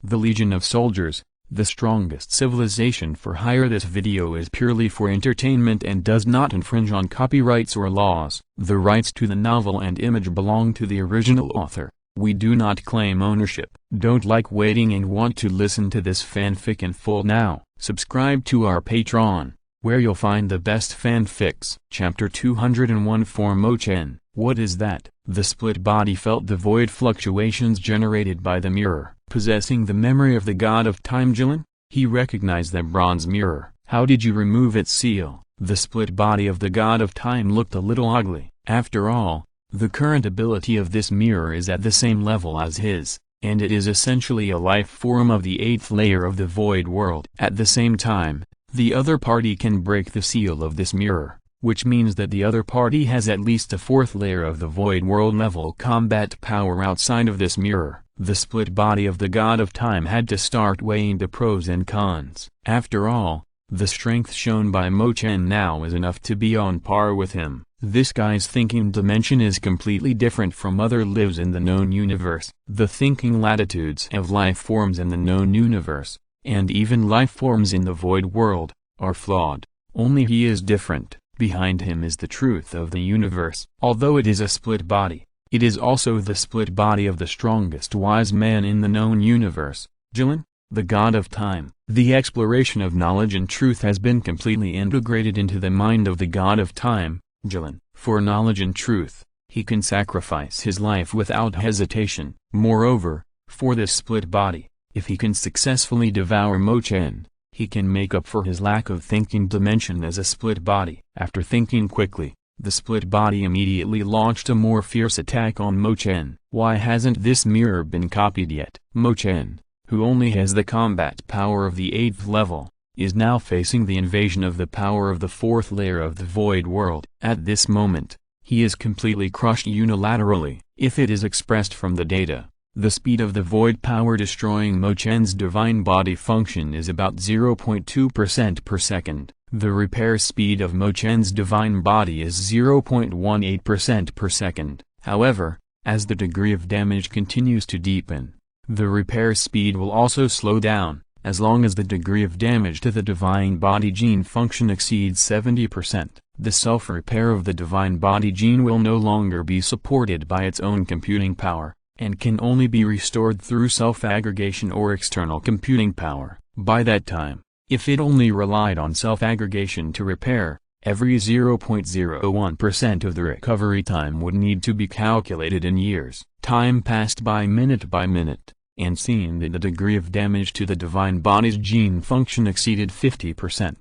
The Legion of Soldiers, the strongest civilization for hire. This video is purely for entertainment and does not infringe on copyrights or laws. The rights to the novel and image belong to the original author. We do not claim ownership. Don't like waiting and want to listen to this fanfic in full now? Subscribe to our Patreon, where you'll find the best fanfics. Chapter 201 For Chen. What is that? The split body felt the void fluctuations generated by the mirror. Possessing the memory of the god of time Jilin, he recognized the bronze mirror. How did you remove its seal? The split body of the god of time looked a little ugly. After all, the current ability of this mirror is at the same level as his, and it is essentially a life form of the 8th layer of the void world. At the same time, the other party can break the seal of this mirror, which means that the other party has at least a 4th layer of the void world level combat power outside of this mirror. The split body of the god of time had to start weighing the pros and cons. After all, the strength shown by Chen now is enough to be on par with him. This guy's thinking dimension is completely different from other lives in the known universe. The thinking latitudes of life forms in the known universe, and even life forms in the void world, are flawed. Only he is different. Behind him is the truth of the universe. Although it is a split body, it is also the split body of the strongest wise man in the known universe, Jilin, the god of time. The exploration of knowledge and truth has been completely integrated into the mind of the god of time, Jilin. For knowledge and truth, he can sacrifice his life without hesitation. Moreover, for this split body, if he can successfully devour Chen, he can make up for his lack of thinking dimension as a split body. After thinking quickly, the split body immediately launched a more fierce attack on Chen. Why hasn't this mirror been copied yet? Chen, who only has the combat power of the 8th level, is now facing the invasion of the power of the 4th layer of the void world. At this moment, he is completely crushed unilaterally. If it is expressed from the data, the speed of the void power destroying Chen's divine body function is about 0.2% per second. The repair speed of Chen's divine body is 0.18% per second. However, as the degree of damage continues to deepen, the repair speed will also slow down. As long as the degree of damage to the divine body gene function exceeds 70%, the self-repair of the divine body gene will no longer be supported by its own computing power, and can only be restored through self-aggregation or external computing power. By that time, if it only relied on self-aggregation to repair, every 0.01% of the recovery time would need to be calculated in years. Time passed by minute, and seeing that the degree of damage to the divine body's gene function exceeded 50%,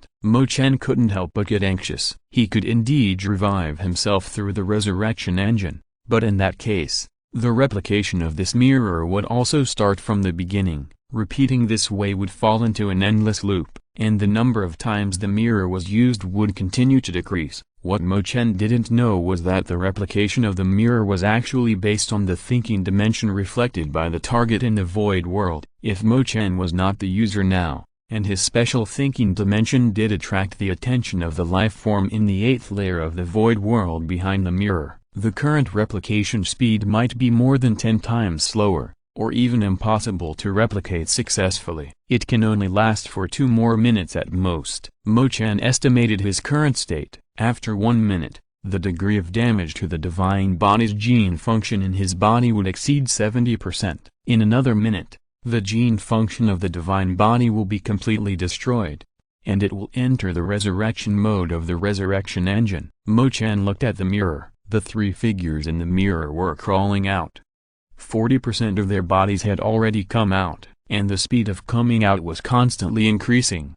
Chen couldn't help but get anxious. He could indeed revive himself through the resurrection engine, but in that case, the replication of this mirror would also start from the beginning. Repeating this way would fall into an endless loop, and the number of times the mirror was used would continue to decrease. What Chen didn't know was that the replication of the mirror was actually based on the thinking dimension reflected by the target in the void world. If Chen was not the user now, and his special thinking dimension did attract the attention of the life form in the 8th layer of the void world behind the mirror, the current replication speed might be more than 10 times slower, or even impossible to replicate successfully. It can only last for 2 more minutes at most. Chen estimated his current state. After 1 minute, the degree of damage to the divine body's gene function in his body would exceed 70%. In another minute, the gene function of the divine body will be completely destroyed, and it will enter the resurrection mode of the resurrection engine. Chen looked at the mirror. The 3 figures in the mirror were crawling out. 40% of their bodies had already come out, and the speed of coming out was constantly increasing.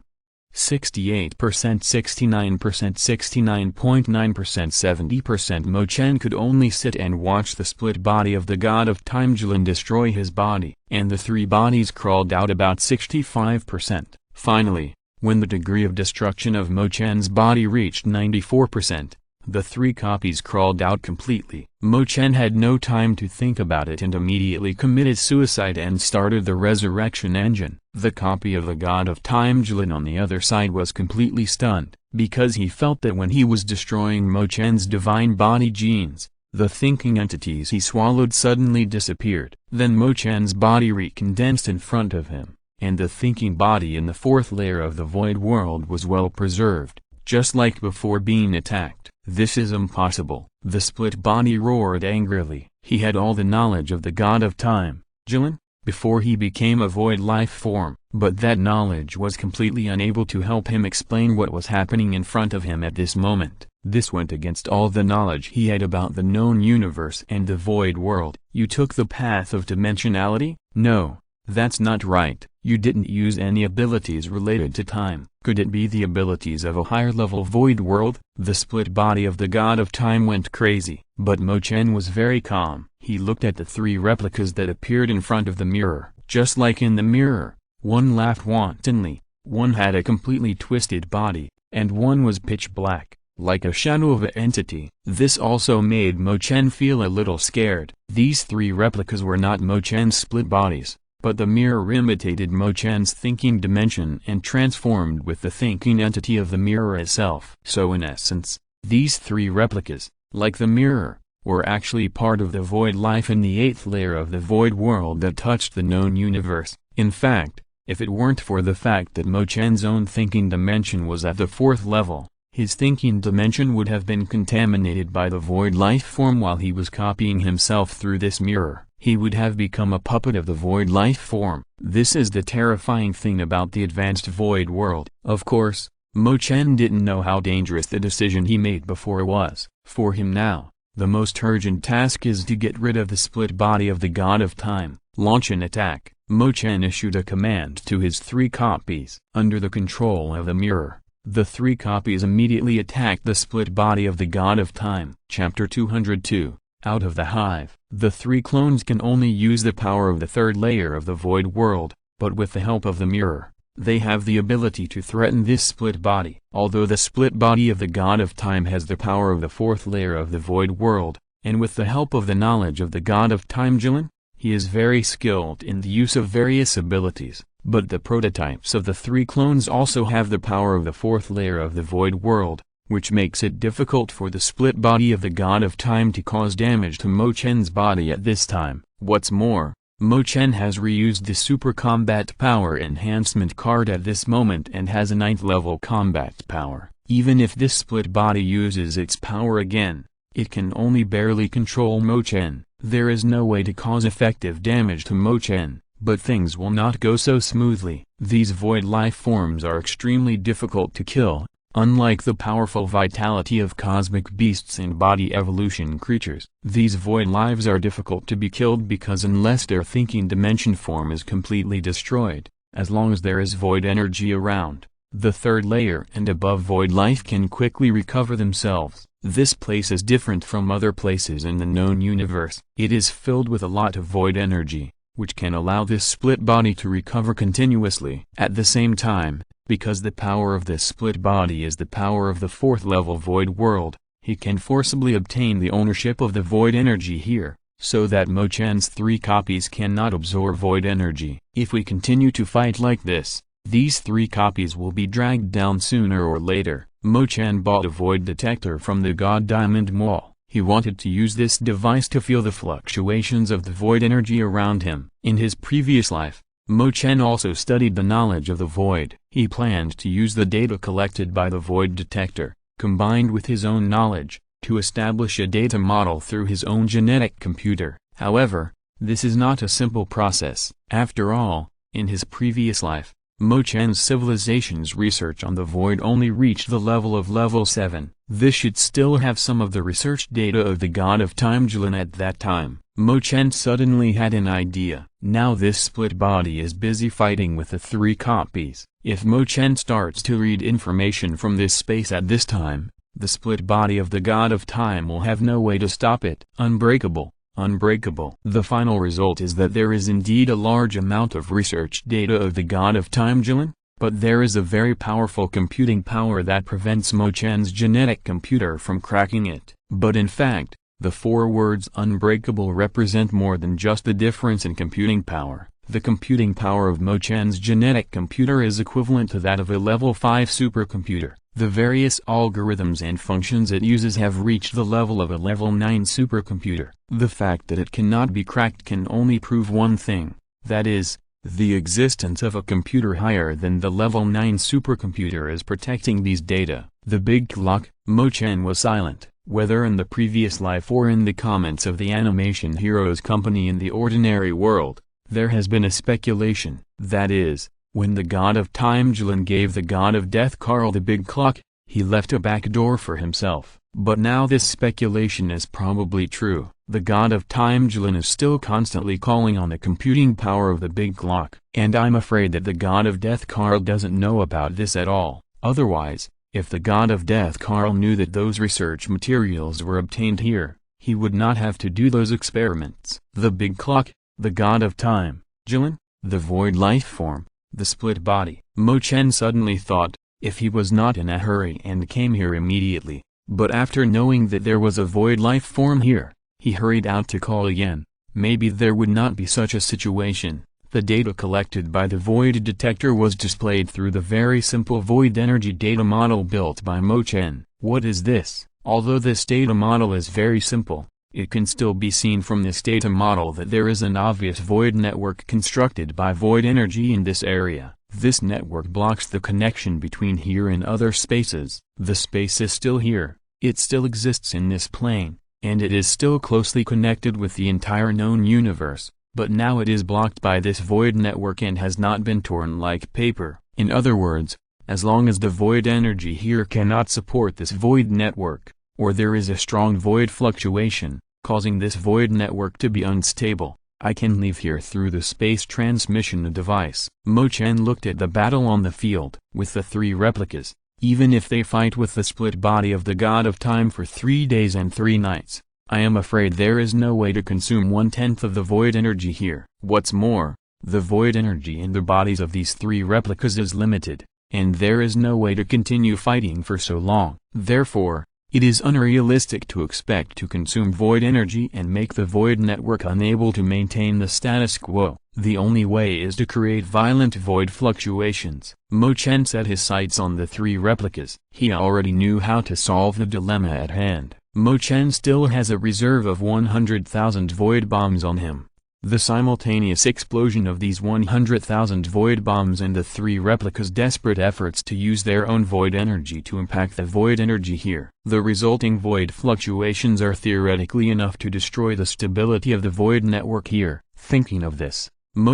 68%, 69%, 69.9%, 70%. Chen could only sit and watch the split body of the god of time Jilin destroy his body, and the 3 bodies crawled out about 65%. Finally, when the degree of destruction of Chen's body reached 94%, the 3 copies crawled out completely. Chen had no time to think about it and immediately committed suicide and started the resurrection engine. The copy of the god of time Jilin on the other side was completely stunned, because he felt that when he was destroying Chen's divine body genes, The thinking entities he swallowed suddenly disappeared. Then Mo Chen's body recondensed in front of him, and the thinking body in the fourth layer of the void world was well preserved, just like before being attacked. This is impossible. The split body roared angrily. He had all the knowledge of the god of time, Jilin, before he became a void life form, but that knowledge was completely unable to help him explain what was happening in front of him at this moment. This went against all the knowledge he had about the known universe and the void world. You took the path of dimensionality? No, that's not right. You didn't use any abilities related to time. Could it be the abilities of a higher level void world? The split body of the god of time went crazy, but Mo Chen was very calm. He looked at the three replicas that appeared in front of the mirror. Just like in the mirror, one laughed wantonly, one had a completely twisted body, and one was pitch black, like a shadow of an entity. This also made Mo Chen feel a little scared. These three replicas were not Mo Chen's split bodies, but the mirror imitated Mo Chen's thinking dimension and transformed with the thinking entity of the mirror itself. So in essence, these three replicas, like the mirror, were actually part of the void life in the eighth layer of the void world that touched the known universe. In fact, if it weren't for the fact that Mo Chen's own thinking dimension was at the fourth level, his thinking dimension would have been contaminated by the void life form while he was copying himself through this mirror. He would have become a puppet of the void life form. This is the terrifying thing about the advanced void world. Of course, Mo Chen didn't know how dangerous the decision he made before was. For him now, the most urgent task is to get rid of the split body of the god of time. Launch an attack. Mo Chen issued a command to his three copies. Under the control of the mirror, the three copies immediately attacked the split body of the god of time. Chapter 202. Out of the hive. The three clones can only use the power of the third layer of the void world, but with the help of the mirror, they have the ability to threaten this split body. Although the split body of the god of time has the power of the fourth layer of the void world, and with the help of the knowledge of the god of time Jilin, he is very skilled in the use of various abilities. But the prototypes of the three clones also have the power of the fourth layer of the void world, which makes it difficult for the split body of the god of time to cause damage to Mo Chen's body at this time. What's more, Mo Chen has reused the Super Combat Power Enhancement card at this moment and has a 9th level combat power. Even if this split body uses its power again, it can only barely control Mo Chen. There is no way to cause effective damage to Mo Chen, but things will not go so smoothly. These void life forms are extremely difficult to kill. Unlike the powerful vitality of cosmic beasts and body evolution creatures, these void lives are difficult to be killed because unless their thinking dimension form is completely destroyed, as long as there is void energy around, the third layer and above void life can quickly recover themselves. This place is different from other places in the known universe. It is filled with a lot of void energy, which can allow this split body to recover continuously. At the same time, because the power of this split body is the power of the fourth level void world, he can forcibly obtain the ownership of the void energy here, so that Mo Chen's three copies cannot absorb void energy. If we continue to fight like this, these three copies will be dragged down sooner or later. Mo Chen bought a void detector from the God Diamond Mall. He wanted to use this device to feel the fluctuations of the void energy around him. In his previous life, Mo Chen also studied the knowledge of the void. He planned to use the data collected by the void detector, combined with his own knowledge, to establish a data model through his own genetic computer. However, this is not a simple process. After all, in his previous life, Mo Chen's civilization's research on the void only reached the level of level 7. This should still have some of the research data of the god of time Jilin at that time. Mo Chen suddenly had an idea. Now this split body is busy fighting with the three copies. If Mo Chen starts to read information from this space at this time, the split body of the god of time will have no way to stop it. Unbreakable. Unbreakable. The final result is that there is indeed a large amount of research data of the god of time Jilin, but there is a very powerful computing power that prevents Mo Chen's genetic computer from cracking it. But in fact, the four words unbreakable represent more than just the difference in computing power. The computing power of Mo Chen's genetic computer is equivalent to that of a level 5 supercomputer. The various algorithms and functions it uses have reached the level of a level 9 supercomputer. The fact that it cannot be cracked can only prove one thing, that is, the existence of a computer higher than the level 9 supercomputer is protecting these data. The big clock. Chen was silent, whether in the previous life or in the comments of the animation hero's company in the ordinary world. There has been a speculation, that is, when the god of time Chen gave the god of death Karl the big clock, he left a back door for himself. But now this speculation is probably true. The god of time Chen is still constantly calling on the computing power of the big clock. And I'm afraid that the god of death Karl doesn't know about this at all. Otherwise, if the god of death Karl knew that those research materials were obtained here, he would not have to do those experiments. The big clock, the god of time, Chen, the void life form, the split body. Chen suddenly thought, if he was not in a hurry and came here immediately, but after knowing that there was a void life form here, he hurried out to call again, maybe there would not be such a situation. The data collected by the void detector was displayed through the very simple void energy data model built by Chen. What is this? Although this data model is very simple, it can still be seen from this data model that there is an obvious void network constructed by void energy in this area. This network blocks the connection between here and other spaces. The space is still here, it still exists in this plane, and it is still closely connected with the entire known universe, but now it is blocked by this void network and has not been torn like paper. In other words, as long as the void energy here cannot support this void network, or there is a strong void fluctuation, causing this void network to be unstable, I can leave here through the space transmission device. Chen looked at the battle on the field. With the 3 replicas, even if they fight with the split body of the god of time for 3 days and 3 nights, I am afraid there is no way to consume 1/10 of the void energy here. What's more, the void energy in the bodies of these 3 replicas is limited, and there is no way to continue fighting for so long. Therefore, it is unrealistic to expect to consume void energy and make the void network unable to maintain the status quo. The only way is to create violent void fluctuations. Chen set his sights on the 3 replicas. He already knew how to solve the dilemma at hand. Chen still has a reserve of 100,000 void bombs on him. The simultaneous explosion of these 100,000 void bombs and the 3 replicas' desperate efforts to use their own void energy to impact the void energy here. The resulting void fluctuations are theoretically enough to destroy the stability of the void network here. Thinking of this,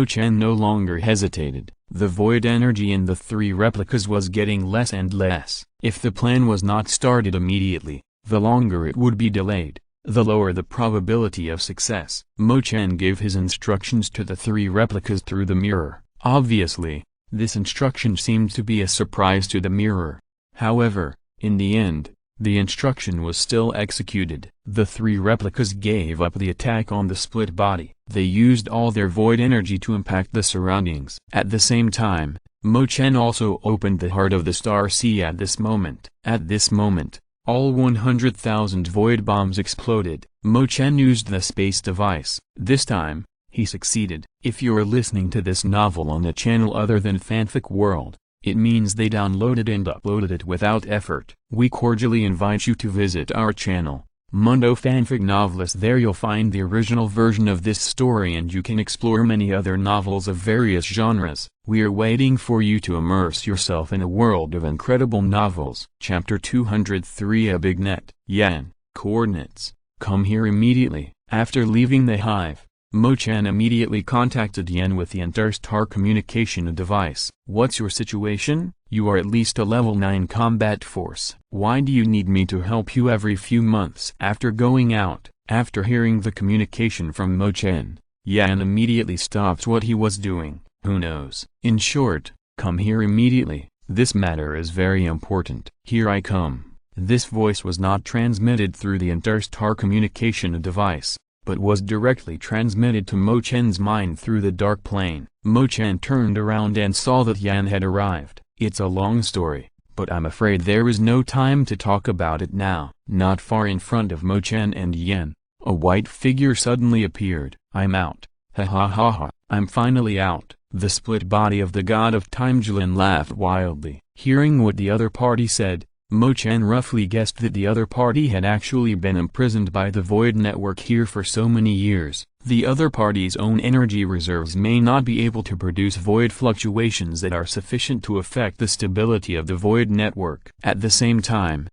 Chen no longer hesitated. The void energy in the 3 replicas was getting less and less. If the plan was not started immediately, the longer it would be delayed, the lower the probability of success. Chen gave his instructions to the 3 replicas through the mirror. Obviously, this instruction seemed to be a surprise to the mirror. However, in the end, the instruction was still executed. The 3 replicas gave up the attack on the split body. They used all their void energy to impact the surroundings. At the same time, Chen also opened the heart of the star sea at this moment. At this moment, all 100,000 void bombs exploded. Chen used the space device. This time, he succeeded. If you're listening to this novel on a channel other than Fanfic World, it means they downloaded and uploaded it without effort. We cordially invite you to visit our channel, Mundo Fanfic Novelist. There you'll find the original version of this story and you can explore many other novels of various genres. We are waiting for you to immerse yourself in a world of incredible novels. Chapter 203 A Big Net. Yan. Coordinates. Come here immediately. After leaving the hive, Chen immediately contacted Yan with the interstar communication device. What's your situation? You are at least a level 9 combat force. Why do you need me to help you every few months? After going out, after hearing the communication from Chen, Yan immediately stopped what he was doing. Who knows? In short, come here immediately. This matter is very important. Here I come. This voice was not transmitted through the interstar communication device, but was directly transmitted to Chen's mind through the dark plane. Chen turned around and saw that Yan had arrived. It's a long story, but I'm afraid there is no time to talk about it now. Not far in front of Chen and Yan, a white figure suddenly appeared. I'm out. Ha ha ha ha. I'm finally out. The split body of the god of time Jilin laughed wildly. Hearing what the other party said, Chen roughly guessed that the other party had actually been imprisoned by the void network here for so many years. The other party's own energy reserves may not be able to produce void fluctuations that are sufficient to affect the stability of the void network. At the same time,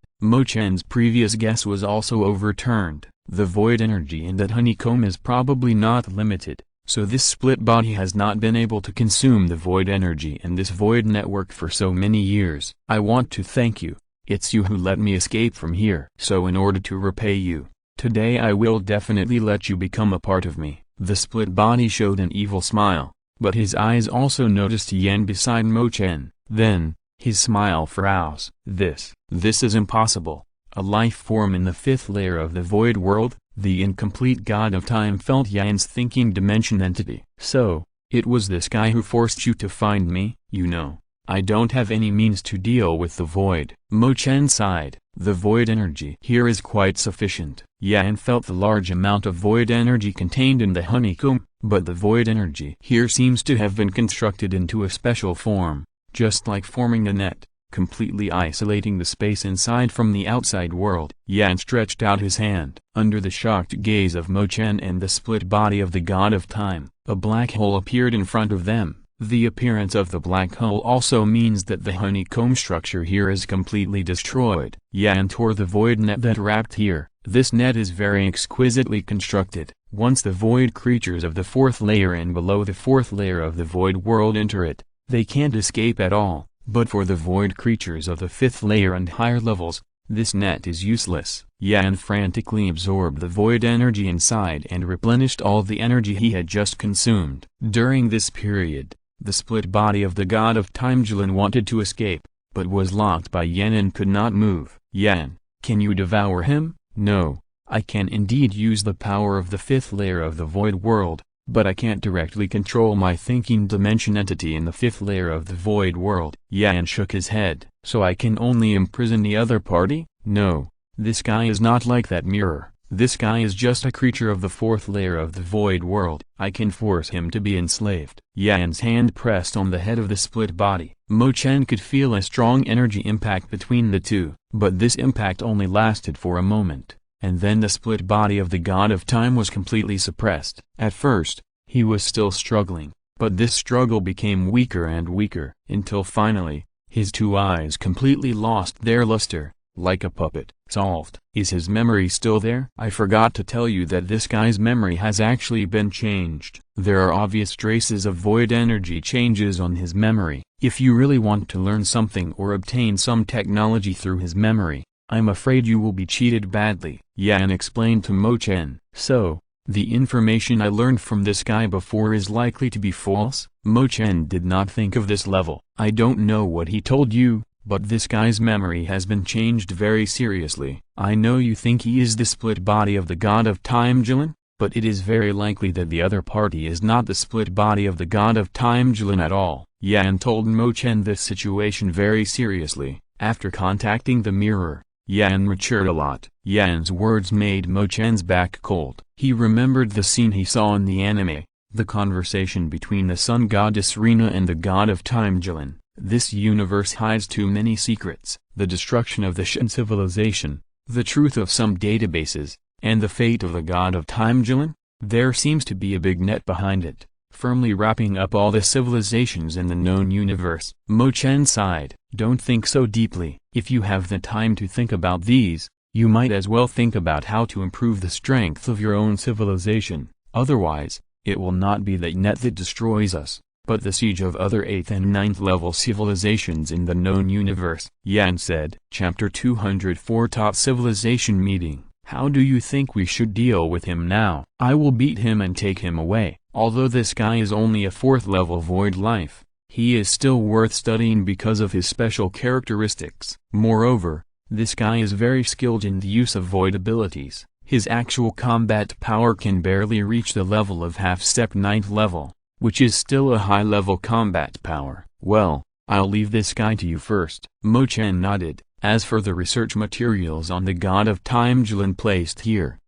Chen's previous guess was also overturned. The void energy in that honeycomb is probably not limited, so this split body has not been able to consume the void energy in this void network for so many years. I want to thank you. It's you who let me escape from here. So in order to repay you, today I will definitely let you become a part of me. The split body showed an evil smile, but his eyes also noticed Yan beside Chen. Then, his smile froze. This is impossible. A life form in the fifth layer of the void world? The incomplete god of time felt Yan's thinking dimension entity. So, it was this guy who forced you to find me? You know, I don't have any means to deal with the void. Chen sighed. The void energy here is quite sufficient. Yan felt the large amount of void energy contained in the honeycomb, but the void energy here seems to have been constructed into a special form, just like forming a net, completely isolating the space inside from the outside world. Yan stretched out his hand. Under the shocked gaze of Chen and the split body of the god of time, a black hole appeared in front of them. The appearance of the black hole also means that the honeycomb structure here is completely destroyed. Yan tore the void net that wrapped here. This net is very exquisitely constructed. Once the void creatures of the fourth layer and below the fourth layer of the void world enter it, they can't escape at all. But for the void creatures of the fifth layer and higher levels, this net is useless. Yan frantically absorbed the void energy inside and replenished all the energy he had just consumed. During this period, the split body of the god of time Jilin wanted to escape, but was locked by Yan and could not move. Yan, can you devour him? No, I can indeed use the power of the fifth layer of the void world, but I can't directly control my thinking dimension entity in the fifth layer of the void world. Yan shook his head. So I can only imprison the other party? No, this guy is not like that mirror. This guy is just a creature of the fourth layer of the void world. I can force him to be enslaved. Yan's hand pressed on the head of the split body. Chen could feel a strong energy impact between the two, but this impact only lasted for a moment, and then the split body of the god of time was completely suppressed. At first, he was still struggling, but this struggle became weaker and weaker, until finally, his two eyes completely lost their luster, like a puppet. Solved. Is his memory still there? I forgot to tell you that this guy's memory has actually been changed. There are obvious traces of void energy changes on his memory. If you really want to learn something or obtain some technology through his memory, I'm afraid you will be cheated badly. Yan explained to Chen. So, the information I learned from this guy before is likely to be false? Chen did not think of this level. I don't know what he told you, but this guy's memory has been changed very seriously. I know you think he is the split body of the god of time Jilin, but it is very likely that the other party is not the split body of the god of time Jilin at all. Yan told Chen this situation very seriously. After contacting the mirror, Yan matured a lot. Yan's words made Chen's back cold. He remembered the scene he saw in the anime, the conversation between the sun goddess Rina and the god of time Jilin. This universe hides too many secrets. The destruction of the Shura Civilization, the truth of some databases, and the fate of the god of time Jilin? There seems to be a big net behind it, firmly wrapping up all the civilizations in the known universe. Chen sighed. Don't think so deeply. If you have the time to think about these, you might as well think about how to improve the strength of your own civilization. Otherwise, it will not be that net that destroys us, but the siege of other 8th and 9th level civilizations in the known universe. Yan said. Chapter 204 Top Civilization Meeting. How do you think we should deal with him now? I will beat him and take him away. Although this guy is only a 4th level void life, he is still worth studying because of his special characteristics. Moreover, this guy is very skilled in the use of void abilities. His actual combat power can barely reach the level of half-step 9th level, which is still a high-level combat power. Well, I'll leave this guy to you first. Chen nodded. As for the research materials on the god of time Jilin placed here,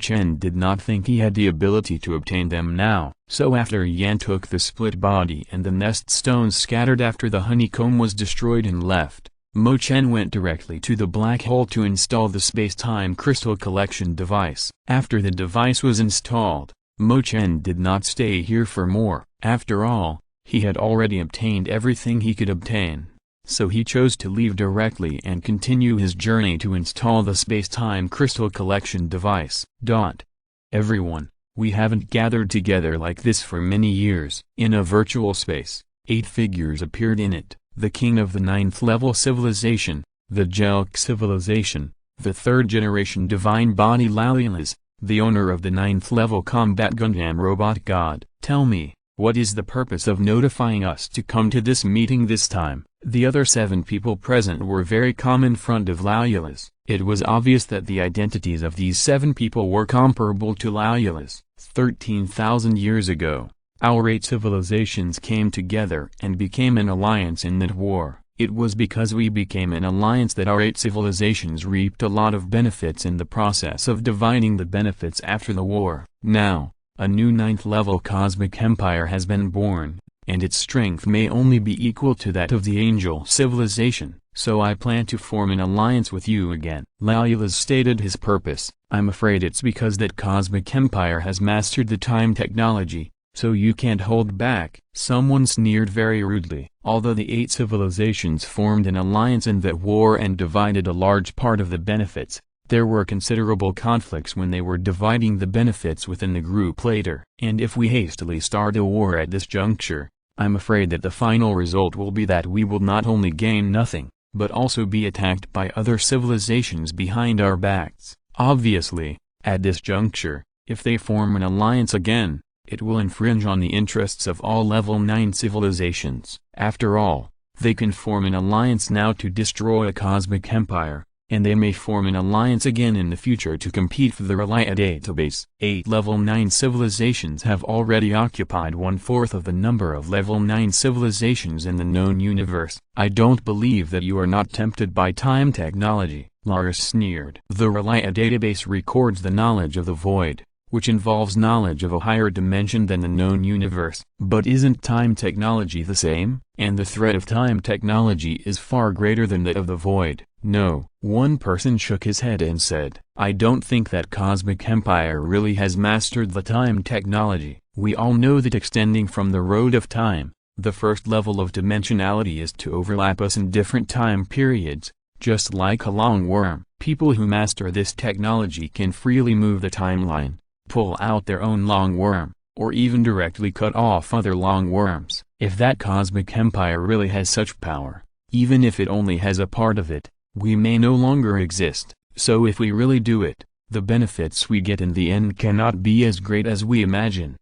Chen did not think he had the ability to obtain them now, so after Yan took the split body and the nest stones scattered after the honeycomb was destroyed and left, Chen went directly to the black hole to install the space-time crystal collection device. After the device was installed, Chen did not stay here for more. After all, he had already obtained everything he could obtain. So he chose to leave directly and continue his journey to install the space-time crystal collection device. Everyone, we haven't gathered together like this for many years. In a virtual space, 8 figures appeared in it: the king of the 9th level civilization, the Jelk civilization, the 3rd generation divine body Lalulas, the owner of the 9th level combat Gundam robot god. Tell me, what is the purpose of notifying us to come to this meeting this time? The other 7 people present were very calm in front of Lalulas. It was obvious that the identities of these 7 people were comparable to Lalulas. 13,000 years ago, our 8 civilizations came together and became an alliance in that war. It was because we became an alliance that our 8 civilizations reaped a lot of benefits in the process of dividing the benefits after the war. Now, a new 9th level cosmic empire has been born, and its strength may only be equal to that of the angel civilization, so I plan to form an alliance with you again. Lalulas stated his purpose. I'm afraid it's because that cosmic empire has mastered the time technology, so you can't hold back. Someone sneered very rudely. Although the 8 civilizations formed an alliance in that war and divided a large part of the benefits, there were considerable conflicts when they were dividing the benefits within the group later. And if we hastily start a war at this juncture, I'm afraid that the final result will be that we will not only gain nothing, but also be attacked by other civilizations behind our backs. Obviously, at this juncture, if they form an alliance again, it will infringe on the interests of all level 9 civilizations. After all, they can form an alliance now to destroy a cosmic empire, and they may form an alliance again in the future to compete for the Relia database. 8 level 9 civilizations have already occupied 1/4 of the number of level 9 civilizations in the known universe. I don't believe that you are not tempted by time technology, Lars sneered. The Relia database records the knowledge of the void, which involves knowledge of a higher dimension than the known universe. But isn't time technology the same? And the threat of time technology is far greater than that of the void. No. One person shook his head and said, I don't think that cosmic empire really has mastered the time technology. We all know that extending from the road of time, the first level of dimensionality is to overlap us in different time periods, just like a long worm. People who master this technology can freely move the timeline, pull out their own long worm, or even directly cut off other long worms. If that cosmic empire really has such power, even if it only has a part of it, we may no longer exist. So if we really do it, the benefits we get in the end cannot be as great as we imagine.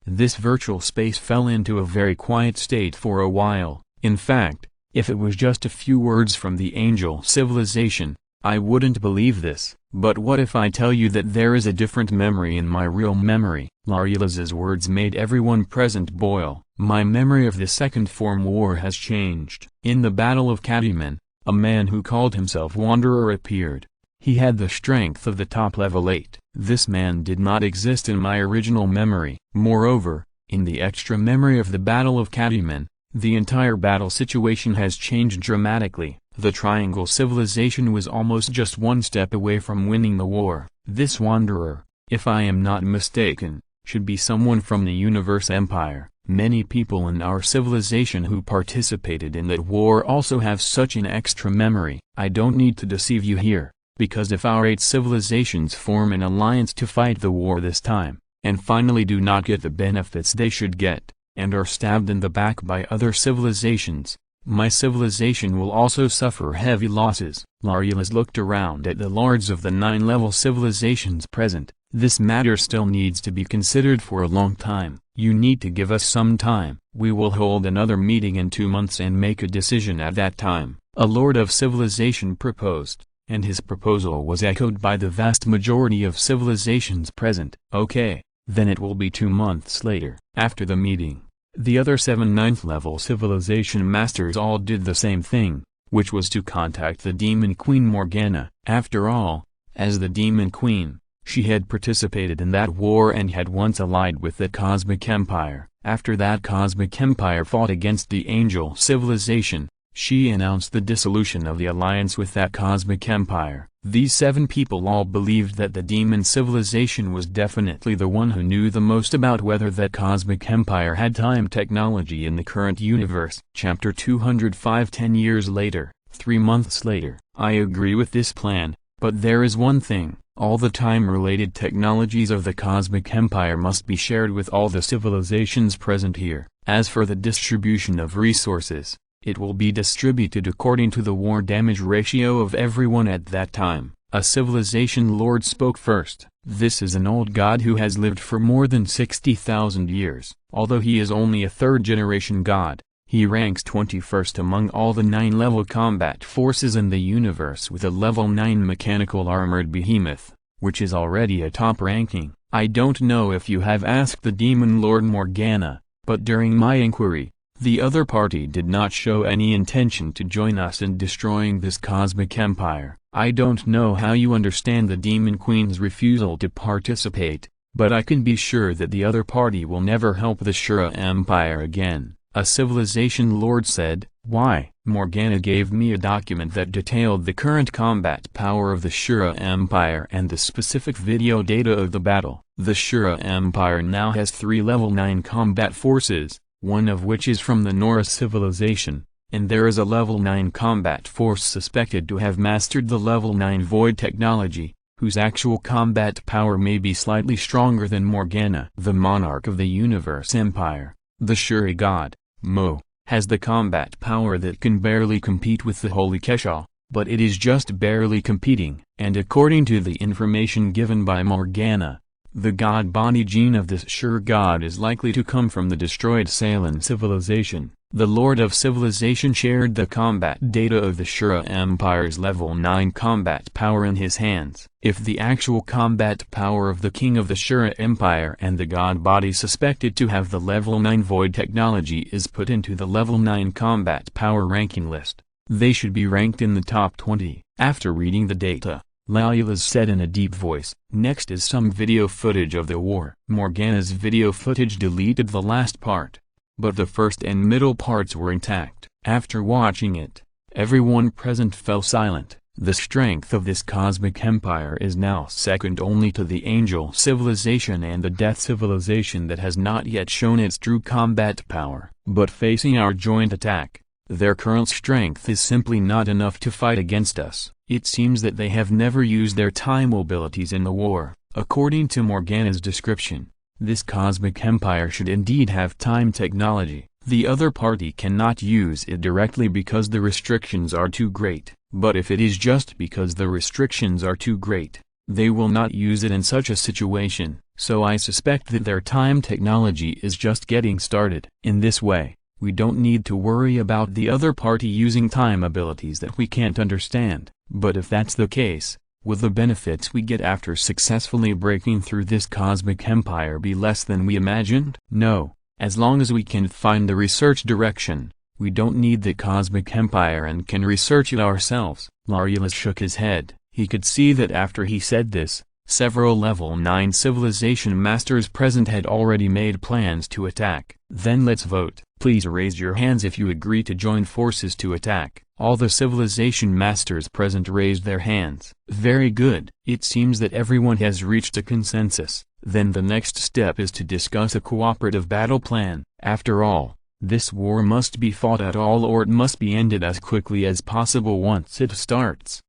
This virtual space fell into a very quiet state for a while. In fact, if it was just a few words from the angel civilization, I wouldn't believe this. But what if I tell you that there is a different memory in my real memory? Larulas's words made everyone present boil. My memory of the Second Form War has changed. In the Battle of Katiman, a man who called himself Wanderer appeared. He had the strength of the top level 8. This man did not exist in my original memory. Moreover, in the extra memory of the Battle of Katiman, the entire battle situation has changed dramatically. The Triangle Civilization was almost just one step away from winning the war. This Wanderer, if I am not mistaken, should be someone from the Universe Empire. Many people in our civilization who participated in that war also have such an extra memory. I don't need to deceive you here, because if our 8 civilizations form an alliance to fight the war this time, and finally do not get the benefits they should get, and are stabbed in the back by other civilizations, my civilization will also suffer heavy losses. Larulas looked around at the lords of the 9 level civilizations present. This matter still needs to be considered for a long time. You need to give us some time. We will hold another meeting in 2 months and make a decision at that time. A lord of civilization proposed, and his proposal was echoed by the vast majority of civilizations present. Okay, then it will be 2 months later. After the meeting, the other 7 9th level civilization masters all did the same thing, which was to contact the Demon Queen Morgana. After all, as the Demon Queen, She had participated in that war and had once allied with the Cosmic Empire. After that Cosmic Empire fought against the Angel Civilization, she announced the dissolution of the alliance with that Cosmic Empire. These 7 people all believed that the Demon Civilization was definitely the one who knew the most about whether that Cosmic Empire had time technology in the current universe. Chapter 205. 10 years later, 3 months later. I agree with this plan, but there is one thing. All the time-related technologies of the Cosmic Empire must be shared with all the civilizations present here. As for the distribution of resources, it will be distributed according to the war damage ratio of everyone at that time. A civilization lord spoke first. This is an old god who has lived for more than 60,000 years. Although he is only a 3rd-generation god, he ranks 21st among all the 9-level combat forces in the universe with a level 9 mechanical armored behemoth, which is already a top ranking. I don't know if you have asked the Demon Lord Morgana, but during my inquiry, the other party did not show any intention to join us in destroying this Cosmic Empire. I don't know how you understand the Demon Queen's refusal to participate, but I can be sure that the other party will never help the Shura Empire again. A civilization lord said. Why? Morgana gave me a document that detailed the current combat power of the Shura Empire and the specific video data of the battle. The Shura Empire now has 3 level 9 combat forces, one of which is from the Nora civilization, and there is a level 9 combat force suspected to have mastered the level 9 void technology, whose actual combat power may be slightly stronger than Morgana. The monarch of the universe empire, the Shura god, Mo, has the combat power that can barely compete with the Holy Kesha, but it is just barely competing. And according to the information given by Morgana, the god body gene of this Shura god is likely to come from the destroyed Sailan civilization. The Lord of Civilization shared the combat data of the Shura Empire's level 9 combat power in his hands. If the actual combat power of the King of the Shura Empire and the god body suspected to have the level 9 void technology is put into the level 9 combat power ranking list, they should be ranked in the top 20. After reading the data, Layla's said in a deep voice, "Next is some video footage of the war." Morgana's video footage deleted the last part, but the first and middle parts were intact. After watching it, everyone present fell silent. The strength of this cosmic empire is now second only to the Angel Civilization and the Death Civilization that has not yet shown its true combat power. But facing our joint attack, their current strength is simply not enough to fight against us. It seems that they have never used their time abilities in the war. According to Morgana's description, this cosmic empire should indeed have time technology. The other party cannot use it directly because the restrictions are too great. But if it is just because the restrictions are too great, they will not use it in such a situation. So I suspect that their time technology is just getting started. In this way, we don't need to worry about the other party using time abilities that we can't understand. But if that's the case, will the benefits we get after successfully breaking through this cosmic empire be less than we imagined? No, as long as we can find the research direction, we don't need the cosmic empire and can research it ourselves. Layla shook his head. He could see that after he said this, several level 9 civilization masters present had already made plans to attack. Then let's vote. Please raise your hands if you agree to join forces to attack. All the civilization masters present raised their hands. Very good. It seems that everyone has reached a consensus. Then the next step is to discuss a cooperative battle plan. After all, this war must be fought at all or it must be ended as quickly as possible once it starts.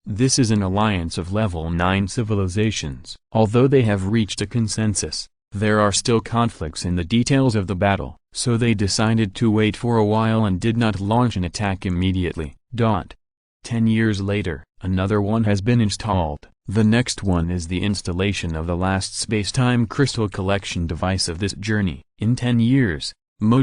This is an alliance of level 9 civilizations. Although they have reached a consensus, there are still conflicts in the details of the battle, so they decided to wait for a while and did not launch an attack immediately. 10 years later, another one has been installed. The next one is the installation of the last space-time crystal collection device of this journey. In 10 years,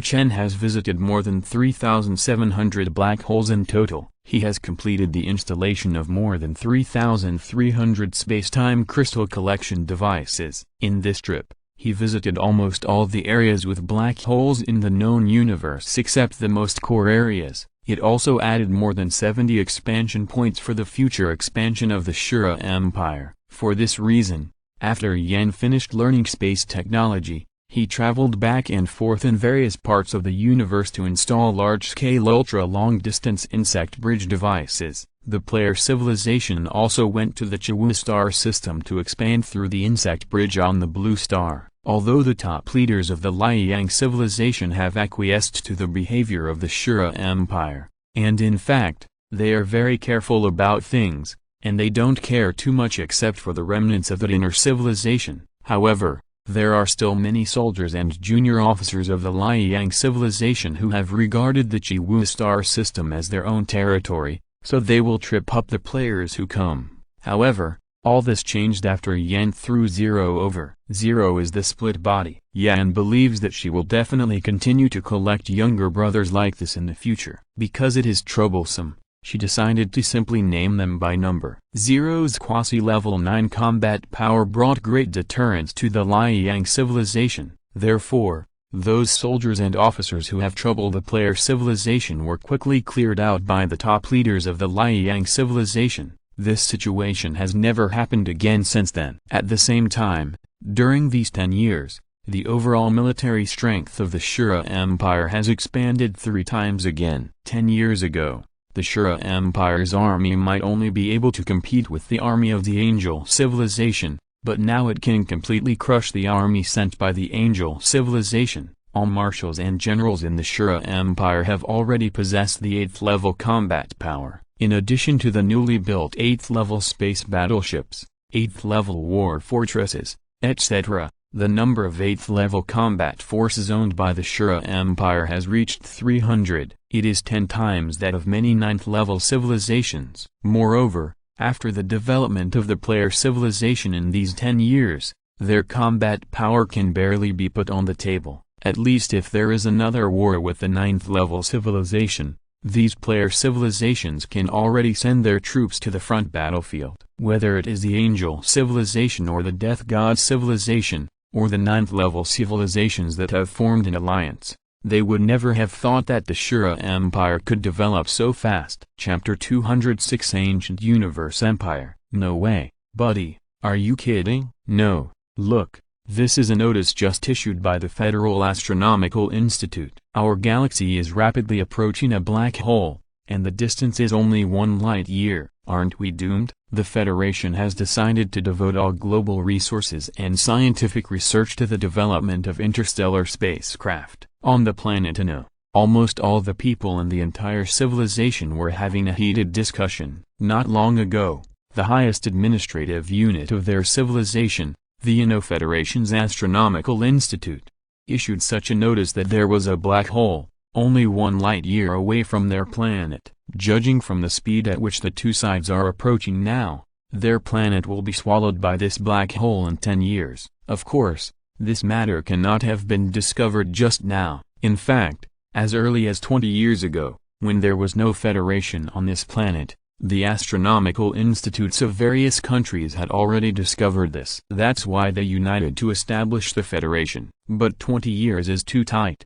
Chen has visited more than 3,700 black holes in total. He has completed the installation of more than 3,300 space-time crystal collection devices. In this trip, he visited almost all the areas with black holes in the known universe except the most core areas. It also added more than 70 expansion points for the future expansion of the Shura Empire. For this reason, after Yen finished learning space technology, he traveled back and forth in various parts of the universe to install large-scale ultra-long-distance insect bridge devices. The player civilization also went to the Chiwu star system to expand through the insect bridge on the blue star. Although the top leaders of the Liang civilization have acquiesced to the behavior of the Shura Empire, and in fact, they are very careful about things, and they don't care too much except for the remnants of that inner civilization. However, there are still many soldiers and junior officers of the Liang civilization who have regarded the Chiwu star system as their own territory, so they will trip up the players who come. However, all this changed after Yen threw Zero over. Zero is the split body. Yen believes that she will definitely continue to collect younger brothers like this in the future. Because it is troublesome, she decided to simply name them by number. Zero's quasi-level 9 combat power brought great deterrence to the Liang civilization. Therefore, those soldiers and officers who have troubled the player civilization were quickly cleared out by the top leaders of the Liang civilization. This situation has never happened again since then. At the same time, during these 10 years, the overall military strength of the Shura Empire has expanded 3 times again. 10 years ago, the Shura Empire's army might only be able to compete with the army of the Angel civilization, but now it can completely crush the army sent by the Angel civilization. All marshals and generals in the Shura Empire have already possessed the 8th level combat power. In addition to the newly built 8th level space battleships, 8th level war fortresses, etc., the number of 8th level combat forces owned by the Shura Empire has reached 300. It is 10 times that of many 9th level civilizations. Moreover, after the development of the player civilization in these 10 years, their combat power can barely be put on the table. At least if there is another war with the 9th level civilization, these player civilizations can already send their troops to the front battlefield. Whether it is the Angel civilization or the Death God civilization, or the 9th level civilizations that have formed an alliance, they would never have thought that the Shura Empire could develop so fast. Chapter 206 Ancient Universe Empire. No way, buddy, are you kidding? No, look, this is a notice just issued by the Federal Astronomical Institute. Our galaxy is rapidly approaching a black hole, and the distance is only 1 light year. Aren't we doomed? The Federation has decided to devote all global resources and scientific research to the development of interstellar spacecraft. On the planet Ino, almost all the people in the entire civilization were having a heated discussion. Not long ago, the highest administrative unit of their civilization, the Ino Federation's Astronomical Institute, issued such a notice that there was a black hole, only 1 light year away from their planet. Judging from the speed at which the two sides are approaching now, their planet will be swallowed by this black hole in 10 years. Of course, this matter cannot have been discovered just now. In fact, as early as 20 years ago, when there was no federation on this planet, the astronomical institutes of various countries had already discovered this. That's why they united to establish the federation. But 20 years is too tight.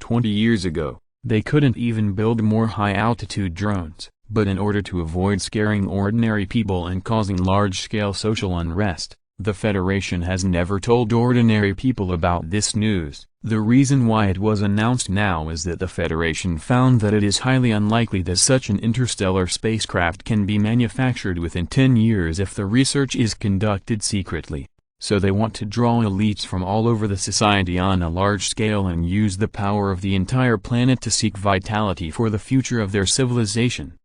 20 years ago, they couldn't even build more high-altitude drones, but in order to avoid scaring ordinary people and causing large-scale social unrest, the Federation has never told ordinary people about this news. The reason why it was announced now is that the Federation found that it is highly unlikely that such an interstellar spacecraft can be manufactured within 10 years if the research is conducted secretly. So they want to draw elites from all over the society on a large scale and use the power of the entire planet to seek vitality for the future of their civilization.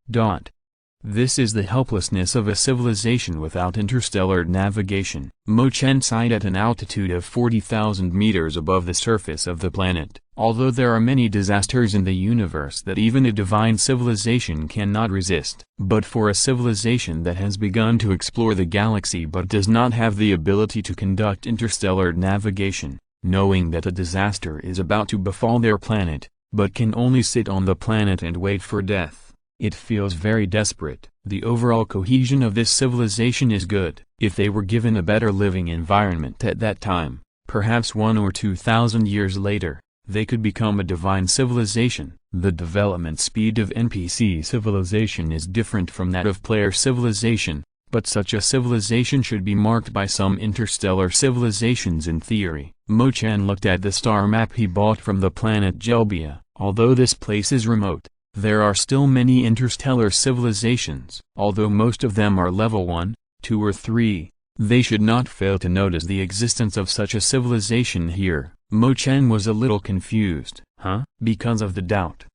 This is the helplessness of a civilization without interstellar navigation. Chen site at an altitude of 40,000 meters above the surface of the planet. Although there are many disasters in the universe that even a divine civilization cannot resist, but for a civilization that has begun to explore the galaxy but does not have the ability to conduct interstellar navigation, knowing that a disaster is about to befall their planet, but can only sit on the planet and wait for death, it feels very desperate. The overall cohesion of this civilization is good. If they were given a better living environment at that time, perhaps 1 or 2,000 years later, they could become a divine civilization. The development speed of NPC civilization is different from that of player civilization, but such a civilization should be marked by some interstellar civilizations in theory. Chen looked at the star map he bought from the planet Gelbia. Although this place is remote, there are still many interstellar civilizations. Although most of them are level 1, 2 or 3, they should not fail to notice the existence of such a civilization here. Chen was a little confused. Because of the doubt,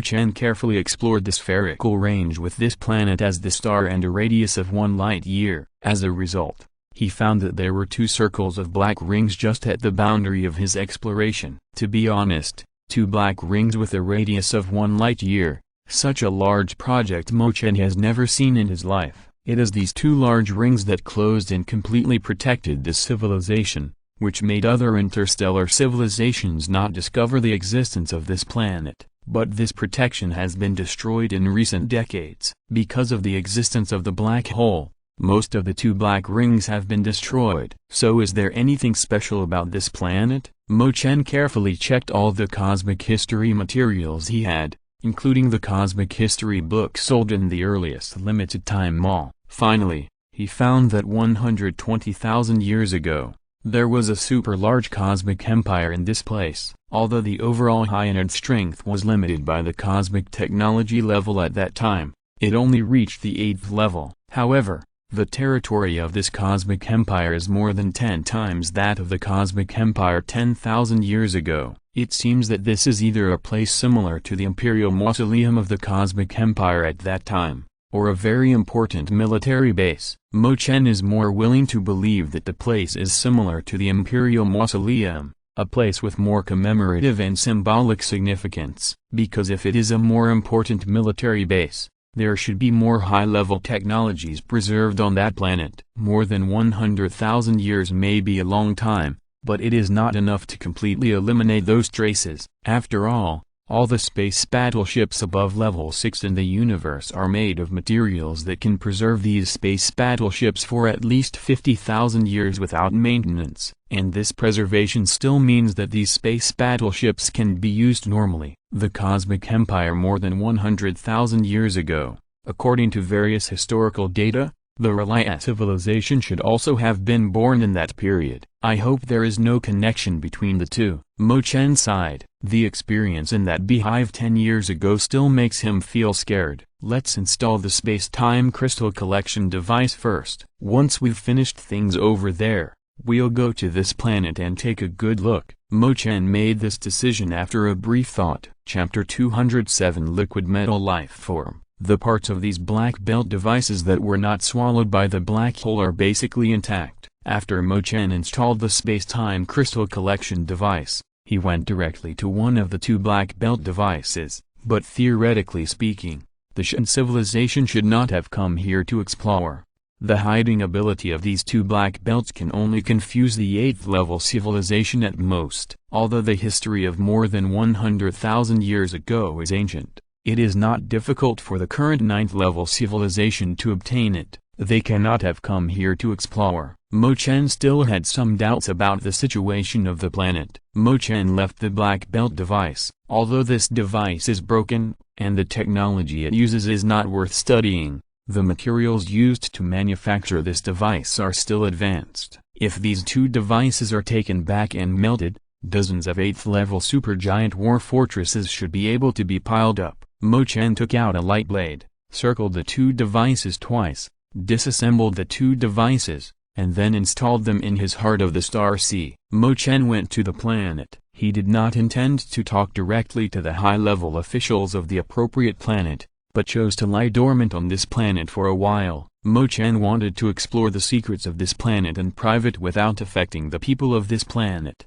Chen carefully explored the spherical range with this planet as the star and a radius of 1 light year. As a result, he found that there were 2 circles of black rings just at the boundary of his exploration. To be honest, 2 black rings with a radius of 1 light year, such a large project Chen has never seen in his life. It is these 2 large rings that closed and completely protected this civilization, which made other interstellar civilizations not discover the existence of this planet. But this protection has been destroyed in recent decades. Because of the existence of the black hole, most of the 2 black rings have been destroyed. So is there anything special about this planet? Chen carefully checked all the cosmic history materials he had, including the cosmic history book sold in the earliest limited time mall. Finally, he found that 120,000 years ago, there was a super large cosmic empire in this place. Although the overall high-end strength was limited by the cosmic technology level at that time, it only reached the 8th level. However, the territory of this cosmic empire is more than 10 times that of the cosmic empire 10,000 years ago. It seems that this is either a place similar to the imperial mausoleum of the cosmic empire at that time, or a very important military base. Chen is more willing to believe that the place is similar to the imperial mausoleum, a place with more commemorative and symbolic significance, because if it is a more important military base, there should be more high-level technologies preserved on that planet. More than 100,000 years may be a long time, but it is not enough to completely eliminate those traces. After all the space battleships above level 6 in the universe are made of materials that can preserve these space battleships for at least 50,000 years without maintenance, and this preservation still means that these space battleships can be used normally. The cosmic empire more than 100,000 years ago, according to various historical data, the Shura Civilization should also have been born in that period. I hope there is no connection between the two. Chen sighed. The experience in that beehive 10 years ago still makes him feel scared. Let's install the space-time crystal collection device first. Once we've finished things over there, we'll go to this planet and take a good look. Chen made this decision after a brief thought. Chapter 207 Liquid Metal Life Form. The parts of these black belt devices that were not swallowed by the black hole are basically intact. After Chen installed the space-time crystal collection device, he went directly to one of the 2 black belt devices. But theoretically speaking, the Chen civilization should not have come here to explore. The hiding ability of these 2 black belts can only confuse the 8th level civilization at most. Although the history of more than 100,000 years ago is ancient, it is not difficult for the current 9th level civilization to obtain it. They cannot have come here to explore. Chen still had some doubts about the situation of the planet. Chen left the black belt device. Although this device is broken, and the technology it uses is not worth studying, the materials used to manufacture this device are still advanced. If these 2 devices are taken back and melted, dozens of 8th level supergiant war fortresses should be able to be piled up. Chen took out a light blade, circled the 2 devices twice, disassembled the 2 devices, and then installed them in his heart of the star sea. Chen went to the planet. He did not intend to talk directly to the high-level officials of the appropriate planet, but chose to lie dormant on this planet for a while. Chen wanted to explore the secrets of this planet in private without affecting the people of this planet.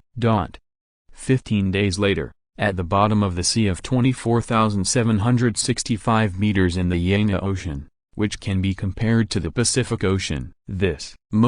15 days later, at the bottom of the sea of 24,765 meters in the Yana Ocean, which can be compared to the Pacific Ocean,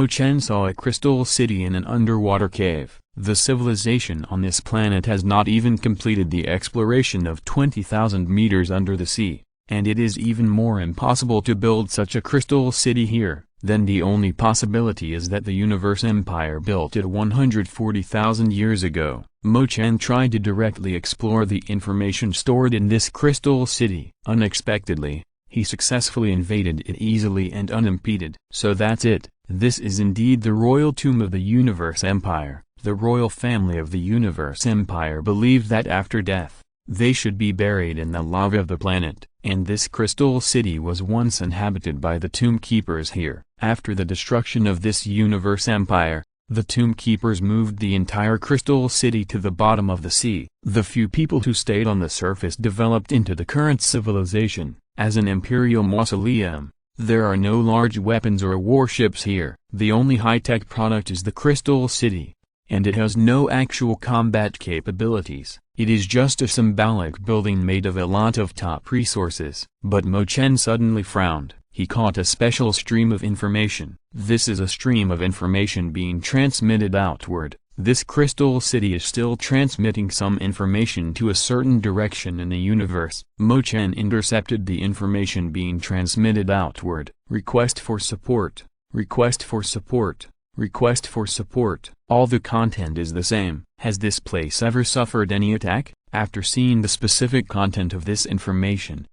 Chen saw a crystal city in an underwater cave. The civilization on this planet has not even completed the exploration of 20,000 meters under the sea, and it is even more impossible to build such a crystal city here. Then the only possibility is that the Universe Empire built it 140,000 years ago. Chen tried to directly explore the information stored in this crystal city. Unexpectedly, he successfully invaded it easily and unimpeded. So that's it. This is indeed the royal tomb of the Universe Empire. The royal family of the Universe Empire believed that after death, they should be buried in the lava of the planet, and this crystal city was once inhabited by the tomb keepers here. After the destruction of this Universe Empire, the tomb keepers moved the entire crystal city to the bottom of the sea. The few people who stayed on the surface developed into the current civilization. As an imperial mausoleum, there are no large weapons or warships here. The only high-tech product is the crystal city, and it has no actual combat capabilities. It is just a symbolic building made of a lot of top resources. But Chen suddenly frowned. He caught a special stream of information. This is a stream of information being transmitted outward. This crystal city is still transmitting some information to a certain direction in the universe. Chen intercepted the information being transmitted outward. Request for support. Request for support. Request for support. All the content is the same. Has this place ever suffered any attack? After seeing the specific content of this information,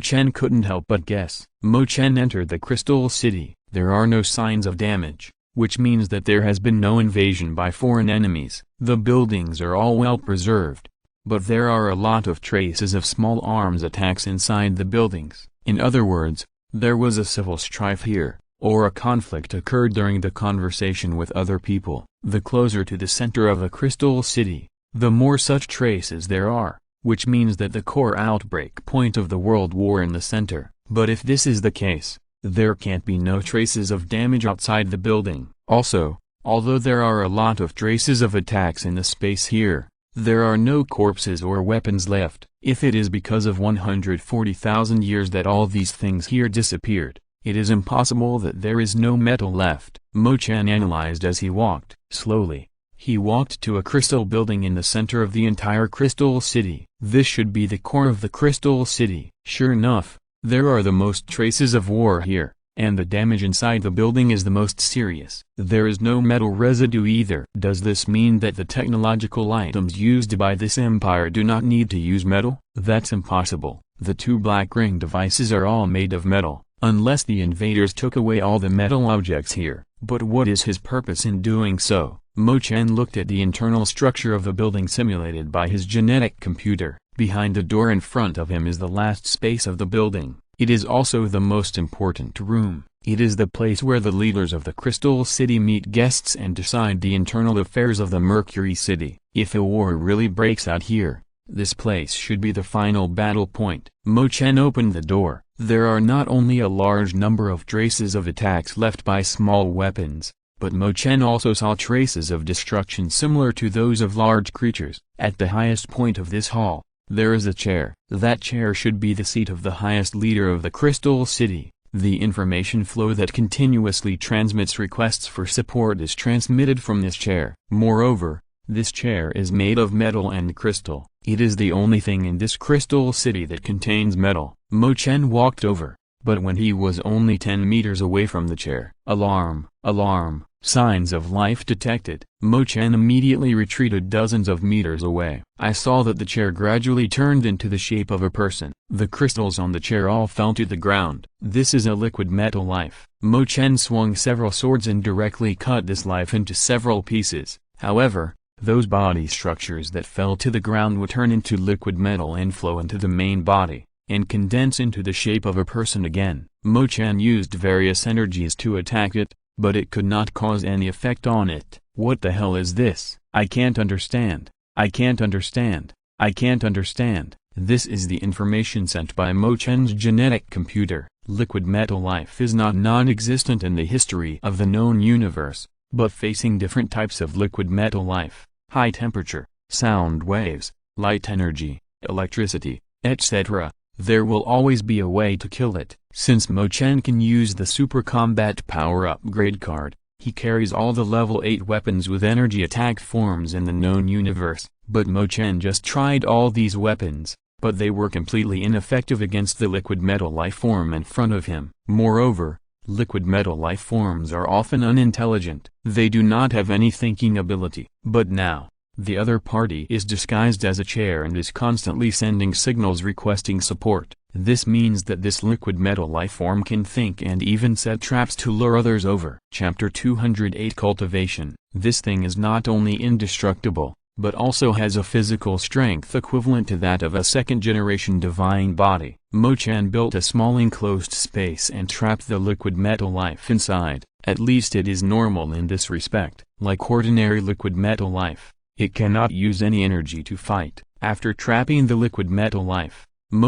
Chen couldn't help but guess. Chen entered the crystal city. There are no signs of damage, which means that there has been no invasion by foreign enemies. The buildings are all well preserved, but there are a lot of traces of small arms attacks inside the buildings. In other words, there was a civil strife here, or a conflict occurred during the conversation with other people. The closer to the center of a crystal city, the more such traces there are, which means that the core outbreak point of the world war in the center. But if this is the case, there can't be no traces of damage outside the building. Also, although there are a lot of traces of attacks in the space here, there are no corpses or weapons left. If it is because of 140,000 years that all these things here disappeared, it is impossible that there is no metal left. Chen analyzed as he walked. Slowly, he walked to a crystal building in the center of the entire crystal city. This should be the core of the crystal city. Sure enough, there are the most traces of war here, and the damage inside the building is the most serious. There is no metal residue either. Does this mean that the technological items used by this empire do not need to use metal? That's impossible. The two black ring devices are all made of metal, unless the invaders took away all the metal objects here. But what is his purpose in doing so? Chen looked at the internal structure of the building simulated by his genetic computer. Behind the door in front of him is the last space of the building. It is also the most important room. It is the place where the leaders of the Crystal City meet guests and decide the internal affairs of the Mercury City. If a war really breaks out here, this place should be the final battle point. Chen opened the door. There are not only a large number of traces of attacks left by small weapons, but Chen also saw traces of destruction similar to those of large creatures. At the highest point of this hall, there is a chair. That chair should be the seat of the highest leader of the Crystal City. The information flow that continuously transmits requests for support is transmitted from this chair. Moreover, this chair is made of metal and crystal. It is the only thing in this Crystal City that contains metal. Chen walked over, but when he was only 10 meters away from the chair, alarm, alarm, signs of life detected. Chen immediately retreated dozens of meters away. I saw that the chair gradually turned into the shape of a person. The crystals on the chair all fell to the ground. This is a liquid metal life. Chen swung several swords and directly cut this life into several pieces. However, those body structures that fell to the ground would turn into liquid metal and flow into the main body, and condense into the shape of a person again. Chen used various energies to attack it, but it could not cause any effect on it. What the hell is this? I can't understand. I can't understand. I can't understand. This is the information sent by Chen's genetic computer. Liquid metal life is not non-existent in the history of the known universe, but facing different types of liquid metal life, high temperature, sound waves, light energy, electricity, etc., there will always be a way to kill it. Since Chen can use the Super Combat Power Upgrade card, he carries all the level 8 weapons with energy attack forms in the known universe. But Chen just tried all these weapons, but they were completely ineffective against the liquid metal life form in front of him. Moreover, liquid metal life forms are often unintelligent. They do not have any thinking ability. But now, the other party is disguised as a chair and is constantly sending signals requesting support. This means that this liquid metal life form can think and even set traps to lure others over. Chapter 208 Cultivation. This thing is not only indestructible, but also has a physical strength equivalent to that of a second-generation divine body. Chen built a small enclosed space and trapped the liquid metal life inside. At least it is normal in this respect. Like ordinary liquid metal life, it cannot use any energy to fight. After trapping the liquid metal life,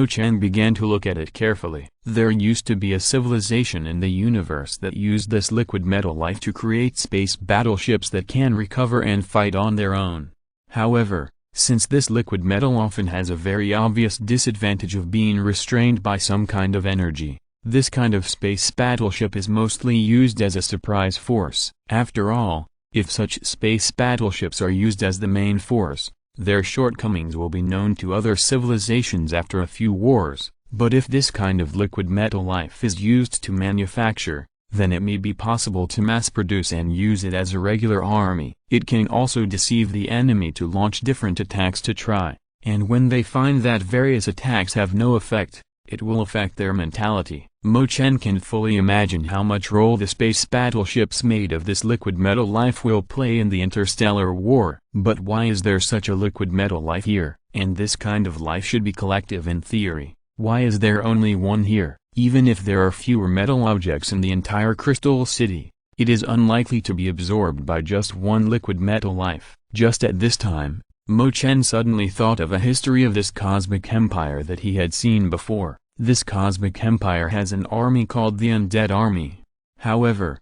Chen began to look at it carefully. There used to be a civilization in the universe that used this liquid metal life to create space battleships that can recover and fight on their own. However, since this liquid metal often has a very obvious disadvantage of being restrained by some kind of energy, this kind of space battleship is mostly used as a surprise force. After all, if such space battleships are used as the main force, their shortcomings will be known to other civilizations after a few wars. But if this kind of liquid metal life is used to manufacture, then it may be possible to mass-produce and use it as a regular army. It can also deceive the enemy to launch different attacks to try, and when they find that various attacks have no effect, it will affect their mentality. Chen can fully imagine how much role the space battleships made of this liquid metal life will play in the interstellar war. But why is there such a liquid metal life here? And this kind of life should be collective in theory. Why is there only one here? Even if there are fewer metal objects in the entire crystal city, it is unlikely to be absorbed by just one liquid metal life. Just at this time, Chen suddenly thought of a history of this cosmic empire that he had seen before. This cosmic empire has an army called the Undead Army. However,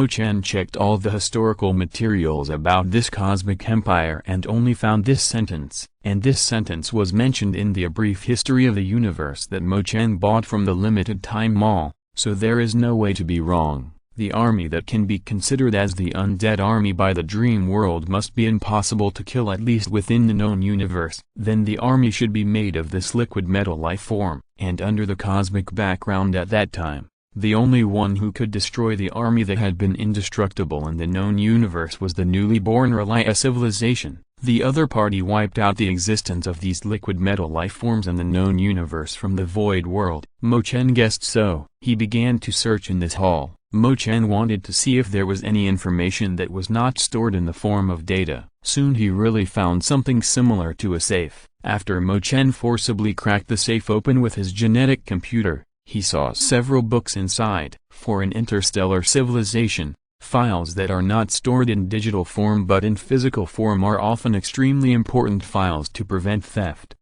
Chen checked all the historical materials about this cosmic empire and only found this sentence, and this sentence was mentioned in the A Brief History of the Universe that Chen bought from the Limited Time Mall, so there is no way to be wrong. The army that can be considered as the Undead Army by the Dream World must be impossible to kill, at least within the known universe. Then the army should be made of this liquid metal life form, and under the cosmic background at that time. The only one who could destroy the army that had been indestructible in the known universe was the newly born Shura Civilization. The other party wiped out the existence of these liquid metal life forms in the known universe from the void world. Chen guessed so. He began to search in this hall. Chen wanted to see if there was any information that was not stored in the form of data. Soon he really found something similar to a safe. After Chen forcibly cracked the safe open with his genetic computer, he saw several books inside. For an interstellar civilization, files that are not stored in digital form but in physical form are often extremely important files to prevent theft.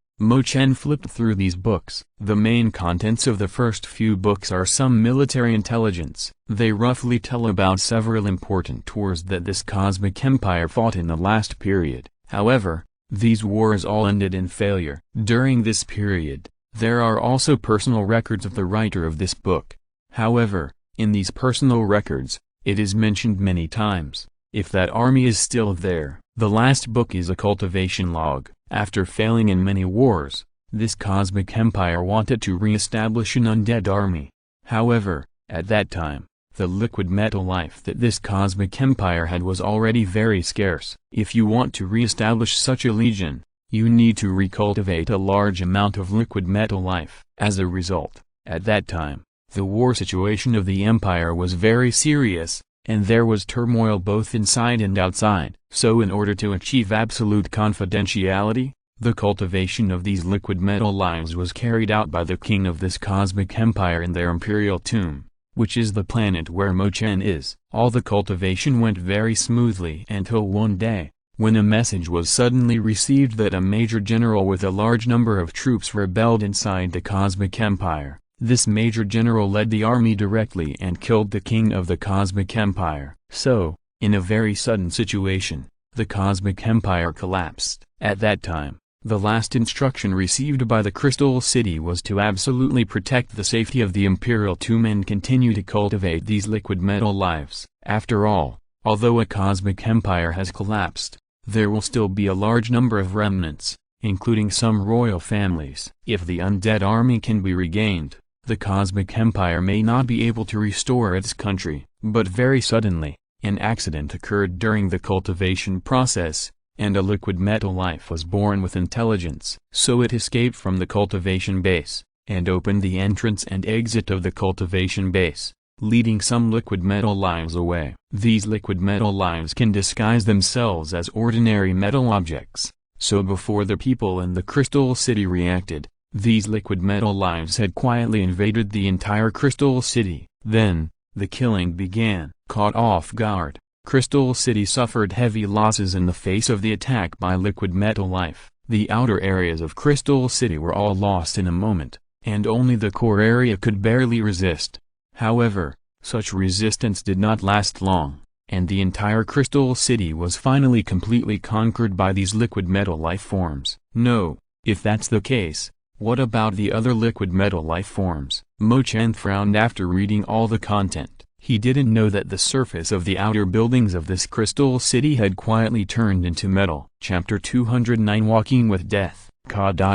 Chen flipped through these books. The main contents of the first few books are some military intelligence. They roughly tell about several important wars that this cosmic empire fought in the last period. However, these wars all ended in failure. During this period, there are also personal records of the writer of this book. However, in these personal records, it is mentioned many times, if that army is still there. The last book is a cultivation log. After failing in many wars, this cosmic empire wanted to re-establish an undead army. However, at that time, the liquid metal life that this cosmic empire had was already very scarce. If you want to re-establish such a legion, you need to recultivate a large amount of liquid metal life. As a result, at that time, the war situation of the empire was very serious, and there was turmoil both inside and outside. So in order to achieve absolute confidentiality, the cultivation of these liquid metal lives was carried out by the king of this cosmic empire in their imperial tomb, which is the planet where Chen is. All the cultivation went very smoothly until one day, when a message was suddenly received that a major general with a large number of troops rebelled inside the cosmic empire. This major general led the army directly and killed the king of the cosmic empire. So, in a very sudden situation, the cosmic empire collapsed. At that time, the last instruction received by the Crystal City was to absolutely protect the safety of the imperial tomb and continue to cultivate these liquid metal lives. After all, although a cosmic empire has collapsed, there will still be a large number of remnants, including some royal families. If the undead army can be regained, the cosmic empire may not be able to restore its country. But very suddenly, an accident occurred during the cultivation process, and a liquid metal life was born with intelligence. So it escaped from the cultivation base, and opened the entrance and exit of the cultivation base, leading some liquid metal lives away. These liquid metal lives can disguise themselves as ordinary metal objects, so before the people in the Crystal City reacted, these liquid metal lives had quietly invaded the entire Crystal City. Then, the killing began. Caught off guard, Crystal City suffered heavy losses in the face of the attack by liquid metal life. The outer areas of Crystal City were all lost in a moment, and only the core area could barely resist. However, such resistance did not last long, and the entire Crystal City was finally completely conquered by these liquid metal life forms. No, if that's the case, what about the other liquid metal life forms? Chen frowned after reading all the content. He didn't know that the surface of the outer buildings of this Crystal City had quietly turned into metal. Chapter 209 Walking with Death. Kakaka.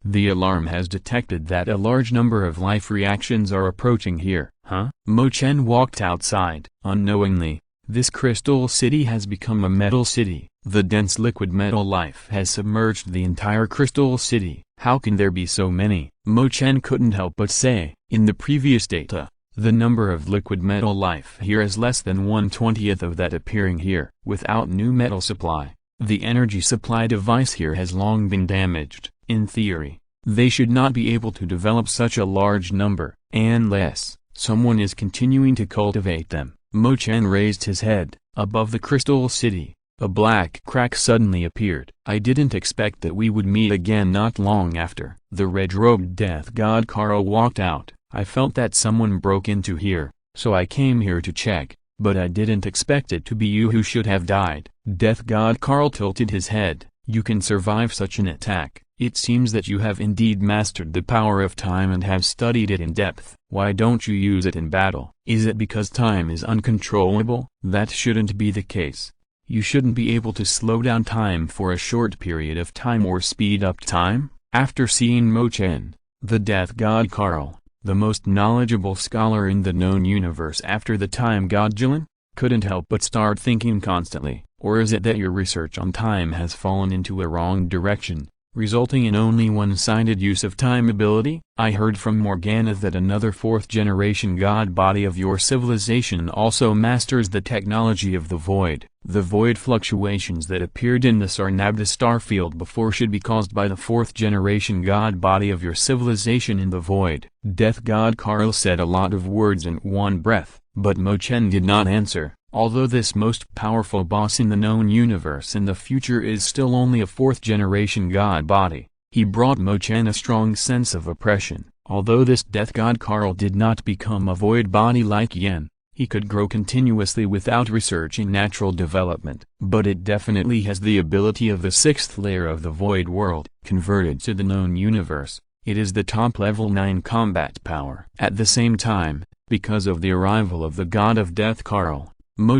The alarm has detected that a large number of life reactions are approaching here. Huh? Chen walked outside. Unknowingly, this Crystal City has become a metal city. The dense liquid metal life has submerged the entire Crystal City. How can there be so many? Chen couldn't help but say. In the previous data, the number of liquid metal life here is less than 1/20th of that appearing here. Without new metal supply, the energy supply device here has long been damaged. In theory, they should not be able to develop such a large number, unless someone is continuing to cultivate them. Chen raised his head. Above the Crystal City, a black crack suddenly appeared. I didn't expect that we would meet again. Not long after, the red-robed death god Karl walked out. I felt that someone broke into here, so I came here to check, but I didn't expect it to be you who should have died. Death god Karl tilted his head. You can survive such an attack. It seems that you have indeed mastered the power of time and have studied it in depth. Why don't you use it in battle? Is it because time is uncontrollable? That shouldn't be the case. You shouldn't be able to slow down time for a short period of time or speed up time? After seeing Chen, the death god Karl, the most knowledgeable scholar in the known universe after the time god Chen, couldn't help but start thinking constantly. Or is it that your research on time has fallen into a wrong direction, resulting in only one-sided use of time ability? I heard from Morgana that another fourth-generation god body of your civilization also masters the technology of the void. The void fluctuations that appeared in the Sarnabda star field before should be caused by the fourth-generation god body of your civilization in the void. Death god Karl said a lot of words in one breath, but Chen did not answer. Although this most powerful boss in the known universe in the future is still only a fourth-generation god body, he brought Chen a strong sense of oppression. Although this death god Karl did not become a void body like Yen, he could grow continuously without researching natural development. But it definitely has the ability of the sixth layer of the void world. Converted to the known universe, it is the top level 9 combat power. At the same time, because of the arrival of the god of death Karl,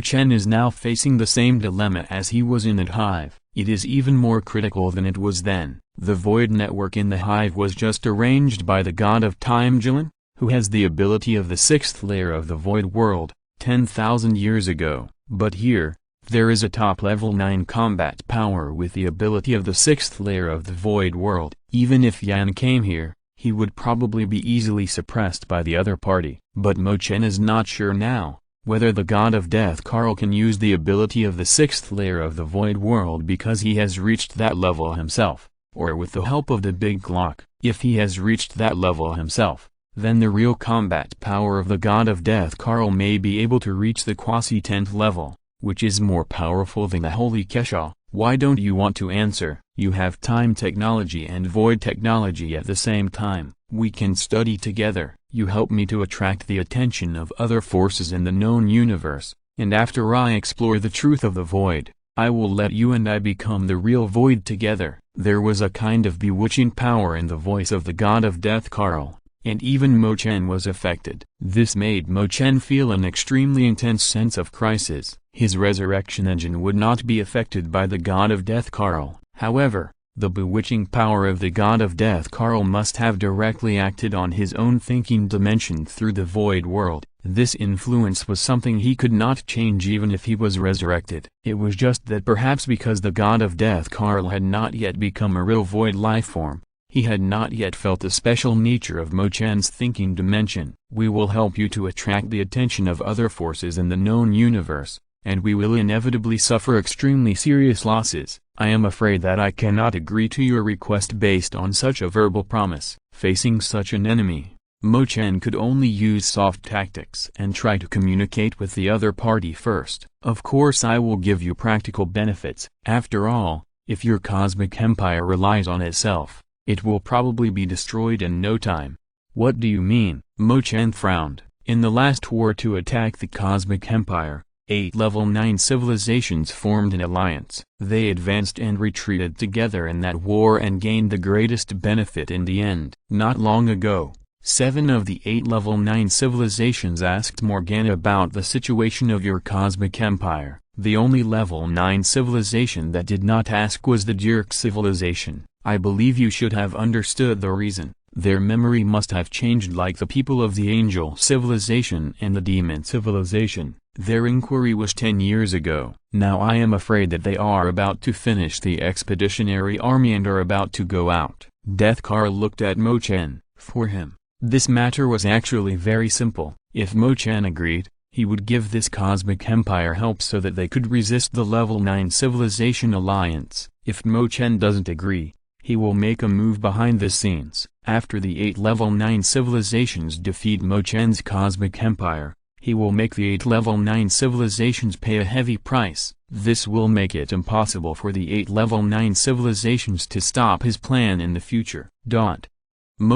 Chen is now facing the same dilemma as he was in that hive. It is even more critical than it was then. The void network in the hive was just arranged by the god of time Chen, who has the ability of the sixth layer of the void world, 10,000 years ago. But here, there is a top level 9 combat power with the ability of the sixth layer of the void world. Even if Yan came here, he would probably be easily suppressed by the other party. But Chen is not sure now whether the god of death Karl can use the ability of the sixth layer of the void world because he has reached that level himself, or with the help of the big clock. If he has reached that level himself, then the real combat power of the god of death Karl may be able to reach the quasi-10th level, which is more powerful than the holy Kesha. Why don't you want to answer? You have time technology and void technology at the same time. We can study together. You help me to attract the attention of other forces in the known universe, and after I explore the truth of the void, I will let you and I become the real void together. There was a kind of bewitching power in the voice of the god of death Karl, and even Chen was affected. This made Chen feel an extremely intense sense of crisis. His resurrection engine would not be affected by the god of death Karl. However, The bewitching power of the god of death Karl must have directly acted on his own thinking dimension through the void world. This influence was something he could not change even if he was resurrected. It was just that perhaps because the god of death Karl had not yet become a real void lifeform, he had not yet felt the special nature of Chen's thinking dimension. We will help you to attract the attention of other forces in the known universe, and we will inevitably suffer extremely serious losses. I am afraid that I cannot agree to your request based on such a verbal promise. Facing such an enemy, Chen could only use soft tactics and try to communicate with the other party first. Of course I will give you practical benefits. After all, if your cosmic empire relies on itself, it will probably be destroyed in no time. What do you mean? Chen frowned. In the last war to attack the cosmic empire, 8 level 9 civilizations formed an alliance. They advanced and retreated together in that war and gained the greatest benefit in the end. Not long ago, 7 of the 8 level 9 civilizations asked Morgana about the situation of your cosmic empire. The only level 9 civilization that did not ask was the Shura Civilization. I believe you should have understood the reason. Their memory must have changed like the people of the Angel Civilization and the Demon Civilization. Their inquiry was 10 years ago. Now I am afraid that they are about to finish the expeditionary army and are about to go out. Death Karl looked at Chen. For him, this matter was actually very simple. If Chen agreed, he would give this cosmic empire help so that they could resist the level 9 civilization alliance. If Chen doesn't agree, he will make a move behind the scenes. After the 8 level 9 civilizations defeat Chen's cosmic empire, he will make the 8 level 9 civilizations pay a heavy price. This will make it impossible for the 8 level 9 civilizations to stop his plan in the future.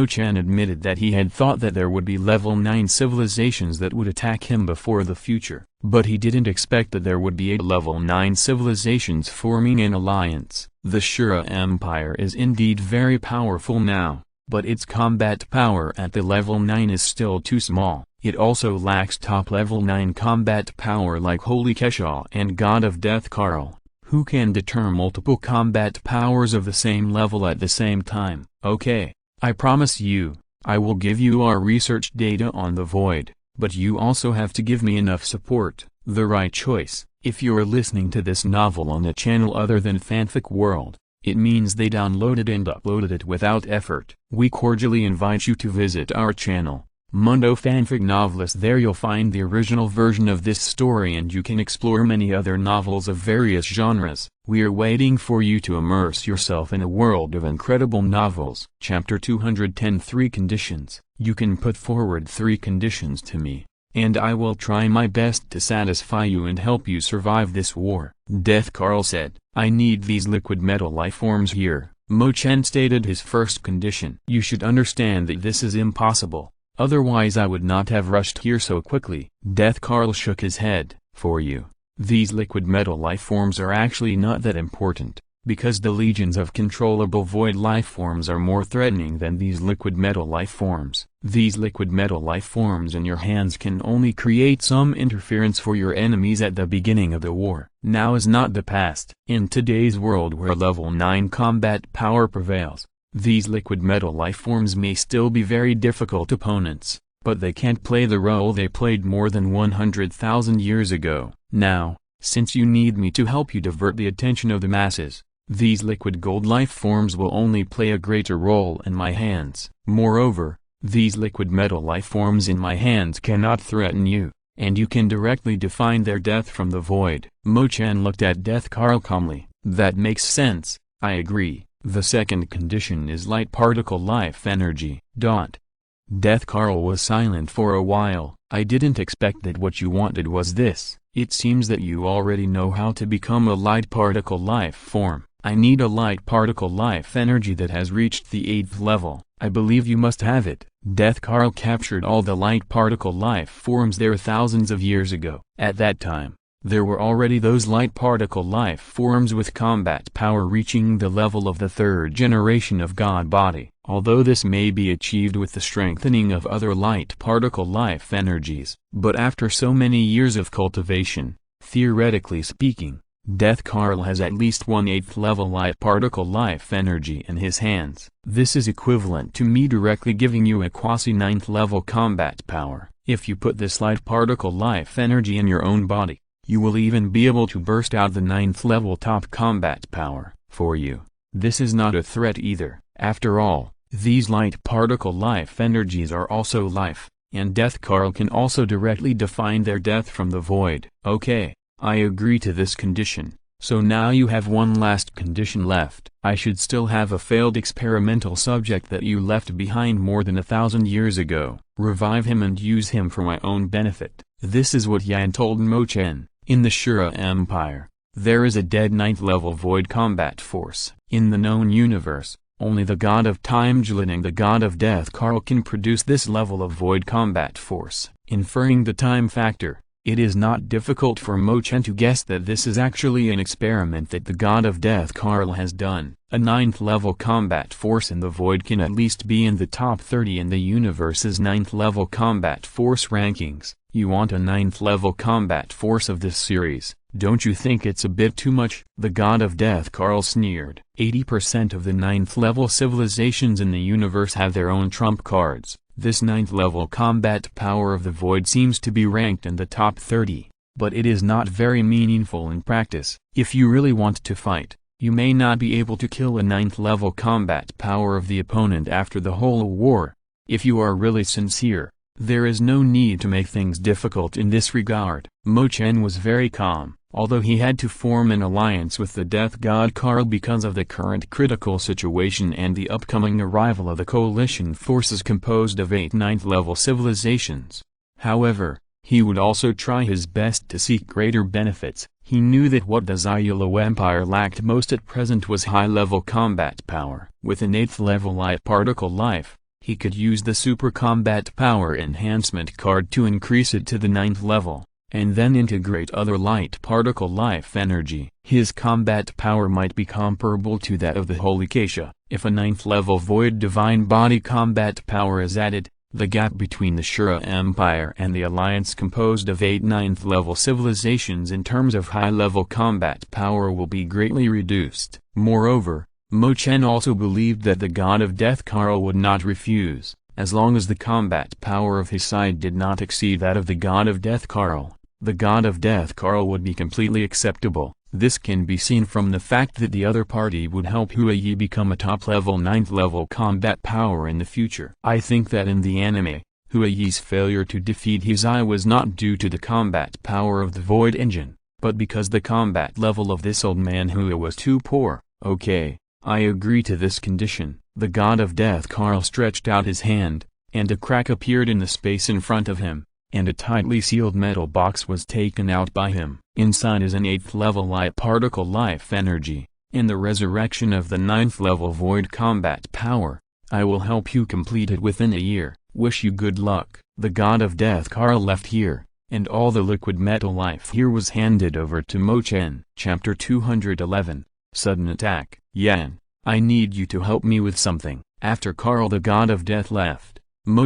Chen admitted that he had thought that there would be level 9 civilizations that would attack him before the future, but he didn't expect that there would be 8 level 9 civilizations forming an alliance. The Shura Empire is indeed very powerful now, but its combat power at the level 9 is still too small. It also lacks top level 9 combat power like Holy Keshaw and God of Death Karl, who can deter multiple combat powers of the same level at the same time. Okay. I promise you, I will give you our research data on the void, but you also have to give me enough support. The right choice. If you're listening to this novel on a channel other than Fanfic World, it means they downloaded and uploaded it without effort. We cordially invite you to visit our channel, Mundo Fanfic Novelist. There you'll find the original version of this story and you can explore many other novels of various genres. We are waiting for you to immerse yourself in a world of incredible novels. Chapter 210 3 Conditions. You can put forward 3 conditions to me, and I will try my best to satisfy you and help you survive this war. Death Karl said, I need these liquid metal lifeforms here. Chen stated his first condition. You should understand that this is impossible. Otherwise I would not have rushed here so quickly. Death Karl shook his head. For you, these liquid metal lifeforms are actually not that important, because the legions of controllable void lifeforms are more threatening than these liquid metal lifeforms. These liquid metal lifeforms in your hands can only create some interference for your enemies at the beginning of the war. Now is not the past. In today's world where level 9 combat power prevails, these liquid metal lifeforms may still be very difficult opponents, but they can't play the role they played more than 100,000 years ago. Now, since you need me to help you divert the attention of the masses, these liquid gold lifeforms will only play a greater role in my hands. Moreover, these liquid metal lifeforms in my hands cannot threaten you, and you can directly define their death from the void. Chen looked at Death Karl calmly. That makes sense, I agree. The second condition is light particle life energy. Death Karl was silent for a while. I didn't expect that what you wanted was this. It seems that you already know how to become a light particle life form. I need a light particle life energy that has reached the 8th level. I believe you must have it. Death Karl captured all the light particle life forms there thousands of years ago. At that time, there were already those light particle life forms with combat power reaching the level of the 3rd generation of God body. Although this may be achieved with the strengthening of other light particle life energies, but after so many years of cultivation, theoretically speaking, Death Karl has at least 1/8 level light particle life energy in his hands. This is equivalent to me directly giving you a quasi 9th level combat power. If you put this light particle life energy in your own body, you will even be able to burst out the 9th level top combat power for you. This is not a threat either. After all, these light particle life energies are also life, and Death Karl can also directly define their death from the void. Okay, I agree to this condition. So now you have one last condition left. I should still have a failed experimental subject that you left behind more than 1,000 years ago. Revive him and use him for my own benefit. This is what Yan told Chen. In the Shura Empire, there is a dead 9th level void combat force. In the known universe, only the god of time Jilin and the god of death Karl can produce this level of void combat force. Inferring the time factor, it is not difficult for Chen to guess that this is actually an experiment that the god of death Karl has done. A 9th level combat force in the void can at least be in the top 30 in the universe's 9th level combat force rankings. You want a 9th level combat force of this series, don't you think it's a bit too much? The god of death Karl sneered. 80% of the 9th level civilizations in the universe have their own trump cards. This 9th level combat power of the void seems to be ranked in the top 30, but it is not very meaningful in practice. If you really want to fight, you may not be able to kill a 9th level combat power of the opponent after the whole war. If you are really sincere, there is no need to make things difficult in this regard. Chen was very calm, although he had to form an alliance with the death god Karl because of the current critical situation and the upcoming arrival of the coalition forces composed of 8 9th level civilizations. However, he would also try his best to seek greater benefits. He knew that what the Zyulo Empire lacked most at present was high-level combat power. With an 8th level light particle life, he could use the Super Combat Power Enhancement card to increase it to the 9th level, and then integrate other light particle life energy. His combat power might be comparable to that of the Holy Keisha. If a 9th level Void Divine Body combat power is added, the gap between the Shura Empire and the Alliance composed of 8 9th level civilizations in terms of high-level combat power will be greatly reduced. Moreover, Chen also believed that the god of death Karl would not refuse, as long as the combat power of his side did not exceed that of the god of death Karl. The god of death Karl would be completely acceptable. This can be seen from the fact that the other party would help Huayi become a top-level 9th level combat power in the future. I think that in the anime, Huayi's failure to defeat Hizai was not due to the combat power of the Void Engine, but because the combat level of this old man Hua was too poor. Okay, I agree to this condition. The god of death Karl stretched out his hand, and a crack appeared in the space in front of him, and a tightly sealed metal box was taken out by him. Inside is an 8th level light particle life energy, and the resurrection of the 9th level void combat power. I will help you complete it within a year. Wish you good luck. The god of death Karl left here, and all the liquid metal life here was handed over to Chen. Chapter 211, Sudden Attack. Yan, I need you to help me with something. After Karl the god of death left,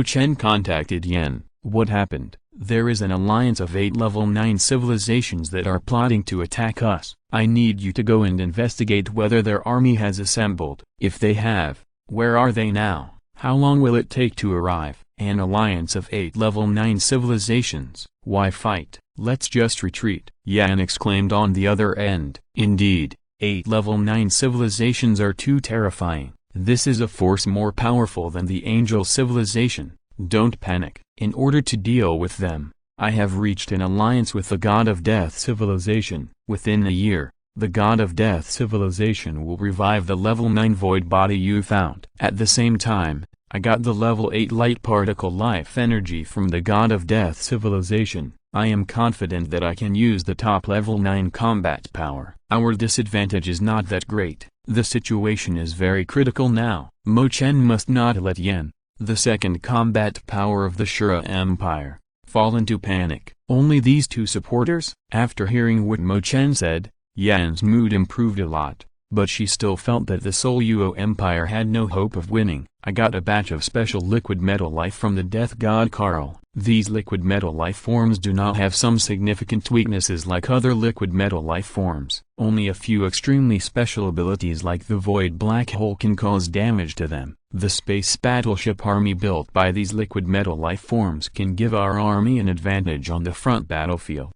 Chen contacted Yan. What happened? There is an alliance of 8 level 9 civilizations that are plotting to attack us. I need you to go and investigate whether their army has assembled. If they have, where are they now? How long will it take to arrive? An alliance of 8 level 9 civilizations. Why fight? Let's just retreat. Yan exclaimed on the other end. Indeed, 8 level 9 civilizations are too terrifying. This is a force more powerful than the angel civilization. Don't panic. In order to deal with them, I have reached an alliance with the god of death civilization. Within a year, the god of death civilization will revive the level 9 void body you found. At the same time, I got the level 8 light particle life energy from the god of death civilization. I am confident that I can use the top level 9 combat power. Our disadvantage is not that great. The situation is very critical now. Chen must not let Yan, the second combat power of the Shura Empire, fall into panic. Only these two supporters? After hearing what Chen said, Yan's mood improved a lot, but she still felt that the Soul Yuo Empire had no hope of winning. I got a batch of special liquid metal life from the death god Karl. These liquid metal life forms do not have some significant weaknesses like other liquid metal life forms. Only a few extremely special abilities like the void black hole can cause damage to them. The space battleship army built by these liquid metal life forms can give our army an advantage on the front battlefield.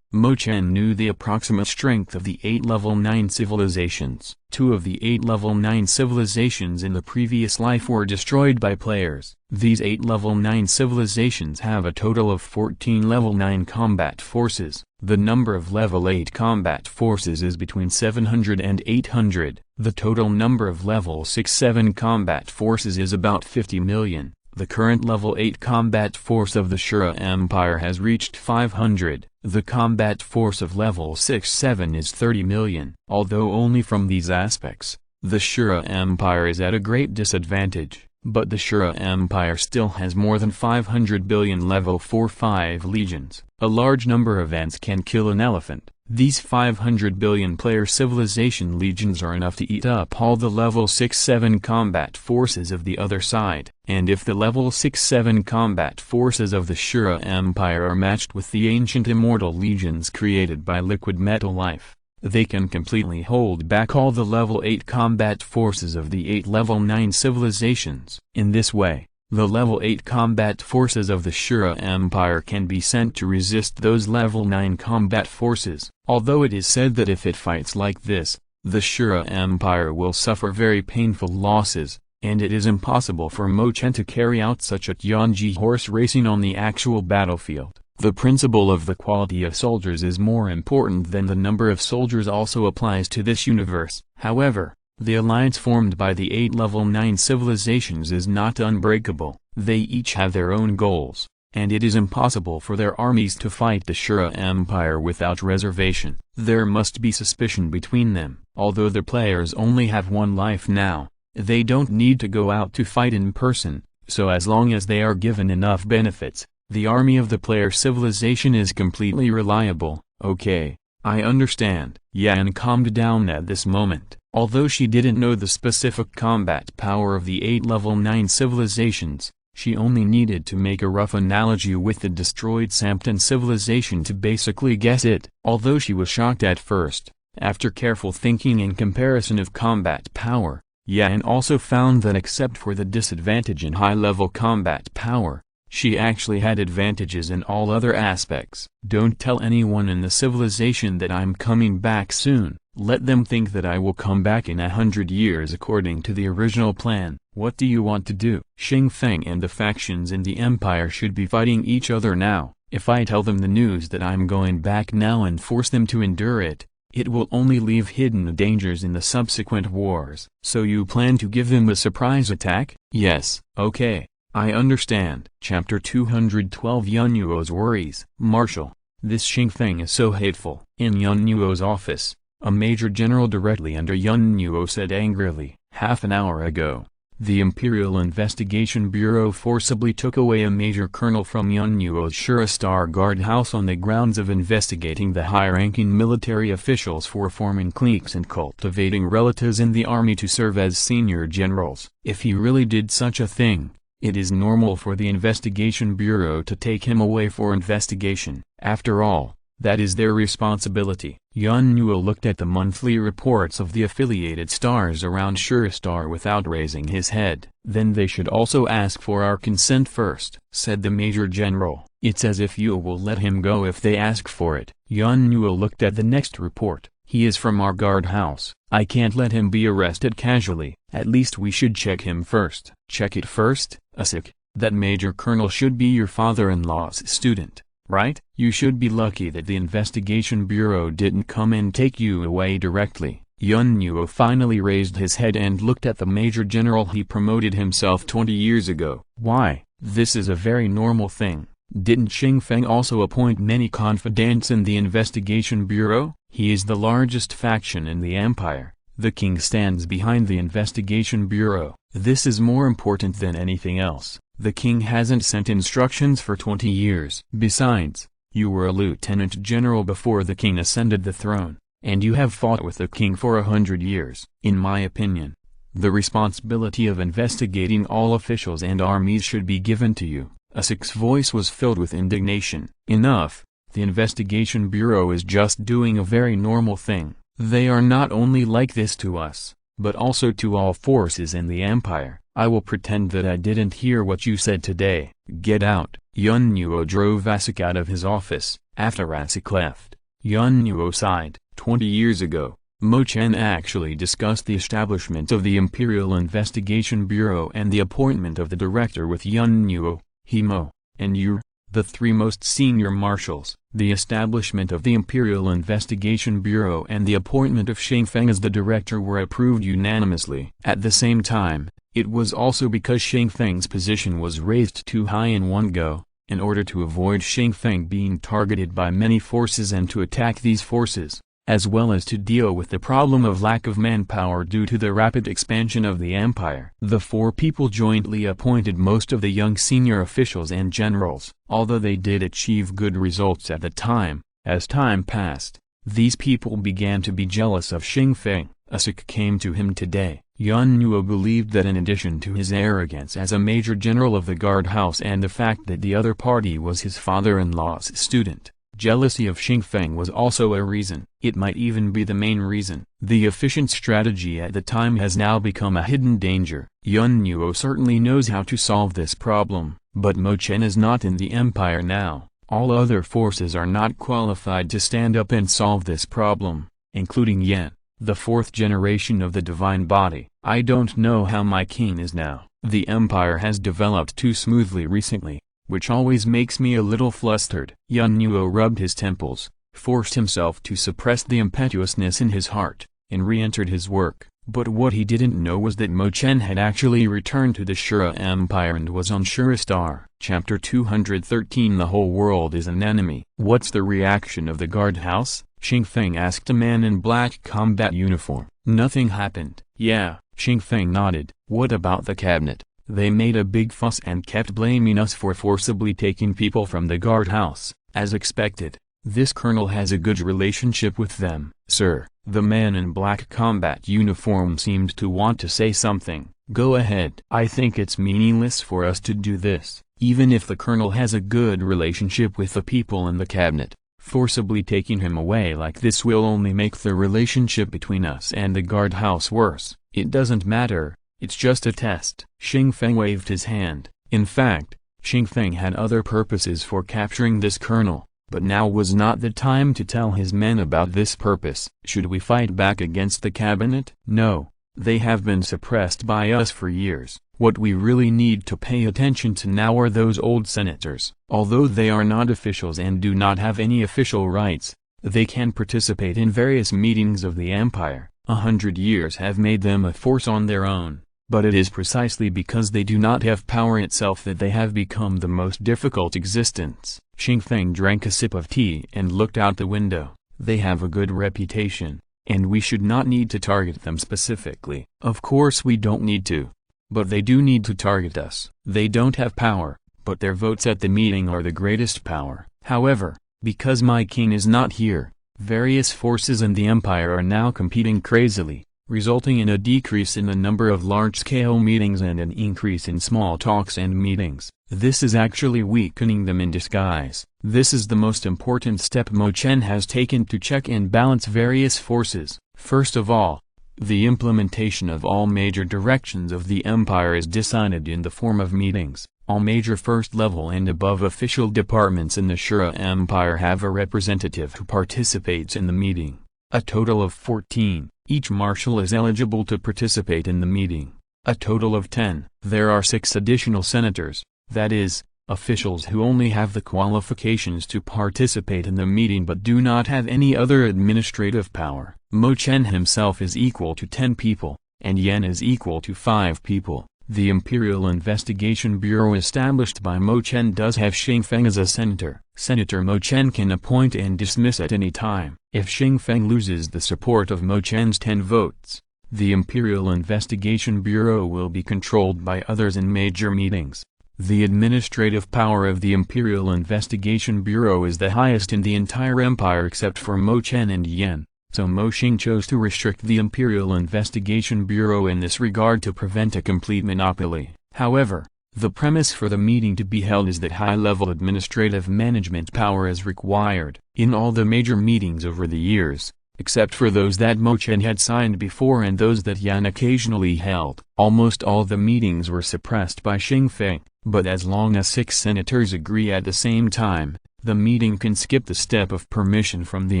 Chen knew the approximate strength of the 8 level 9 civilizations. 2 of the 8 level 9 civilizations in the previous life were destroyed by players. These 8 level 9 civilizations have a total of 14 level 9 combat forces. The number of level 8 combat forces is between 700 and 800. The total number of level 6-7 combat forces is about 50 million. The current level 8 combat force of the Shura Empire has reached 500. The combat force of level 6-7 is 30 million. Although only from these aspects, the Shura Empire is at a great disadvantage, but the Shura Empire still has more than 500 billion level 4-5 legions. A large number of ants can kill an elephant. These 500 billion player civilization legions are enough to eat up all the level 6-7 combat forces of the other side. And if the level 6-7 combat forces of the Shura Empire are matched with the ancient immortal legions created by liquid metal life, they can completely hold back all the level 8 combat forces of the 8 level 9 civilizations. In this way, the level 8 combat forces of the Shura Empire can be sent to resist those level 9 combat forces. Although it is said that if it fights like this, the Shura Empire will suffer very painful losses, and it is impossible for Chen to carry out such a Tianji horse racing on the actual battlefield. The principle of the quality of soldiers is more important than the number of soldiers also applies to this universe. However, the alliance formed by the 8 level 9 civilizations is not unbreakable. They each have their own goals, and it is impossible for their armies to fight the Shura Empire without reservation. There must be suspicion between them. Although the players only have one life now, they don't need to go out to fight in person, so as long as they are given enough benefits, the army of the player civilization is completely reliable. Okay, I understand. Yan calmed down at this moment. Although she didn't know the specific combat power of the 8 level 9 civilizations, she only needed to make a rough analogy with the destroyed Sampton civilization to basically guess it. Although she was shocked at first, after careful thinking and comparison of combat power, Yan also found that except for the disadvantage in high-level combat power, she actually had advantages in all other aspects. Don't tell anyone in the civilization that I'm coming back soon. Let them think that I will come back in 100 years according to the original plan. What do you want to do? Xing Feng and the factions in the empire should be fighting each other now. If I tell them the news that I'm going back now and force them to endure it, it will only leave hidden dangers in the subsequent wars. So you plan to give them a surprise attack? Yes. Okay, I understand. Chapter 212 Yun Yuo's Worries. Marshal, this Xing Feng is so hateful. In Yun Yuo's office, a major general directly under Yun Yuo said angrily, "Half an hour ago, the Imperial Investigation Bureau forcibly took away a major colonel from Yun Yuo's Shura Star Guard house on the grounds of investigating the high-ranking military officials for forming cliques and cultivating relatives in the army to serve as senior generals. If he really did such a thing, it is normal for the Investigation Bureau to take him away for investigation. After all, that is their responsibility." Yun Yuo looked at the monthly reports of the affiliated stars around Shura Star without raising his head. "Then they should also ask for our consent first," said the Major General. "It's as if you will let him go if they ask for it." Yun Yuo looked at the next report. "He is from our guard house. I can't let him be arrested casually. At least we should check him first." "Check it first? Asik, that Major Colonel should be your father-in-law's student, right? You should be lucky that the Investigation Bureau didn't come and take you away directly." Yun Yuo finally raised his head and looked at the Major General he promoted himself 20 years ago. "Why, this is a very normal thing. Didn't Xing Feng also appoint many confidants in the Investigation Bureau? He is the largest faction in the empire. The king stands behind the Investigation Bureau. This is more important than anything else. The king hasn't sent instructions for 20 years. Besides, you were a lieutenant general before the king ascended the throne, and you have fought with the king for 100 years. In my opinion, the responsibility of investigating all officials and armies should be given to you. Asik's voice was filled with indignation. Enough, the investigation bureau is just doing a very normal thing. They are not only like this to us, but also to all forces in the Empire. I will pretend that I didn't hear what you said today. Get out. Yun Nuo drove Asik out of his office. After Asik left, Yun Nuo sighed. 20 years ago, Mo Chen actually discussed the establishment of the Imperial Investigation Bureau and the appointment of the director with Yun Nuo, Mo, and Yu, the three most senior marshals. The establishment of the Imperial Investigation Bureau and the appointment of Shengfeng as the director were approved unanimously. At the same time, it was also because Shengfeng's position was raised too high in one go, in order to avoid Shengfeng being targeted by many forces and to attack these forces, as well as to deal with the problem of lack of manpower due to the rapid expansion of the empire. The four people jointly appointed most of the young senior officials and generals. Although they did achieve good results at the time, as time passed, these people began to be jealous of Shengfeng. Asik came to him today. Yun Nuo believed that in addition to his arrogance as a major general of the guardhouse and the fact that the other party was his father-in-law's student, jealousy of Shengfeng was also a reason. It might even be the main reason. The efficient strategy at the time has now become a hidden danger. Yun Nuo certainly knows how to solve this problem, but Mo Chen is not in the empire now. All other forces are not qualified to stand up and solve this problem, including Yan, the fourth generation of the divine body. I don't know how my king is now. The empire has developed too smoothly recently, which always makes me a little flustered. Yun Nuo rubbed his temples, forced himself to suppress the impetuousness in his heart, and re-entered his work. But what he didn't know was that Mo Chen had actually returned to the Shura Empire and was on Shura Star. Chapter 213. The whole world is an enemy. What's the reaction of the guardhouse? Shengfeng asked a man in black combat uniform. Nothing happened. Yeah, Shengfeng nodded. What about the cabinet? They made a big fuss and kept blaming us for forcibly taking people from the guardhouse. As expected, this colonel has a good relationship with them. Sir, the man in black combat uniform seemed to want to say something. Go ahead. I think it's meaningless for us to do this. Even if the colonel has a good relationship with the people in the cabinet, forcibly taking him away like this will only make the relationship between us and the guardhouse worse. It doesn't matter, it's just a test. Shengfeng waved his hand. In fact, Shengfeng had other purposes for capturing this colonel, but now was not the time to tell his men about this purpose. Should we fight back against the cabinet? No, they have been suppressed by us for years. What we really need to pay attention to now are those old senators. Although they are not officials and do not have any official rights, they can participate in various meetings of the empire. 100 years have made them a force on their own, but it is precisely because they do not have power itself that they have become the most difficult existence. Shengfeng drank a sip of tea and looked out the window. They have a good reputation, and we should not need to target them specifically. Of course we don't need to. But they do need to target us. They don't have power, but their votes at the meeting are the greatest power. However, because my king is not here, various forces in the empire are now competing crazily, resulting in a decrease in the number of large-scale meetings and an increase in small talks and meetings. This is actually weakening them in disguise. This is the most important step Mo Chen has taken to check and balance various forces. First of all, the implementation of all major directions of the empire is decided in the form of meetings. All major first-level and above official departments in the Shura Empire have a representative who participates in the meeting. A total of 14. Each marshal is eligible to participate in the meeting. A total of 10. There are 6 additional senators, that is, officials who only have the qualifications to participate in the meeting but do not have any other administrative power. Mo Chen himself is equal to 10 people, and Yan is equal to 5 people. The Imperial Investigation Bureau established by Mo Chen does have Shengfeng as a senator. Senator Mo Chen can appoint and dismiss at any time. If Shengfeng loses the support of Mo Chen's 10 votes, the Imperial Investigation Bureau will be controlled by others in major meetings. The administrative power of the Imperial Investigation Bureau is the highest in the entire empire except for Mo Chen and Yan, so Mo Xing chose to restrict the Imperial Investigation Bureau in this regard to prevent a complete monopoly. However, The premise for the meeting to be held is that high-level administrative management power is required. In all the major meetings over the years, except for those that Chen had signed before and those that Yan occasionally held, almost all the meetings were suppressed by Feng. But as long as 6 senators agree at the same time, the meeting can skip the step of permission from the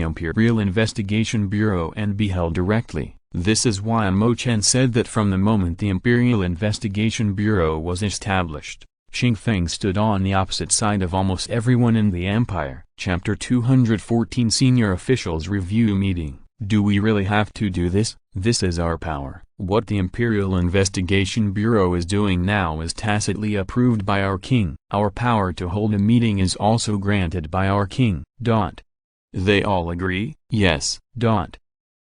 Imperial Investigation Bureau and be held directly. This is why Chen said that from the moment the Imperial Investigation Bureau was established, Feng stood on the opposite side of almost everyone in the Empire. Chapter 214 Senior Officials Review Meeting. Do we really have to do this? This is our power. What the Imperial Investigation Bureau is doing now is tacitly approved by our king. Our power to hold a meeting is also granted by our king. They all agree? Yes.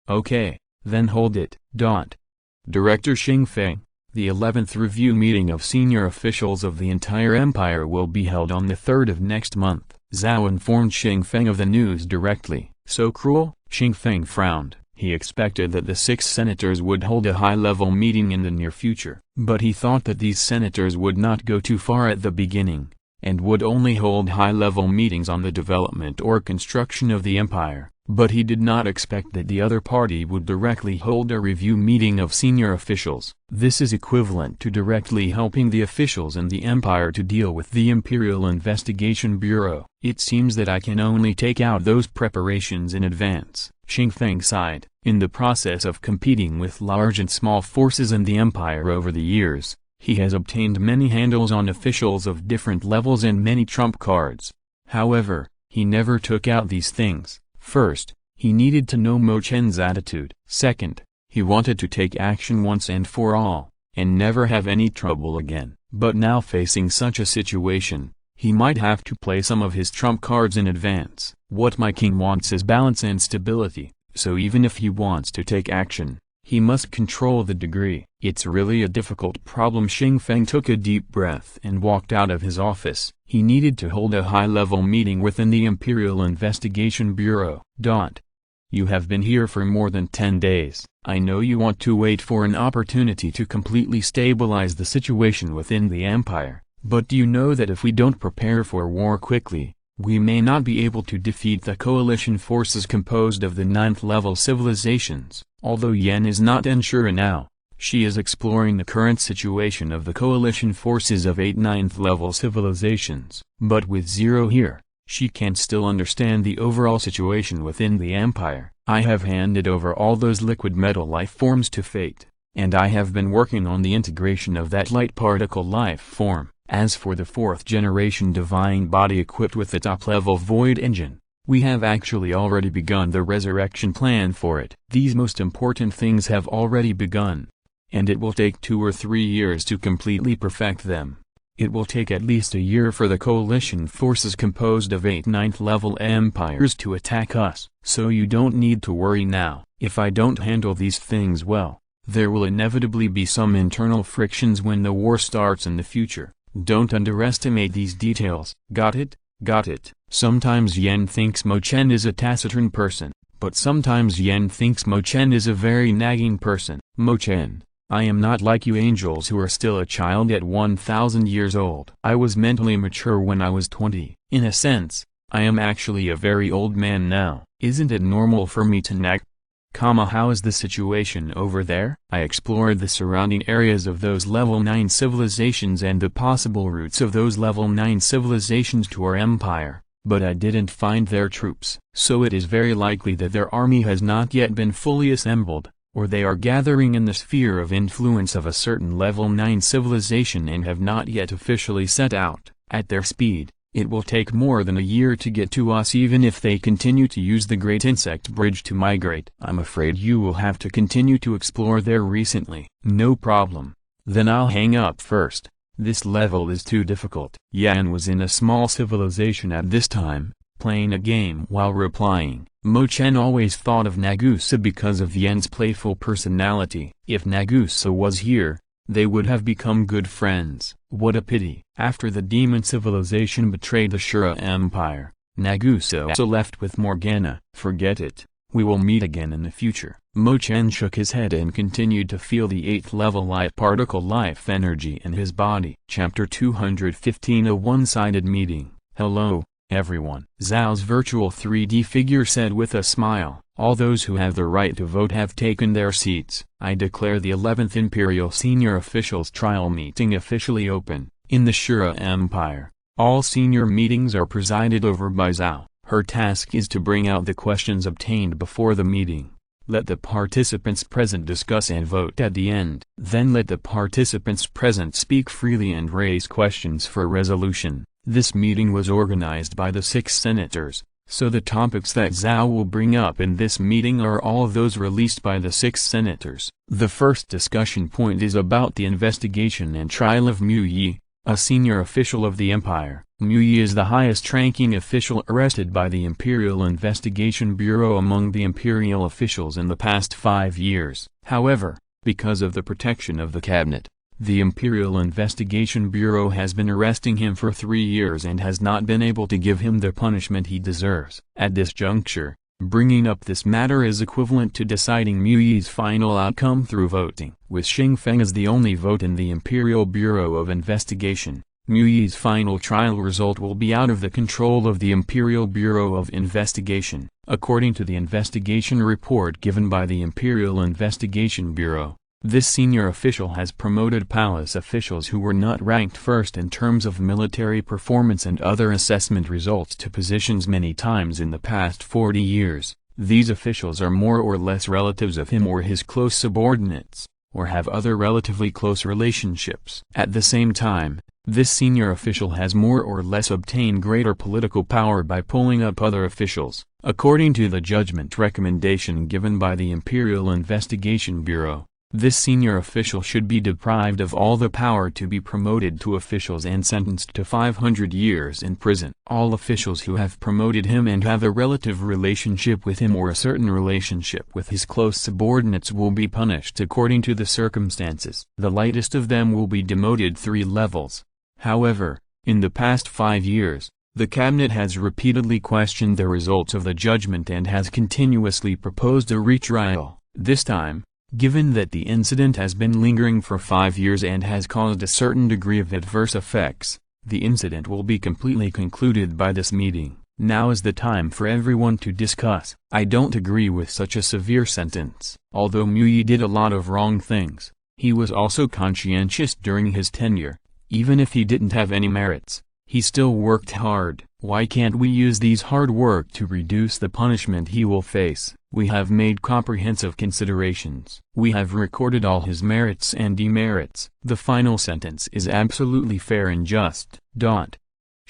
Okay. Then hold it. Director Feng. The 11th review meeting of senior officials of the entire empire will be held on the 3rd of next month. Zhao informed Feng of the news directly. So cruel? Feng frowned. He expected that the 6 senators would hold a high-level meeting in the near future. But he thought that these senators would not go too far at the beginning, and would only hold high-level meetings on the development or construction of the empire. But he did not expect that the other party would directly hold a review meeting of senior officials. This is equivalent to directly helping the officials in the empire to deal with the Imperial Investigation Bureau. It seems that I can only take out those preparations in advance. Feng sighed. In the process of competing with large and small forces in the empire over the years, he has obtained many handles on officials of different levels and many trump cards. However, he never took out these things. First, he needed to know Chen's attitude. Second, he wanted to take action once and for all, and never have any trouble again. But now facing such a situation, he might have to play some of his trump cards in advance. What my king wants is balance and stability, so even if he wants to take action, he must control the degree. It's really a difficult problem. Feng took a deep breath and walked out of his office. He needed to hold a high-level meeting within the Imperial Investigation Bureau. You have been here for more than 10 days. I know you want to wait for an opportunity to completely stabilize the situation within the empire. But do you know that if we don't prepare for war quickly, we may not be able to defeat the coalition forces composed of the 9th-level civilizations? Although Yan is not in Shura now, she is exploring the current situation of the coalition forces of 8 9th-level civilizations. But with Zero here, she can still understand the overall situation within the empire. I have handed over all those liquid metal life forms to fate, and I have been working on the integration of that light particle life form. As for the 4th-generation divine body equipped with the top-level void engine, we have actually already begun the resurrection plan for it. These most important things have already begun, and it will take 2 or 3 years to completely perfect them. It will take at least a year for the coalition forces composed of 8 9th-level empires to attack us. So you don't need to worry now. If I don't handle these things well, there will inevitably be some internal frictions when the war starts in the future. Don't underestimate these details. Got it? Got it. Sometimes Yan thinks Chen is a taciturn person, but sometimes Yan thinks Chen is a very nagging person. Chen, I am not like you angels who are still a child at 1000 years old. I was mentally mature when I was 20. In a sense, I am actually a very old man now. Isn't it normal for me to nag? How is the situation over there? I explored the surrounding areas of those level 9 civilizations and the possible routes of those level 9 civilizations to our empire, but I didn't find their troops. So it is very likely that their army has not yet been fully assembled, or they are gathering in the sphere of influence of a certain level 9 civilization and have not yet officially set out. At their speed, it will take more than a year to get to us even if they continue to use the Great Insect Bridge to migrate. I'm afraid you will have to continue to explore there recently. No problem. Then I'll hang up first. This level is too difficult. Yan was in a small civilization at this time, playing a game while replying. Chen always thought of Nagusa because of Yan's playful personality. If Nagusa was here, they would have become good friends. What a pity. After the demon civilization betrayed the Shura Empire, Nagusa also left with Morgana. Forget it. We will meet again in the future. Chen shook his head and continued to feel the 8th level light particle life energy in his body. Chapter 215 A one-sided meeting. Hello, everyone. Zhao's virtual 3D figure said with a smile, all those who have the right to vote have taken their seats. I declare the 11th Imperial Senior Officials Trial Meeting officially open. In the Shura Empire, all senior meetings are presided over by Zhao. Her task is to bring out the questions obtained before the meeting. Let the participants present discuss and vote at the end. Then let the participants present speak freely and raise questions for resolution. This meeting was organized by the 6 senators, so the topics that Zhao will bring up in this meeting are all those released by the 6 senators. The first discussion point is about the investigation and trial of Mu Yi, a senior official of the Empire. Mu Yi is the highest-ranking official arrested by the Imperial Investigation Bureau among the Imperial officials in the past 5 years. However, because of the protection of the cabinet, the Imperial Investigation Bureau has been arresting him for 3 years and has not been able to give him the punishment he deserves. At this juncture, bringing up this matter is equivalent to deciding Mu Yi's final outcome through voting. With Xingfeng as the only vote in the Imperial Bureau of Investigation, Mu Yi's final trial result will be out of the control of the Imperial Bureau of Investigation. According to the investigation report given by the Imperial Investigation Bureau, this senior official has promoted palace officials who were not ranked first in terms of military performance and other assessment results to positions many times in the past 40 years. These officials are more or less relatives of him or his close subordinates, or have other relatively close relationships. At the same time, this senior official has more or less obtained greater political power by pulling up other officials. According to the judgment recommendation given by the Imperial Investigation Bureau, this senior official should be deprived of all the power to be promoted to officials and sentenced to 500 years in prison. All officials who have promoted him and have a relative relationship with him or a certain relationship with his close subordinates will be punished according to the circumstances. The lightest of them will be demoted 3 levels. However, in the past 5 years, the cabinet has repeatedly questioned the results of the judgment and has continuously proposed a retrial. This time, given that the incident has been lingering for 5 years and has caused a certain degree of adverse effects, the incident will be completely concluded by this meeting. Now is the time for everyone to discuss. I don't agree with such a severe sentence. Although Mu Yi did a lot of wrong things, he was also conscientious during his tenure. Even if he didn't have any merits, he still worked hard. Why can't we use these hard work to reduce the punishment he will face? We have made comprehensive considerations. We have recorded all his merits and demerits. The final sentence is absolutely fair and just.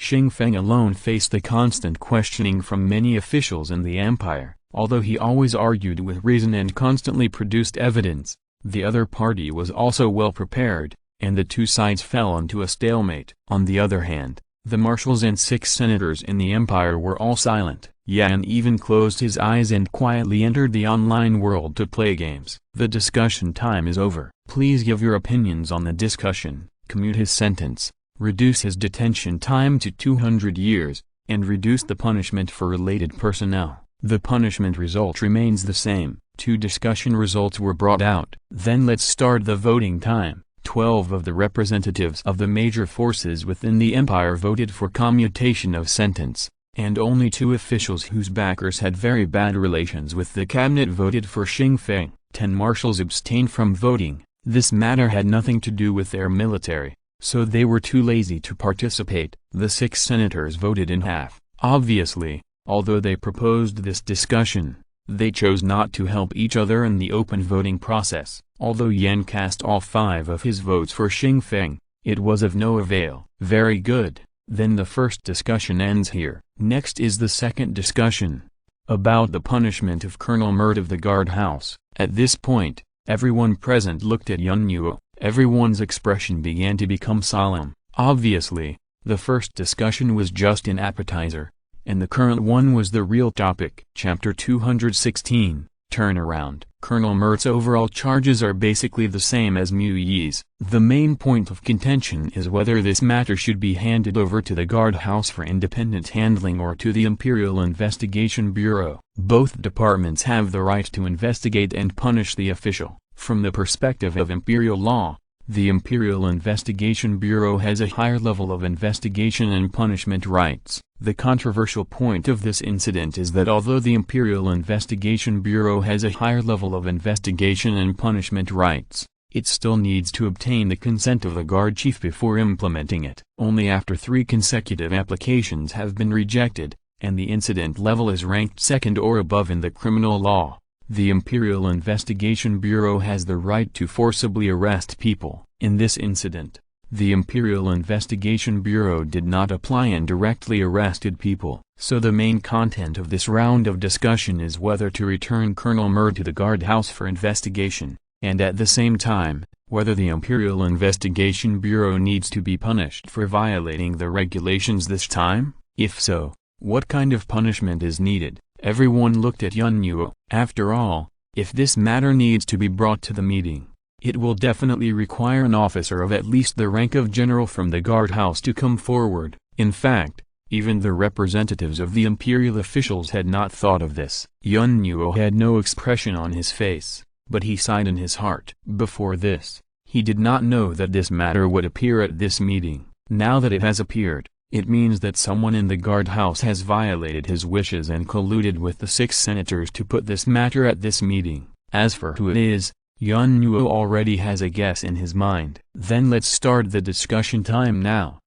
Xingfeng alone faced the constant questioning from many officials in the empire. Although he always argued with reason and constantly produced evidence, the other party was also well prepared, and the 2 sides fell into a stalemate. On the other hand, the marshals and 6 senators in the empire were all silent. Yan even closed his eyes and quietly entered the online world to play games. The discussion time is over. Please give your opinions on the discussion. Commute his sentence, reduce his detention time to 200 years, and reduce the punishment for related personnel. The punishment result remains the same. 2 discussion results were brought out. Then let's start the voting time. 12 of the representatives of the major forces within the empire voted for commutation of sentence, and only 2 officials whose backers had very bad relations with the cabinet voted for Xingfeng. 10 marshals abstained from voting. This matter had nothing to do with their military, so they were too lazy to participate. The 6 senators voted in half. Obviously, although they proposed this discussion, they chose not to help each other in the open voting process. Although Yan cast all 5 of his votes for Xingfeng, it was of no avail. Very good. Then the first discussion ends here. Next is the second discussion, about the punishment of Colonel Mert of the guardhouse. At this point, everyone present looked at Yunyuo. Everyone's expression began to become solemn. Obviously, the first discussion was just an appetizer, and the current one was the real topic. Chapter 216, Turnaround. Colonel Mert's overall charges are basically the same as Mu Yi's. The main point of contention is whether this matter should be handed over to the guardhouse for independent handling or to the Imperial Investigation Bureau. Both departments have the right to investigate and punish the official. From the perspective of imperial law, the Imperial Investigation Bureau has a higher level of investigation and punishment rights. The controversial point of this incident is that although the Imperial Investigation Bureau has a higher level of investigation and punishment rights, it still needs to obtain the consent of the guard chief before implementing it. Only after 3 consecutive applications have been rejected, and the incident level is ranked 2nd or above in the criminal law, the Imperial Investigation Bureau has the right to forcibly arrest people. In this incident, the Imperial Investigation Bureau did not apply and directly arrested people. So the main content of this round of discussion is whether to return Colonel Mert to the guardhouse for investigation, and at the same time, whether the Imperial Investigation Bureau needs to be punished for violating the regulations this time. If so, what kind of punishment is needed? Everyone looked at Yunnuo. After all, if this matter needs to be brought to the meeting, it will definitely require an officer of at least the rank of general from the guardhouse to come forward. In fact, even the representatives of the imperial officials had not thought of this. Yunnuo had no expression on his face, but he sighed in his heart. Before this, he did not know that this matter would appear at this meeting. Now that it has appeared, it means that someone in the guardhouse has violated his wishes and colluded with the 6 senators to put this matter at this meeting. As for who it is, Yunnuo already has a guess in his mind. Then let's start the discussion time now.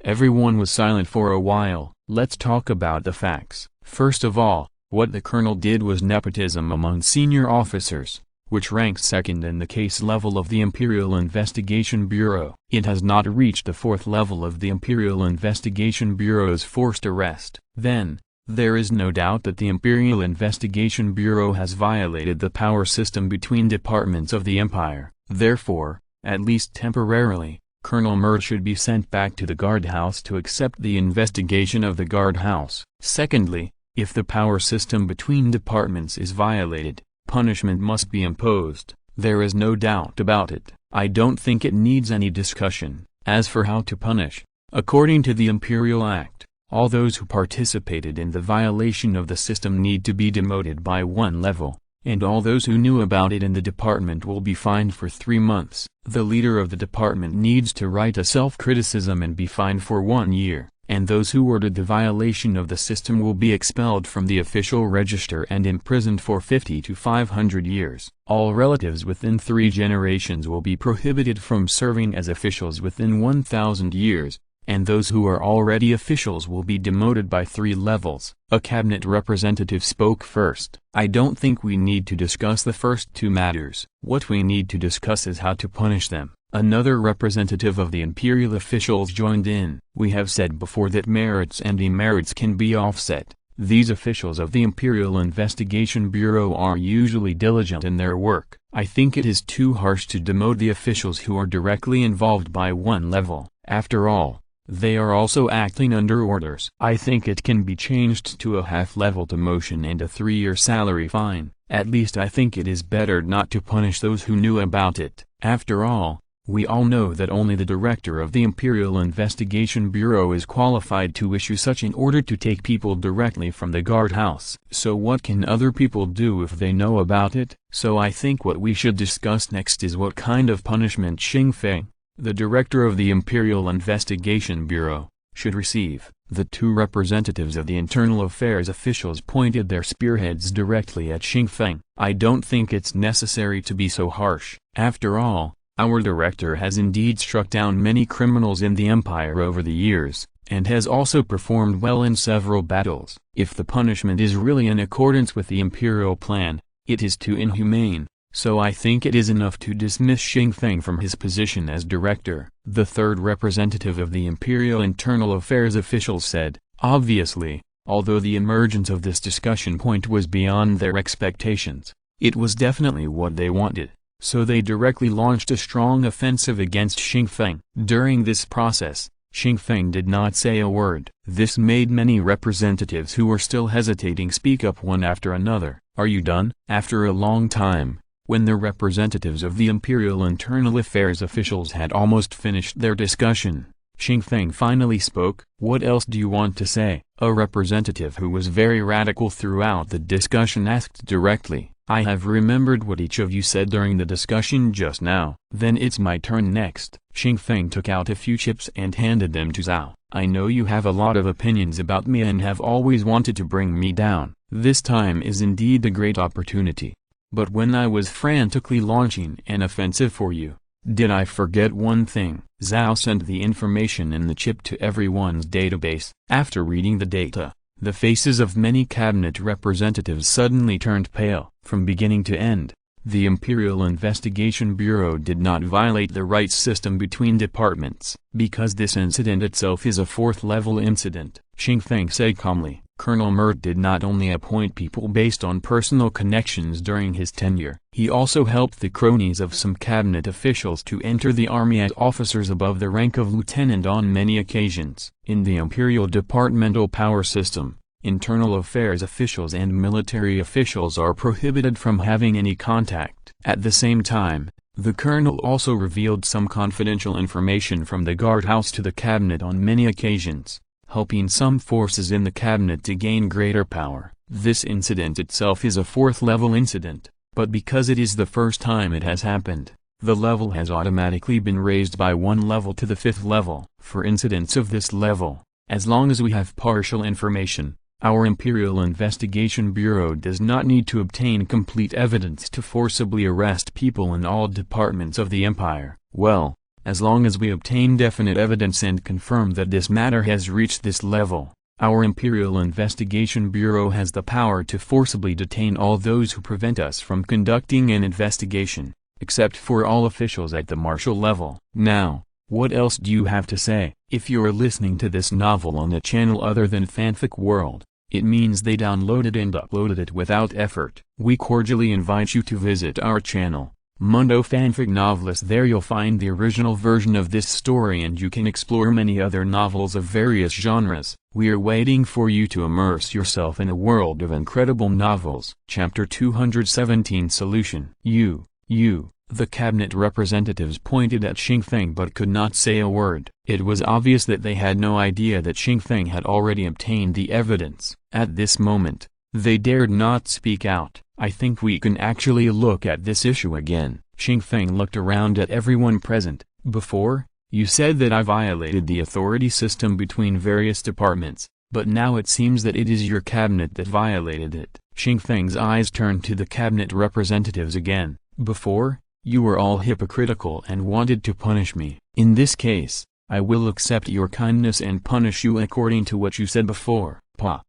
Everyone was silent for a while. Let's talk about the facts. First of all, what the colonel did was nepotism among senior officers, which ranks 2nd in the case level of the Imperial Investigation Bureau. It has not reached the 4th level of the Imperial Investigation Bureau's forced arrest. Then, there is no doubt that the Imperial Investigation Bureau has violated the power system between departments of the Empire. Therefore, at least temporarily, Colonel Mert should be sent back to the guardhouse to accept the investigation of the guardhouse. Secondly, if the power system between departments is violated, punishment must be imposed. There is no doubt about it. I don't think it needs any discussion. As for how to punish, according to the Imperial Act, all those who participated in the violation of the system need to be demoted by 1 level, and all those who knew about it in the department will be fined for 3 months. The leader of the department needs to write a self-criticism and be fined for 1 year, and those who ordered the violation of the system will be expelled from the official register and imprisoned for 50 to 500 years. All relatives within 3 generations will be prohibited from serving as officials within 1,000 years, and those who are already officials will be demoted by 3 levels. A cabinet representative spoke first. I don't think we need to discuss the first 2 matters. What we need to discuss is how to punish them. Another representative of the imperial officials joined in. We have said before that merits and demerits can be offset. These officials of the Imperial Investigation Bureau are usually diligent in their work. I think it is too harsh to demote the officials who are directly involved by 1 level. After all, they are also acting under orders. I think it can be changed to a half-level demotion and a 3-year salary fine. At least I think it is better not to punish those who knew about it. After all, we all know that only the director of the Imperial Investigation Bureau is qualified to issue such an order to take people directly from the guardhouse. So what can other people do if they know about it? So I think what we should discuss next is what kind of punishment Xing Feng, the director of the Imperial Investigation Bureau, should receive. The 2 representatives of the internal affairs officials pointed their spearheads directly at Xing Feng. I don't think it's necessary to be so harsh. After all, our director has indeed struck down many criminals in the Empire over the years, and has also performed well in several battles. If the punishment is really in accordance with the imperial plan, it is too inhumane. So I think it is enough to dismiss Xing Feng from his position as director. The 3rd representative of the Imperial Internal Affairs officials said, obviously, although the emergence of this discussion point was beyond their expectations, it was definitely what they wanted. So they directly launched a strong offensive against Xing Feng. During this process, Xing Feng did not say a word. This made many representatives who were still hesitating speak up one after another. Are you done? After a long time, when the representatives of the Imperial Internal Affairs officials had almost finished their discussion, Xing Feng finally spoke. What else do you want to say? A representative who was very radical throughout the discussion asked directly. I have remembered what each of you said during the discussion just now. Then it's my turn next. Xing Feng took out a few chips and handed them to Zhao. I know you have a lot of opinions about me and have always wanted to bring me down. This time is indeed a great opportunity. But when I was frantically launching an offensive for you, did I forget one thing? Zhao sent the information in the chip to everyone's database. After reading the data, the faces of many cabinet representatives suddenly turned pale. From beginning to end, the Imperial Investigation Bureau did not violate the rights system between departments. Because this incident itself is a fourth-level incident, Xing Feng said calmly. Colonel Mert did not only appoint people based on personal connections during his tenure, he also helped the cronies of some cabinet officials to enter the army as officers above the rank of lieutenant on many occasions. In the Imperial departmental power system, internal affairs officials and military officials are prohibited from having any contact. At the same time, the colonel also revealed some confidential information from the guardhouse to the cabinet on many occasions, helping some forces in the cabinet to gain greater power. This incident itself is a fourth-level incident, but because it is the first time it has happened, the level has automatically been raised by one level to the fifth level. For incidents of this level, as long as we have partial information, our Imperial Investigation Bureau does not need to obtain complete evidence to forcibly arrest people in all departments of the Empire. Well, as long as we obtain definite evidence and confirm that this matter has reached this level, our Imperial Investigation Bureau has the power to forcibly detain all those who prevent us from conducting an investigation, except for all officials at the martial level. Now, what else do you have to say? If you're listening to this novel on a channel other than Fanfic World, it means they downloaded and uploaded it without effort. We cordially invite you to visit our channel, Mundo Fanfic Novelist. There you'll find the original version of this story and you can explore many other novels of various genres. We're waiting for you to immerse yourself in a world of incredible novels. Chapter 217 Solution. The cabinet representatives pointed at Xing Feng but could not say a word. It was obvious that they had no idea that Xing Feng had already obtained the evidence. At this moment, they dared not speak out. I think we can actually look at this issue again. Xing Feng looked around at everyone present. Before, you said that I violated the authority system between various departments, but now it seems that it is your cabinet that violated it. Xing Feng's eyes turned to the cabinet representatives again. Before, you were all hypocritical and wanted to punish me. In this case, I will accept your kindness and punish you according to what you said before. Pa.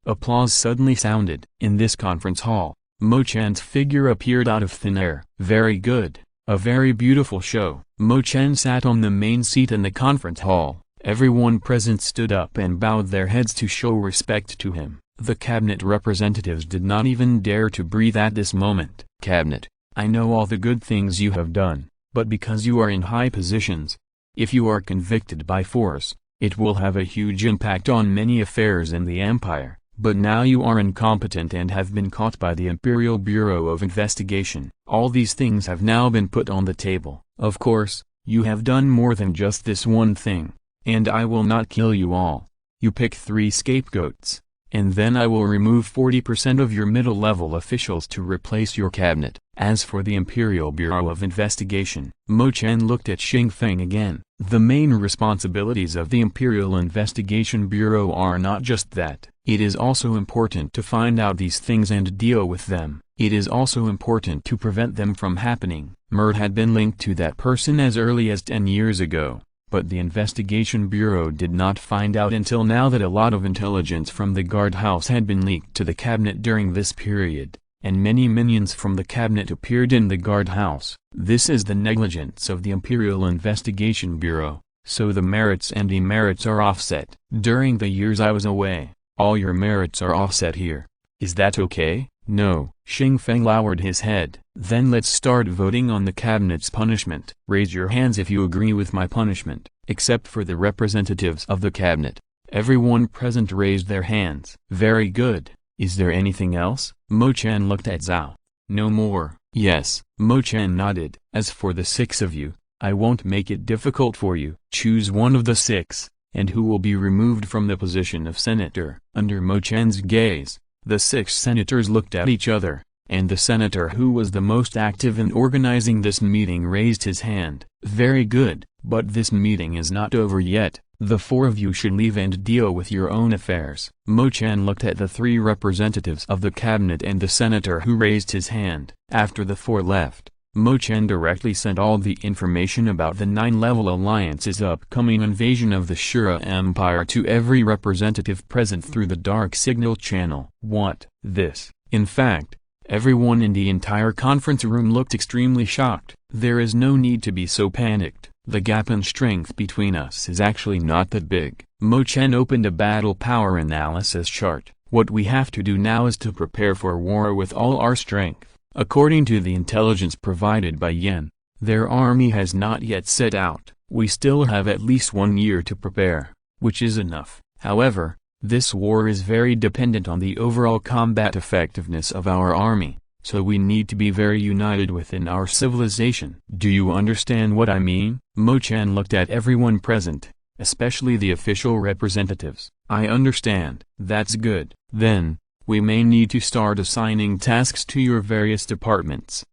Applause suddenly sounded. In this conference hall, Mo Chan's figure appeared out of thin air. Very good. A very beautiful show. Mo Chen sat on the main seat in the conference hall. Everyone present stood up and bowed their heads to show respect to him. The cabinet representatives did not even dare to breathe at this moment. Cabinet, I know all the good things you have done, but because you are in high positions, if you are convicted by force, it will have a huge impact on many affairs in the Empire. But now you are incompetent and have been caught by the Imperial Bureau of Investigation. All these things have now been put on the table. Of course, you have done more than just this one thing, and I will not kill you all. You pick 3 scapegoats, and then I will remove 40% of your middle-level officials to replace your cabinet. As for the Imperial Bureau of Investigation, Mo Chen looked at Xing Feng again. The main responsibilities of the Imperial Investigation Bureau are not just that. It is also important to find out these things and deal with them. It is also important to prevent them from happening. Mert had been linked to that person as early as 10 years ago, but the Investigation Bureau did not find out until now that a lot of intelligence from the guardhouse had been leaked to the cabinet during this period, and many minions from the cabinet appeared in the guardhouse. This is the negligence of the Imperial Investigation Bureau, so the merits and demerits are offset. During the years I was away, all your merits are offset here. Is that okay? No. Xing Feng lowered his head. Then let's start voting on the cabinet's punishment. Raise your hands if you agree with my punishment, except for the representatives of the cabinet. Everyone present raised their hands. Very good. Is there anything else? Mo Chen looked at Zhao. No more. Yes. Mo Chen nodded. As for the 6 of you, I won't make it difficult for you. Choose one of the 6, and who will be removed from the position of senator. Under Mo Chen's gaze, the 6 senators looked at each other, and the senator who was the most active in organizing this meeting raised his hand. Very good, but this meeting is not over yet. The 4 of you should leave and deal with your own affairs. Mo Chen looked at the 3 representatives of the cabinet and the senator who raised his hand. After the 4 left, Mo Chen directly sent all the information about the 9-level alliance's upcoming invasion of the Shura Empire to every representative present through the dark signal channel. What? This? In fact, everyone in the entire conference room looked extremely shocked. There is no need to be so panicked. The gap in strength between us is actually not that big. Mo Chen opened a battle power analysis chart. What we have to do now is to prepare for war with all our strength. According to the intelligence provided by Yan, their army has not yet set out. We still have at least 1 year to prepare, which is enough. However, this war is very dependent on the overall combat effectiveness of our army. So we need to be very united within our civilization. Do you understand what I mean? Mo Chen looked at everyone present, especially the official representatives. I understand. That's good. Then, we may need to start assigning tasks to your various departments.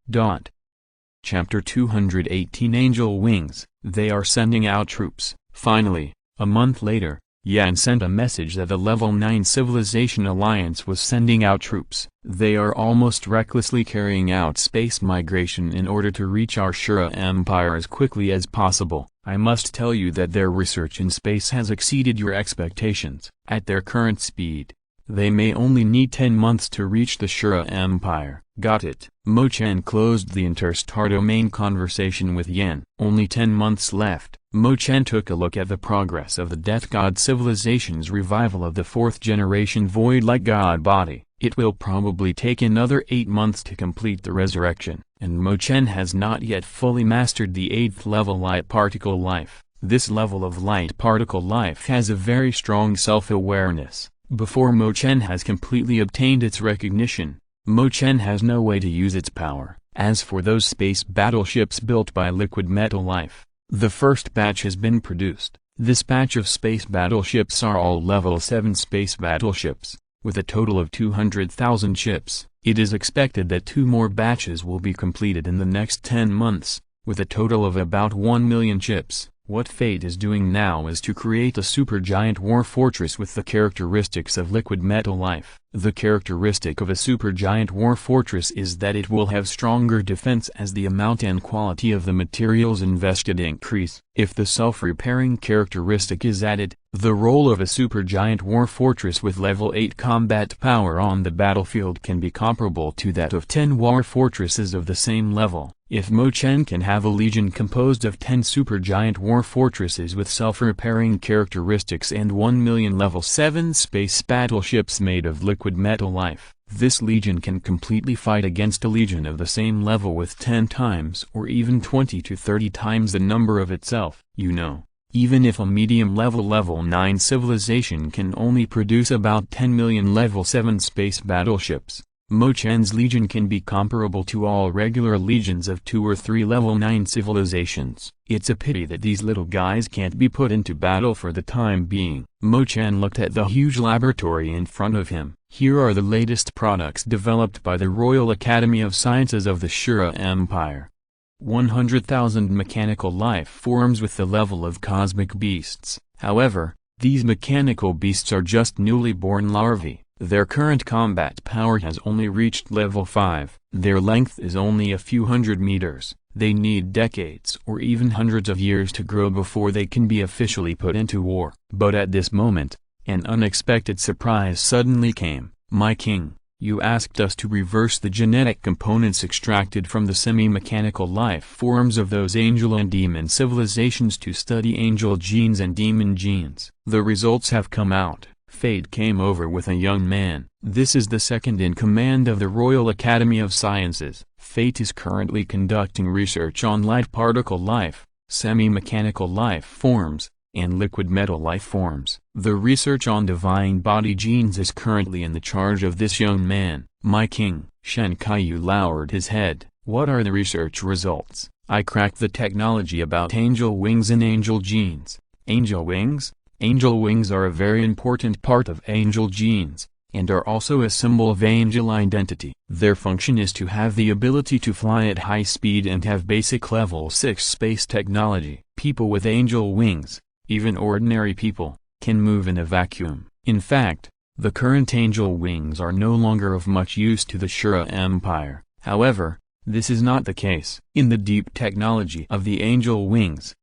Chapter 218 Angel Wings. They are sending out troops. Finally, a month later, Yan sent a message that the Level 9 Civilization Alliance was sending out troops. They are almost recklessly carrying out space migration in order to reach our Shura Empire as quickly as possible. I must tell you that their research in space has exceeded your expectations. At their current speed, they may only need 10 months to reach the Shura Empire. Got it. Mo Chen closed the interstar domain conversation with Yan. Only 10 months left. Mo Chen took a look at the progress of the Death God Civilization's revival of the 4th generation Void-like God body. It will probably take another 8 months to complete the resurrection, and Mo Chen has not yet fully mastered the 8th level light particle life. This level of light particle life has a very strong self-awareness. Before Mo Chen has completely obtained its recognition, Mo Chen has no way to use its power. As for those space battleships built by Liquid Metal Life, the first batch has been produced. This batch of space battleships are all level 7 space battleships, with a total of 200,000 ships. It is expected that 2 more batches will be completed in the next 10 months, with a total of about 1 million ships. What Fate is doing now is to create a supergiant war fortress with the characteristics of Liquid Metal Life. The characteristic of a supergiant war fortress is that it will have stronger defense as the amount and quality of the materials invested increase. If the self-repairing characteristic is added, the role of a supergiant war fortress with level 8 combat power on the battlefield can be comparable to that of 10 war fortresses of the same level. If Mo Chen can have a legion composed of 10 supergiant war fortresses with self-repairing characteristics and 1 million level 7 space battleships made of Liquid Metal Life, this legion can completely fight against a legion of the same level with 10 times or even 20 to 30 times the number of itself. You know, even if a medium level 9 civilization can only produce about 10 million level 7 space battleships, Mo Chen's legion can be comparable to all regular legions of 2 or 3 level 9 civilizations. It's a pity that these little guys can't be put into battle for the time being. Mo Chen looked at the huge laboratory in front of him. Here are the latest products developed by the Royal Academy of Sciences of the Shura Empire. 100,000 mechanical life forms with the level of cosmic beasts. However, these mechanical beasts are just newly born larvae. Their current combat power has only reached level 5. Their length is only a few hundred meters. They need decades or even hundreds of years to grow before they can be officially put into war. But at this moment, an unexpected surprise suddenly came. My king, you asked us to reverse the genetic components extracted from the semi-mechanical life forms of those angel and demon civilizations to study angel genes and demon genes. The results have come out. Fate came over with a young man. This is the second in command of the Royal Academy of Sciences. Fate is currently conducting research on light particle life, semi-mechanical life forms, and liquid metal life forms. The research on divine body genes is currently in the charge of this young man. My king. Shen Kaiyu lowered his head. What are the research results? I cracked the technology about angel wings and angel genes. Angel wings? Angel wings are a very important part of angel genes, and are also a symbol of angel identity. Their function is to have the ability to fly at high speed and have basic level 6 space technology. People with angel wings, even ordinary people, can move in a vacuum. In fact, the current angel wings are no longer of much use to the Shura Empire. However, this is not the case. In the deep technology of the angel wings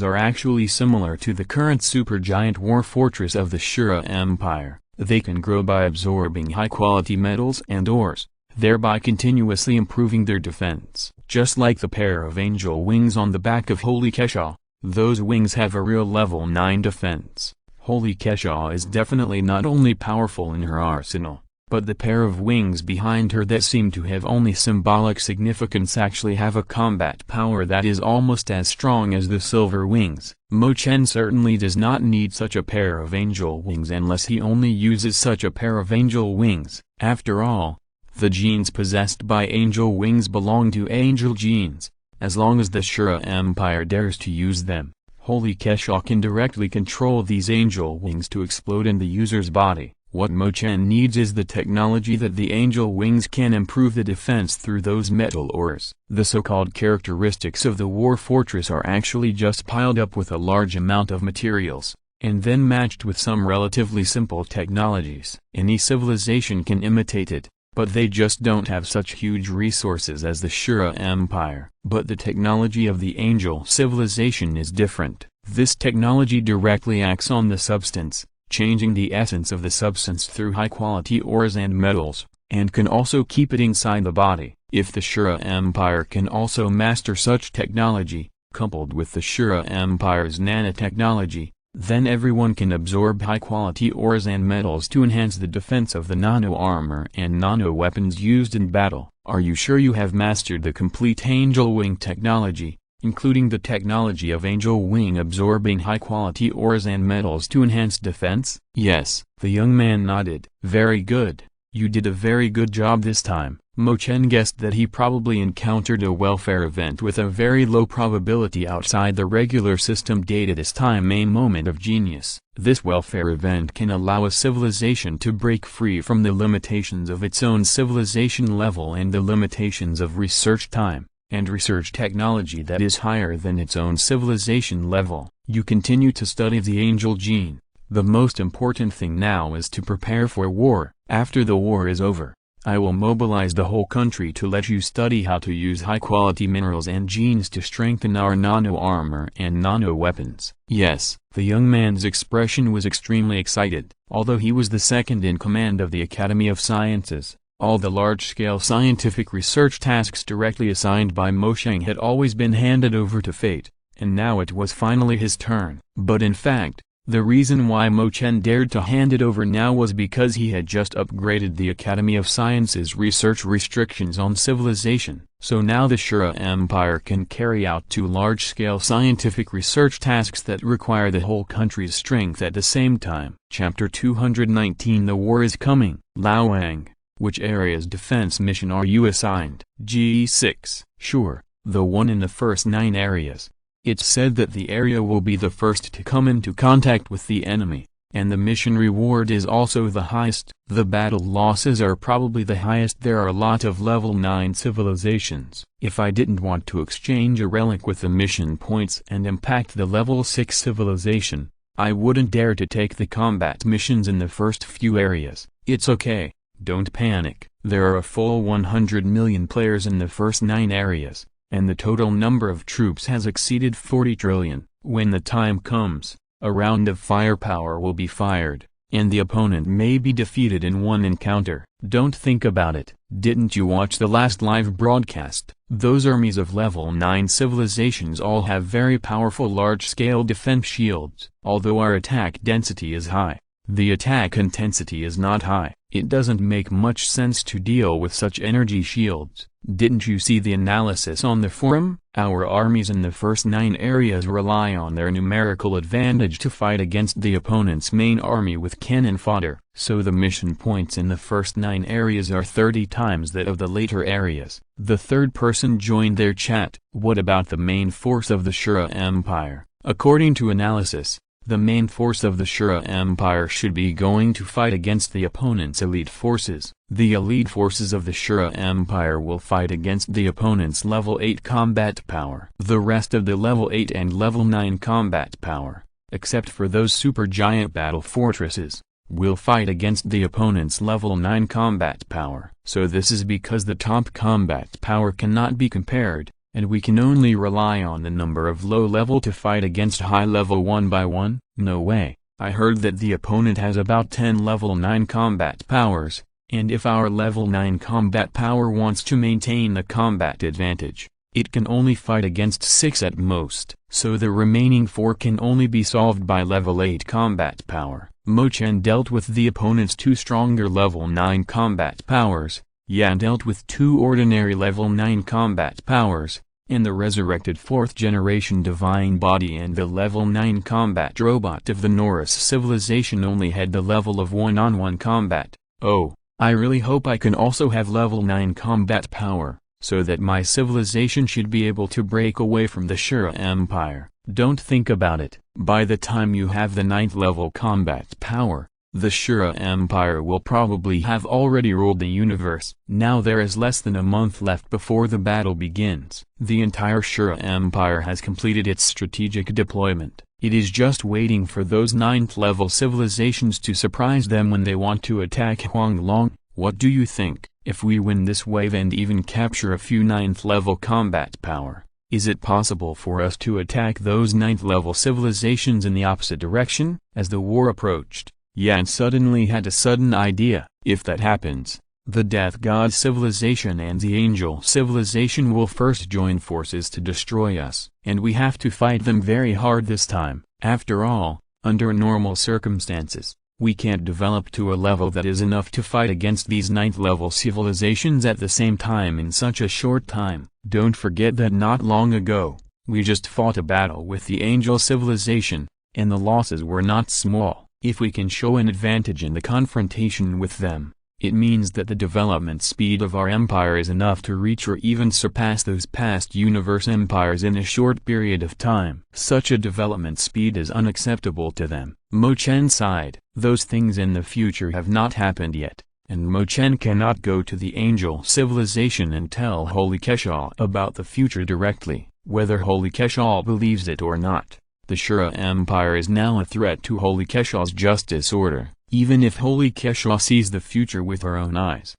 are actually similar to the current supergiant war fortress of the Shura Empire. They can grow by absorbing high-quality metals and ores, thereby continuously improving their defense. Just like the pair of angel wings on the back of Holy Kesha, those wings have a real level 9 defense. Holy Kesha is definitely not only powerful in her arsenal, but the pair of wings behind her that seem to have only symbolic significance actually have a combat power that is almost as strong as the silver wings. Chen certainly does not need such a pair of angel wings unless he only uses such a pair of angel wings. After all, the genes possessed by angel wings belong to angel genes. As long as the Shura Empire dares to use them, Holy Kesha can directly control these angel wings to explode in the user's body. What Chen needs is the technology that the angel wings can improve the defense through those metal ores. The so-called characteristics of the war fortress are actually just piled up with a large amount of materials, and then matched with some relatively simple technologies. Any civilization can imitate it, but they just don't have such huge resources as the Shura Empire. But the technology of the angel civilization is different. This technology directly acts on the substance, changing the essence of the substance through high-quality ores and metals, and can also keep it inside the body. If the Shura Empire can also master such technology, coupled with the Shura Empire's nanotechnology, then everyone can absorb high-quality ores and metals to enhance the defense of the nano-armor and nano-weapons used in battle. Are you sure you have mastered the complete angel wing technology, including the technology of angel wing absorbing high-quality ores and metals to enhance defense? Yes, the young man nodded. Very good, you did a very good job this time. Chen guessed that he probably encountered a welfare event with a very low probability outside the regular system data this time. A moment of genius. This welfare event can allow a civilization to break free from the limitations of its own civilization level and the limitations of research time and research technology that is higher than its own civilization level. You continue to study the angel gene. The most important thing now is to prepare for war. After the war is over, I will mobilize the whole country to let you study how to use high-quality minerals and genes to strengthen our nano-armor and nano-weapons. Yes, the young man's expression was extremely excited. Although he was the second in command of the Academy of Sciences, all the large-scale scientific research tasks directly assigned by Chen had always been handed over to fate, and now it was finally his turn. But in fact, the reason why Chen dared to hand it over now was because he had just upgraded the Academy of Sciences research restrictions on civilization. So now the Shura Empire can carry out 2 large-scale scientific research tasks that require the whole country's strength at the same time. Chapter 219 The War is Coming. Lao Wang, which area's defense mission are you assigned? G6. Sure, the one in the first 9 areas. It's said that the area will be the first to come into contact with the enemy, and the mission reward is also the highest. The battle losses are probably the highest. There are a lot of level 9 civilizations. If I didn't want to exchange a relic with the mission points and impact the level 6 civilization, I wouldn't dare to take the combat missions in the first few areas. It's okay, don't panic. There are a full 100 million players in the first 9 areas, and the total number of troops has exceeded 40 trillion. When the time comes, a round of firepower will be fired, and the opponent may be defeated in one encounter. Don't think about it. Didn't you watch the last live broadcast? Those armies of level 9 civilizations all have very powerful large-scale defense shields. Although our attack density is high, The attack intensity is not high. It doesn't make much sense to deal with such energy shields. Didn't you see the analysis on the forum? Our armies in the first 9 areas rely on their numerical advantage to fight against the opponent's main army with cannon fodder. So the mission points in the first 9 areas are 30 times that of the later areas. The third person joined their chat. What about the main force of the Shura Empire? According to analysis, the main force of the Shura Empire should be going to fight against the opponent's elite forces. The elite forces of the Shura Empire will fight against the opponent's level 8 combat power. The rest of the level 8 and level 9 combat power, except for those supergiant battle fortresses, will fight against the opponent's level 9 combat power. So this is because the top combat power cannot be compared, and we can only rely on the number of low level to fight against high level one by one? No way. I heard that the opponent has about 10 level 9 combat powers, and if our level 9 combat power wants to maintain the combat advantage, it can only fight against 6 at most. So the remaining 4 can only be solved by level 8 combat power. Chen dealt with the opponent's 2 stronger level 9 combat powers, Yan dealt with 2 ordinary level 9 combat powers, and the resurrected 4th generation divine body and the level 9 combat robot of the Norris civilization only had the level of one-on-one combat. Oh, I really hope I can also have level 9 combat power, so that my civilization should be able to break away from the Shura Empire. Don't think about it. By the time you have the 9th level combat power, the Shura Empire will probably have already ruled the universe. Now there is less than a month left before the battle begins. The entire Shura Empire has completed its strategic deployment. It is just waiting for those 9th level civilizations to surprise them when they want to attack Huanglong. What do you think? If we win this wave and even capture a few 9th level combat power, is it possible for us to attack those 9th level civilizations in the opposite direction? As the war approached, Yan suddenly had a sudden idea. If that happens, the Death God civilization and the Angel civilization will first join forces to destroy us, and we have to fight them very hard this time. After all, under normal circumstances, we can't develop to a level that is enough to fight against these 9th level civilizations at the same time in such a short time. Don't forget that not long ago, we just fought a battle with the Angel civilization, and the losses were not small. If we can show an advantage in the confrontation with them, it means that the development speed of our empire is enough to reach or even surpass those past universe empires in a short period of time. Such a development speed is unacceptable to them. Chen sighed. Those things in the future have not happened yet, and Chen cannot go to the Angel civilization and tell Holy Keshal about the future directly, whether Holy Keshal believes it or not. The Shura Empire is now a threat to Holy Keshal's justice order, even if Holy Keshal sees the future with her own eyes.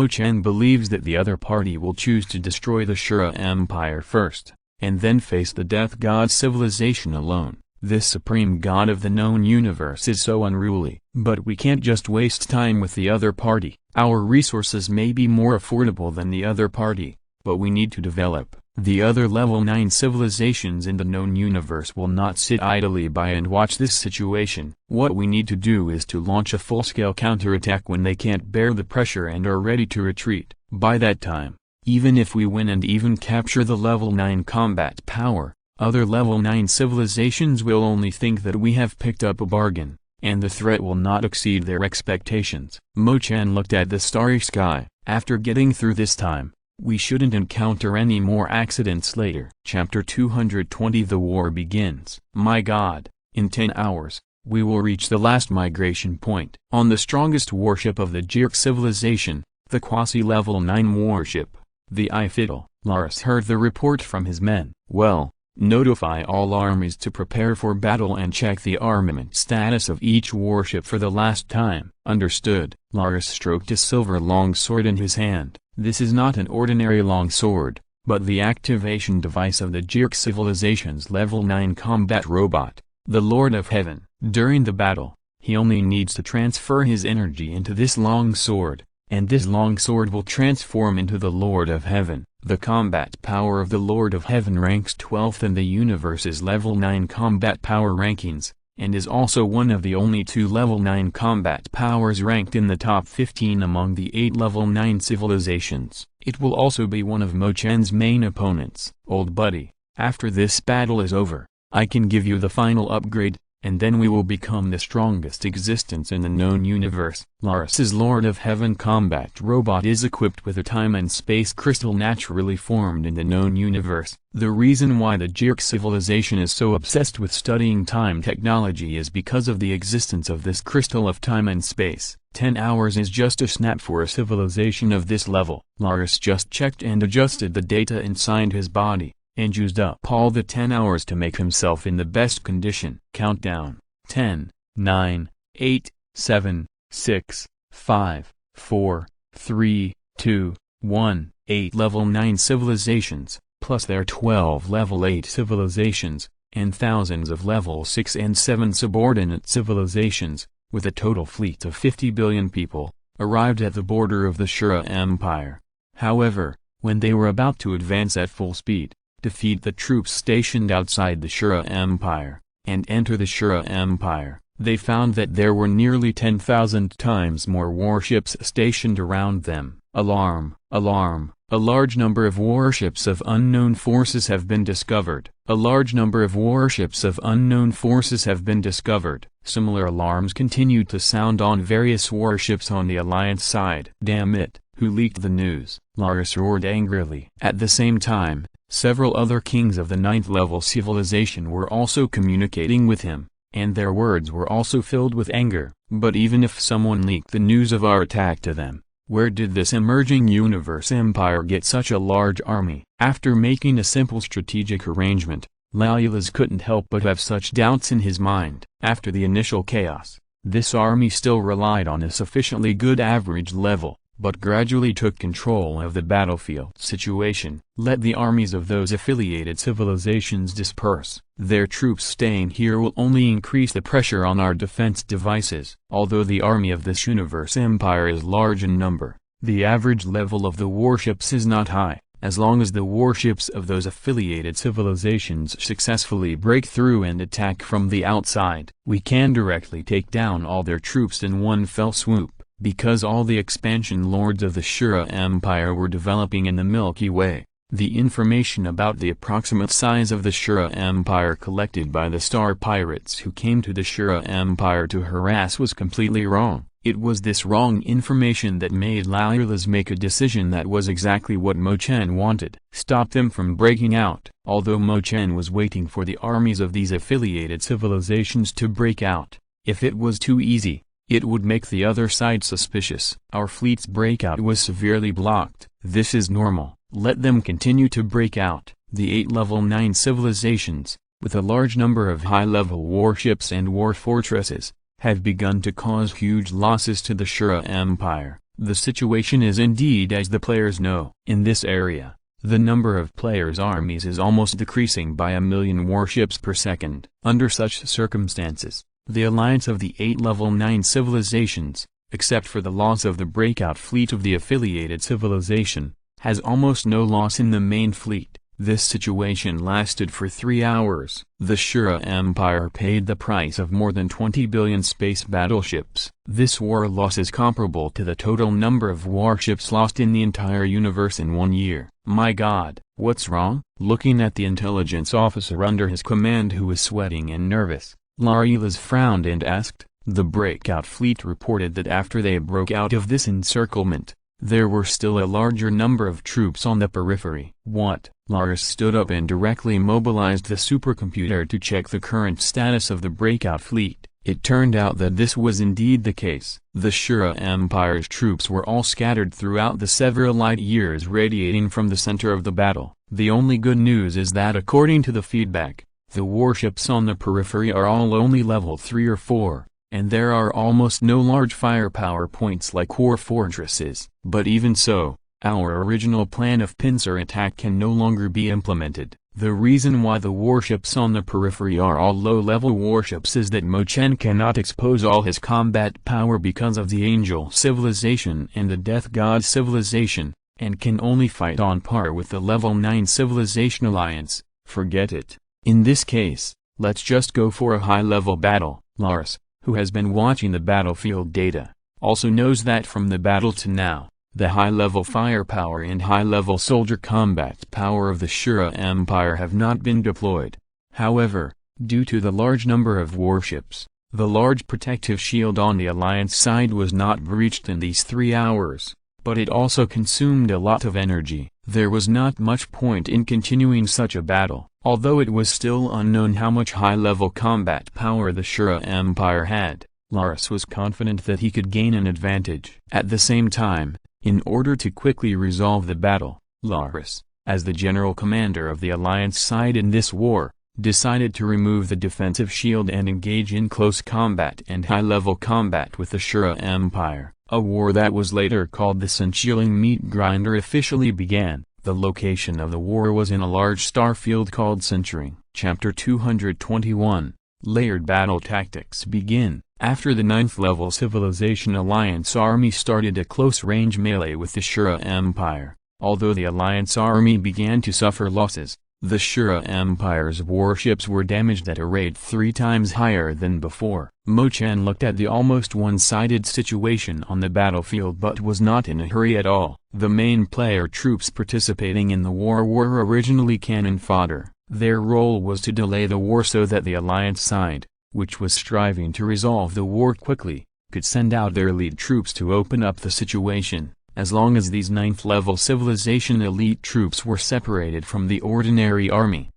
Chen believes that the other party will choose to destroy the Shura Empire first, and then face the Death God civilization alone. This supreme god of the known universe is so unruly. But we can't just waste time with the other party. Our resources may be more affordable than the other party, but we need to develop. The other level 9 civilizations in the known universe will not sit idly by and watch this situation. What we need to do is to launch a full-scale counterattack when they can't bear the pressure and are ready to retreat. By that time, even if we win and even capture the level 9 combat power, other level 9 civilizations will only think that we have picked up a bargain, and the threat will not exceed their expectations. Chen looked at the starry sky. After getting through this time, we shouldn't encounter any more accidents later. Chapter 220 The war begins. My god, in 10 hours, we will reach the last migration point. On the strongest warship of the Jirk civilization, the quasi-level 9 warship, the Ifidel, Laris heard the report from his men. Well, notify all armies to prepare for battle and check the armament status of each warship for the last time. Understood. Laris stroked a silver longsword in his hand. This is not an ordinary longsword, but the activation device of the Jirk civilization's level 9 combat robot, the Lord of Heaven. During the battle, he only needs to transfer his energy into this longsword, and this longsword will transform into the Lord of Heaven. The combat power of the Lord of Heaven ranks 12th in the universe's level 9 combat power rankings, and is also one of the only 2 level 9 combat powers ranked in the top 15 among the 8 level 9 civilizations. It will also be one of Mo Chen's main opponents. Old buddy, after this battle is over, I can give you the final upgrade, and then we will become the strongest existence in the known universe. Laris's Lord of Heaven combat robot is equipped with a time and space crystal naturally formed in the known universe. The reason why the Shura civilization is so obsessed with studying time technology is because of the existence of this crystal of time and space. 10 hours is just a snap for a civilization of this level. Laris just checked and adjusted the data inside his body, and used up all the 10 hours to make himself in the best condition. Countdown: 10, 9, 8, 7, 6, 5, 4, 3, 2, 1. 8 level 9 civilizations, plus their 12 level 8 civilizations, and thousands of level 6 and 7 subordinate civilizations, with a total fleet of 50 billion people, arrived at the border of the Shura Empire. However, when they were about to advance at full speed, defeat the troops stationed outside the Shura Empire, and enter the Shura Empire, they found that there were nearly 10,000 times more warships stationed around them. Alarm! Alarm! A large number of warships of unknown forces have been discovered. A large number of warships of unknown forces have been discovered. Similar alarms continued to sound on various warships on the Alliance side. Damn it, who leaked the news? Laris roared angrily. At the same time, several other kings of the 9th level civilization were also communicating with him, and their words were also filled with anger. But even if someone leaked the news of our attack to them, where did this emerging universe empire get such a large army? After making a simple strategic arrangement, Laulus couldn't help but have such doubts in his mind. After the initial chaos, this army still relied on a sufficiently good average level, but gradually took control of the battlefield situation. Let the armies of those affiliated civilizations disperse. Their troops staying here will only increase the pressure on our defense devices. Although the army of this universe empire is large in number, the average level of the warships is not high. As long as the warships of those affiliated civilizations successfully break through and attack from the outside, we can directly take down all their troops in one fell swoop. Because all the expansion lords of the Shura Empire were developing in the Milky Way, the information about the approximate size of the Shura Empire collected by the star pirates who came to the Shura Empire to harass was completely wrong. It was this wrong information that made Laulus make a decision that was exactly what Mo Chen wanted. Stop them from breaking out. Although Mo Chen was waiting for the armies of these affiliated civilizations to break out, if it was too easy, it would make the other side suspicious. Our fleet's breakout was severely blocked. This is normal. Let them continue to break out. The 8 level 9 civilizations, with a large number of high-level warships and war fortresses, have begun to cause huge losses to the Shura Empire. The situation is indeed as the players know. In this area, the number of players' armies is almost decreasing by 1 million warships per second. Under such circumstances, the alliance of the 8 level 9 civilizations, except for the loss of the breakout fleet of the affiliated civilization, has almost no loss in the main fleet. This situation lasted for 3 hours. The Shura Empire paid the price of more than 20 billion space battleships. This war loss is comparable to the total number of warships lost in the entire universe in 1 year. My God, what's wrong? Looking at the intelligence officer under his command who was sweating and nervous, Laulus frowned and asked. The breakout fleet reported that after they broke out of this encirclement, there were still a larger number of troops on the periphery. What? Laulus stood up and directly mobilized the supercomputer to check the current status of the breakout fleet. It turned out that this was indeed the case. The Shura Empire's troops were all scattered throughout the several light years radiating from the center of the battle. The only good news is that according to the feedback, the warships on the periphery are all only level 3 or 4, and there are almost no large firepower points like war fortresses. But even so, our original plan of pincer attack can no longer be implemented. The reason why the warships on the periphery are all low-level warships is that Mo Chen cannot expose all his combat power because of the Angel Civilization and the Death God Civilization, and can only fight on par with the level 9 Civilization Alliance. Forget it. In this case, Let's just go for a high-level battle. Lars, who has been watching the battlefield data, also knows that from the battle to now, the high-level firepower and high-level soldier combat power of the Shura Empire have not been deployed. However, due to the large number of warships, the large protective shield on the Alliance side was not breached in these 3 hours, but it also consumed a lot of energy. There was not much point in continuing such a battle, although it was still unknown how much high-level combat power the Shura Empire had. Lars was confident that he could gain an advantage. At the same time, in order to quickly resolve the battle, Lars, as the general commander of the Alliance side in this war, decided to remove the defensive shield and engage in close combat and high-level combat with the Shura Empire. A war that was later called the Sinchilling Meat Grinder officially began. The location of the war was in a large star field called Sinchering. Chapter 221, Layered Battle Tactics begin. After the 9th level Civilization Alliance army started a close-range melee with the Shura Empire. Although the Alliance army began to suffer losses, the Shura Empire's warships were damaged at a rate 3 times higher than before. Chen looked at the almost one-sided situation on the battlefield but was not in a hurry at all. The main player troops participating in the war were originally cannon fodder. Their role was to delay the war so that the Alliance side, which was striving to resolve the war quickly, could send out their elite troops to open up the situation. As long as these 9th level Civilization elite troops were separated from the ordinary army,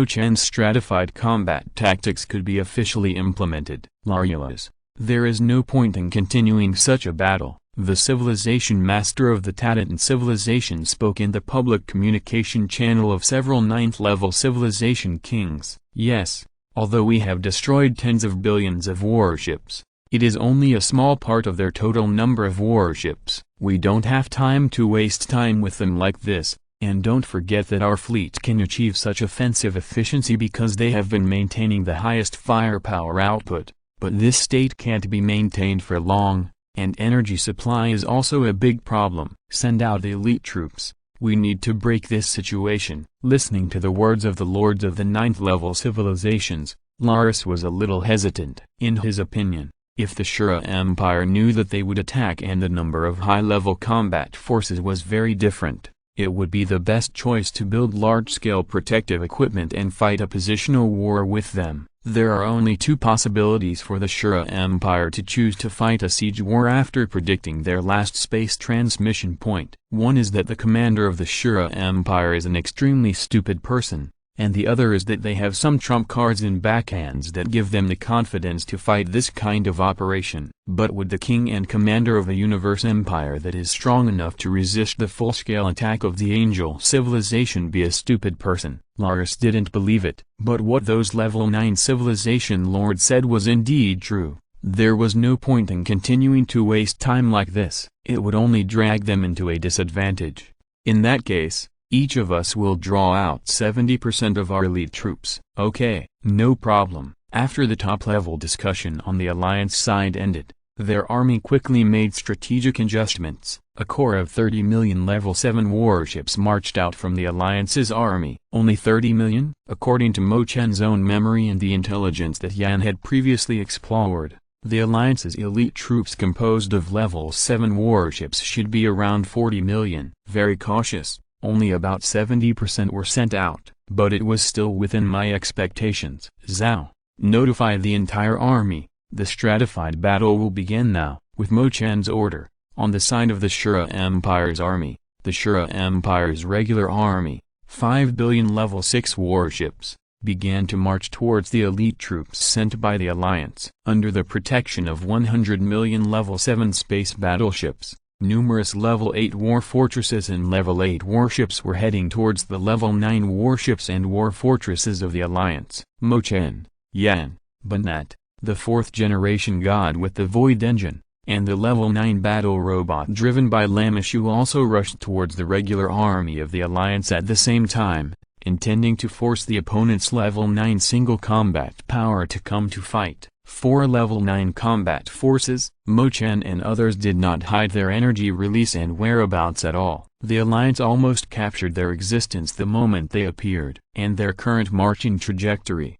Chen's stratified combat tactics could be officially implemented. Lars, there is no point in continuing such a battle. The civilization master of the Tatan civilization spoke in the public communication channel of several 9th level civilization kings. Yes, although we have destroyed tens of billions of warships, it is only a small part of their total number of warships. We don't have time to waste time with them like this, and don't forget that our fleet can achieve such offensive efficiency because they have been maintaining the highest firepower output, but this state can't be maintained for long, and energy supply is also a big problem. Send out the elite troops. We need to break this situation. Listening to the words of the lords of the 9th level civilizations, Lars was a little hesitant. In his opinion, if the Shura Empire knew that they would attack and the number of high-level combat forces was very different, it would be the best choice to build large-scale protective equipment and fight a positional war with them. There are only 2 possibilities for the Shura Empire to choose to fight a siege war after predicting their last space transmission point. One is that the commander of the Shura Empire is an extremely stupid person, and the other is that they have some trump cards in backhands that give them the confidence to fight this kind of operation. But would the king and commander of a universe empire that is strong enough to resist the full-scale attack of the angel civilization be a stupid person? Lars didn't believe it. But what those level 9 civilization lords said was indeed true. There was no point in continuing to waste time like this. It would only drag them into a disadvantage. In that case, each of us will draw out 70% of our elite troops. Okay, no problem. After the top-level discussion on the Alliance side ended, their army quickly made strategic adjustments. A corps of 30 million level 7 warships marched out from the Alliance's army. Only 30 million? According to Chen's own memory and the intelligence that Yan had previously explored, the Alliance's elite troops composed of level 7 warships should be around 40 million. Very cautious. Only about 70% were sent out, but it was still within my expectations. Zhao, notify the entire army. The stratified battle will begin now. With Chen's order, on the side of the Shura Empire's army, the Shura Empire's regular army, 5 billion level 6 warships, began to march towards the elite troops sent by the Alliance. Under the protection of 100 million level 7 space battleships, numerous level 8 war fortresses and level 8 warships were heading towards the level 9 warships and war fortresses of the Alliance. Chen, Yan, Banat, the 4th generation god with the Void engine, and the level 9 battle robot driven by Lamashu also rushed towards the regular army of the Alliance at the same time, intending to force the opponent's level 9 single combat power to come to fight. 4 level 9 combat forces, Chen and others did not hide their energy release and whereabouts at all. The Alliance almost captured their existence the moment they appeared. And their current marching trajectory.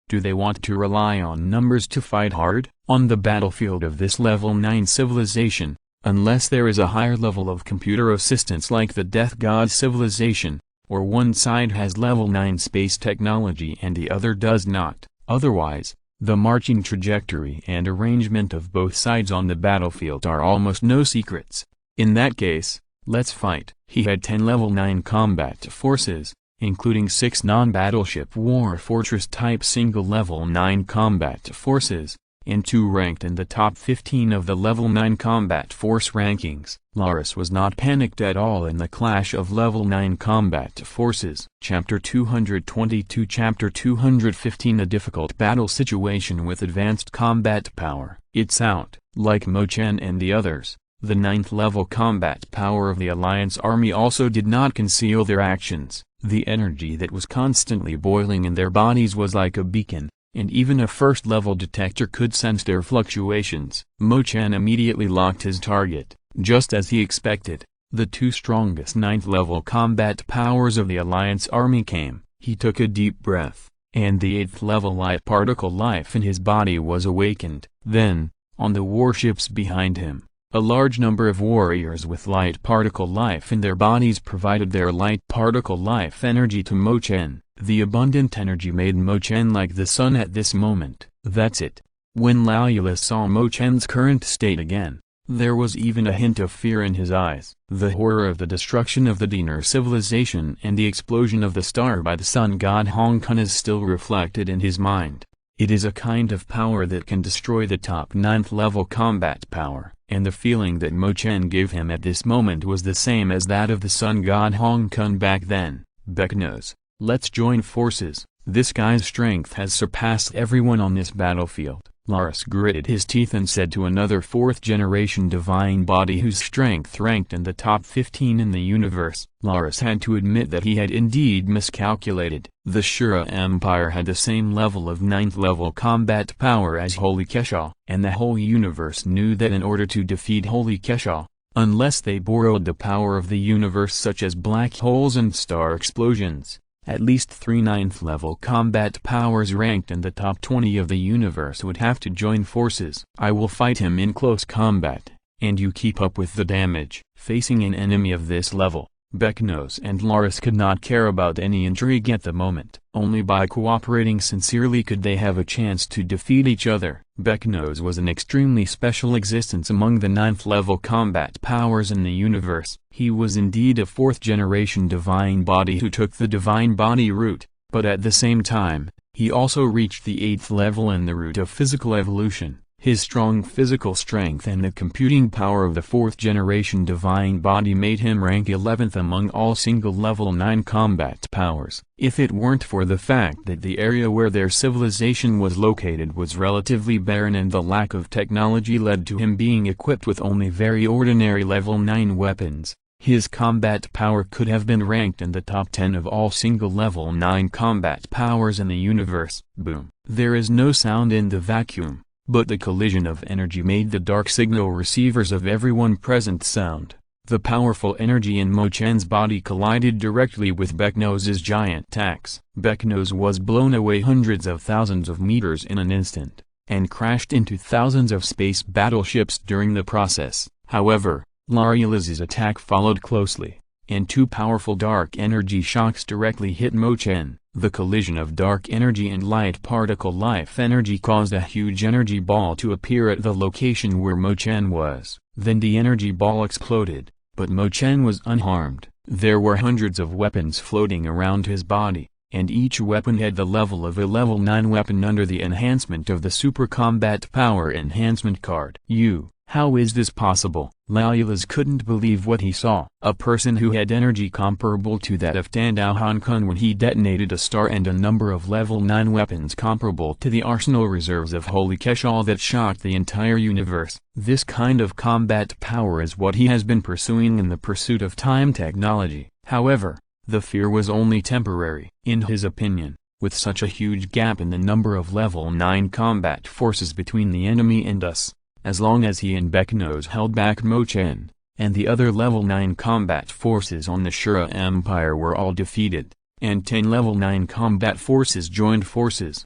Do they want to rely on numbers to fight hard? On the battlefield of this level 9 civilization, unless there is a higher level of computer assistance like the Death God civilization, or one side has level 9 space technology and the other does not, otherwise, the marching trajectory and arrangement of both sides on the battlefield are almost no secrets. In that case, let's fight. He had 10 level 9 combat forces, including 6 non-battleship war fortress type single level 9 combat forces, and 2 ranked in the top 15 of the level 9 combat force rankings. Laris was not panicked at all in the clash of level 9 combat forces. Chapter 222 Chapter 215 A difficult battle situation with advanced combat power. It's out. Like Chen and the others, the 9th level combat power of the Alliance army also did not conceal their actions. The energy that was constantly boiling in their bodies was like a beacon, and even a first-level detector could sense their fluctuations. Chen immediately locked his target, just as he expected. The 2 strongest 9th-level combat powers of the Alliance army came. He took a deep breath, and the 8th-level light particle life in his body was awakened. Then, on the warships behind him, a large number of warriors with light particle life in their bodies provided their light particle life energy to Chen. The abundant energy made Chen like the sun at this moment. That's it. When Laulus saw Chen's current state again, there was even a hint of fear in his eyes. The horror of the destruction of the Dinar civilization and the explosion of the star by the sun god Hong Kun is still reflected in his mind. It is a kind of power that can destroy the top 9th level combat power, and the feeling that Chen gave him at this moment was the same as that of the sun god Hong Kun back then. Beck knows. Let's join forces. This guy's strength has surpassed everyone on this battlefield. Laris gritted his teeth and said to another 4th-generation divine body whose strength ranked in the top 15 in the universe. Laris had to admit that he had indeed miscalculated. The Shura Empire had the same level of 9th-level combat power as Holy Kesha, and the whole universe knew that in order to defeat Holy Kesha, unless they borrowed the power of the universe such as black holes and star explosions, at least 3 9th-level combat powers ranked in the top 20 of the universe would have to join forces. I will fight him in close combat, and you keep up with the damage. Facing an enemy of this level, Becknose and Laris could not care about any intrigue at the moment. Only by cooperating sincerely could they have a chance to defeat each other. Becknose was an extremely special existence among the 9th-level combat powers in the universe. He was indeed a 4th-generation divine body who took the divine body route, but at the same time, he also reached the 8th level in the route of physical evolution. His strong physical strength and the computing power of the 4th-generation divine body made him rank 11th among all single-level 9 combat powers. If it weren't for the fact that the area where their civilization was located was relatively barren and the lack of technology led to him being equipped with only very ordinary level 9 weapons, his combat power could have been ranked in the top 10 of all single-level 9 combat powers in the universe. Boom. There is no sound in the vacuum. But the collision of energy made the dark signal receivers of everyone present sound. The powerful energy in Chen's body collided directly with Becknose's giant axe. Becknose was blown away hundreds of thousands of meters in an instant, and crashed into thousands of space battleships during the process. However, Laulus's attack followed closely, and 2 powerful dark energy shocks directly hit Chen. The collision of dark energy and light particle life energy caused a huge energy ball to appear at the location where Chen was. Then the energy ball exploded, but Chen was unharmed. There were hundreds of weapons floating around his body, and each weapon had the level of a level 9 weapon under the enhancement of the Super Combat Power Enhancement card. How is this possible? Laulus couldn't believe what he saw. A person who had energy comparable to that of Tandao Hong Kun when he detonated a star and a number of level 9 weapons comparable to the arsenal reserves of Holy Keshal that shocked the entire universe. This kind of combat power is what he has been pursuing in the pursuit of time technology. However, the fear was only temporary. In his opinion, with such a huge gap in the number of level 9 combat forces between the enemy and us, as long as he and Becknose held back Chen, and the other level 9 combat forces on the Shura Empire were all defeated, and 10 level 9 combat forces joined forces,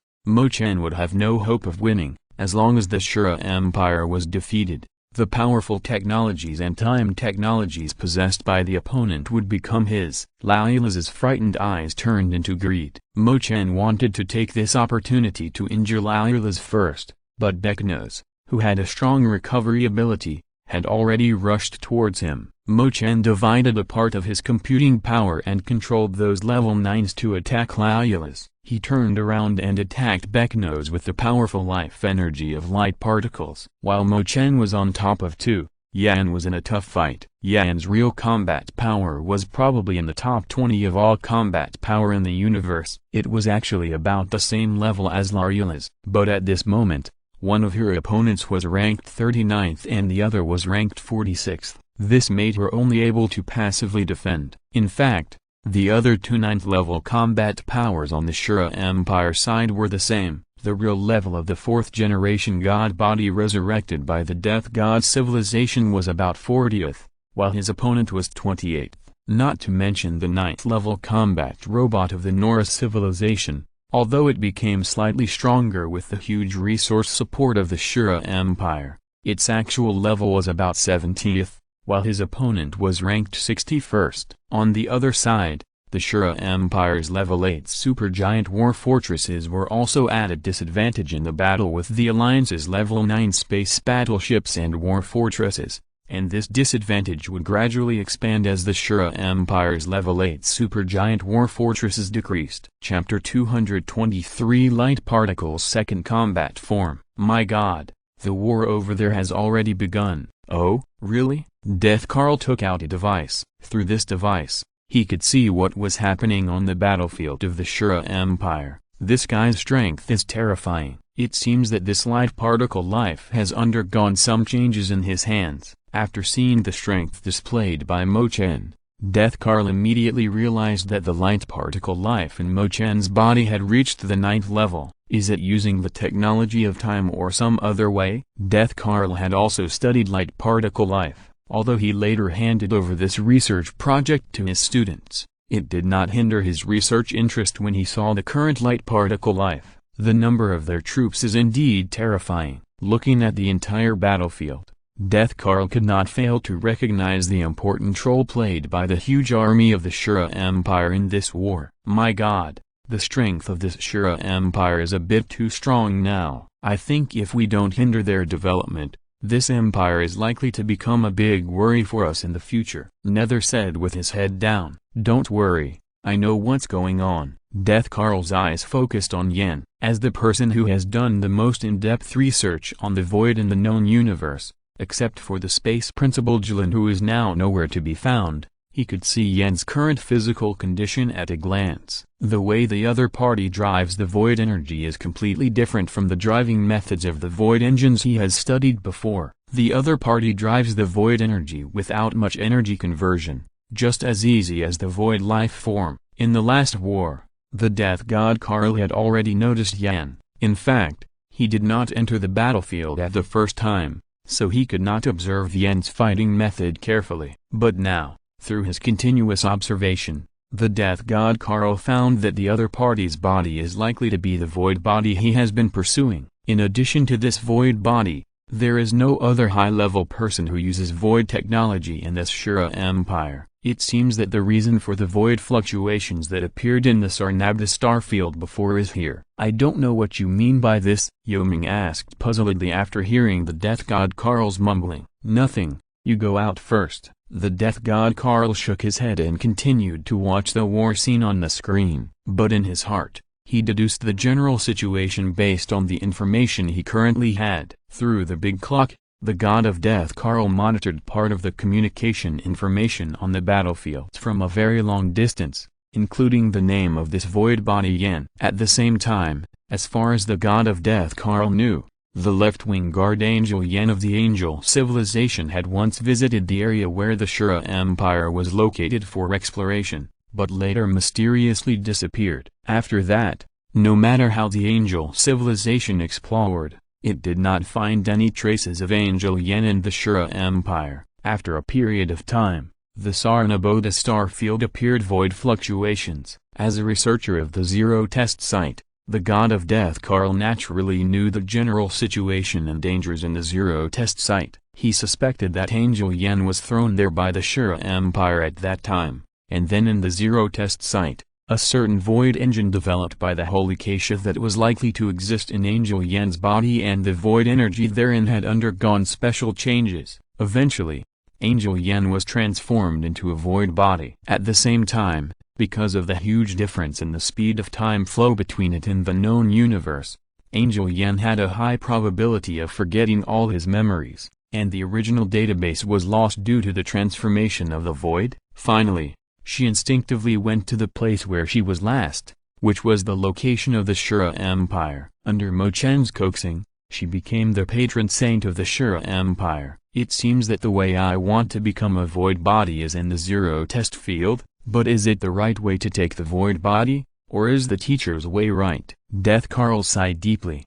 Chen would have no hope of winning, as long as the Shura Empire was defeated. The powerful technologies and time technologies possessed by the opponent would become his. Laula's frightened eyes turned into greed. Chen wanted to take this opportunity to injure Laula's first, but Beknos, who had a strong recovery ability, had already rushed towards him. Chen divided a part of his computing power and controlled those level 9s to attack Laula's. He turned around and attacked Beknos with the powerful life energy of light particles. While Chen was on top of 2, Yan was in a tough fight. Yan's real combat power was probably in the top 20 of all combat power in the universe. It was actually about the same level as Laula's. But at this moment, one of her opponents was ranked 39th and the other was ranked 46th. This made her only able to passively defend. In fact, the other two 9th level combat powers on the Shura Empire side were the same. The real level of the 4th generation god body resurrected by the death god civilization was about 40th, while his opponent was 28th. Not to mention the 9th level combat robot of the Norse civilization, although it became slightly stronger with the huge resource support of the Shura Empire. Its actual level was about 70th, while his opponent was ranked 61st. On the other side, the Shura Empire's level 8 supergiant war fortresses were also at a disadvantage in the battle with the Alliance's level 9 space battleships and war fortresses, and this disadvantage would gradually expand as the Shura Empire's level 8 supergiant war fortresses decreased. Chapter 223 Light Particles Second Combat Form. My god, the war over there has already begun. Oh, really? Death Karl took out a device. Through this device, he could see what was happening on the battlefield of the Shura Empire. This guy's strength is terrifying. It seems that this light particle life has undergone some changes in his hands. After seeing the strength displayed by Chen, Death Karl immediately realized that the light particle life in Chen's body had reached the 9th level. Is it using the technology of time or some other way? Death Karl had also studied light particle life. Although he later handed over this research project to his students, it did not hinder his research interest when he saw the current light particle life. The number of their troops is indeed terrifying. Looking at the entire battlefield, Death Karl could not fail to recognize the important role played by the huge army of the Shura Empire in this war. My god, the strength of this Shura Empire is a bit too strong now. I think if we don't hinder their development, this empire is likely to become a big worry for us in the future. Nether said with his head down. Don't worry, I know what's going on. Death Karl's eyes focused on Yan. As the person who has done the most in-depth research on the void in the known universe, except for the space principal Jilin who is now nowhere to be found, he could see Yan's current physical condition at a glance. The way the other party drives the void energy is completely different from the driving methods of the void engines he has studied before. The other party drives the void energy without much energy conversion, just as easy as the void life form. In the last war, the death god Karl had already noticed Yan. In fact, he did not enter the battlefield at the first time, so he could not observe Yan's fighting method carefully. But now, through his continuous observation, the death god Karl found that the other party's body is likely to be the void body he has been pursuing. In addition to this void body, there is no other high-level person who uses void technology in this Shura Empire. It seems that the reason for the void fluctuations that appeared in the Sarnabda starfield before is here. I don't know what you mean by this, Yoming asked puzzledly after hearing the death god Karl's mumbling. Nothing, you go out first. The death god Karl shook his head and continued to watch the war scene on the screen. But in his heart, he deduced the general situation based on the information he currently had. Through the big clock, the god of death Karl monitored part of the communication information on the battlefield from a very long distance, including the name of this void body Yan. At the same time, as far as the god of death Karl knew, the left-wing guard angel Yan of the Angel Civilization had once visited the area where the Shura Empire was located for exploration, but later mysteriously disappeared. After that, no matter how the Angel Civilization explored, it did not find any traces of Angel Yan in the Shura Empire. After a period of time, the Sarnaboda starfield appeared void fluctuations. As a researcher of the Zero Test Site, The god of death Karl naturally knew the general situation and dangers in the Zero test site. He suspected that Angel Yen was thrown there by the Shura Empire at that time, and then in the Zero test site, a certain void engine developed by the Holy Geisha that was likely to exist in Angel Yen's body, and the void energy therein had undergone special changes. Eventually, Angel Yen was transformed into a void body. At the same time, because of the huge difference in the speed of time flow between it and the known universe, Angel Yen had a high probability of forgetting all his memories, and the original database was lost due to the transformation of the void. Finally, she instinctively went to the place where she was last, which was the location of the Shura Empire. Under Mo Chen's coaxing, she became the patron saint of the Shura Empire. It seems that the way I want to become a void body is in the Zero test field, but is it the right way to take the void body, or is the teacher's way right? Death Karl sighed deeply.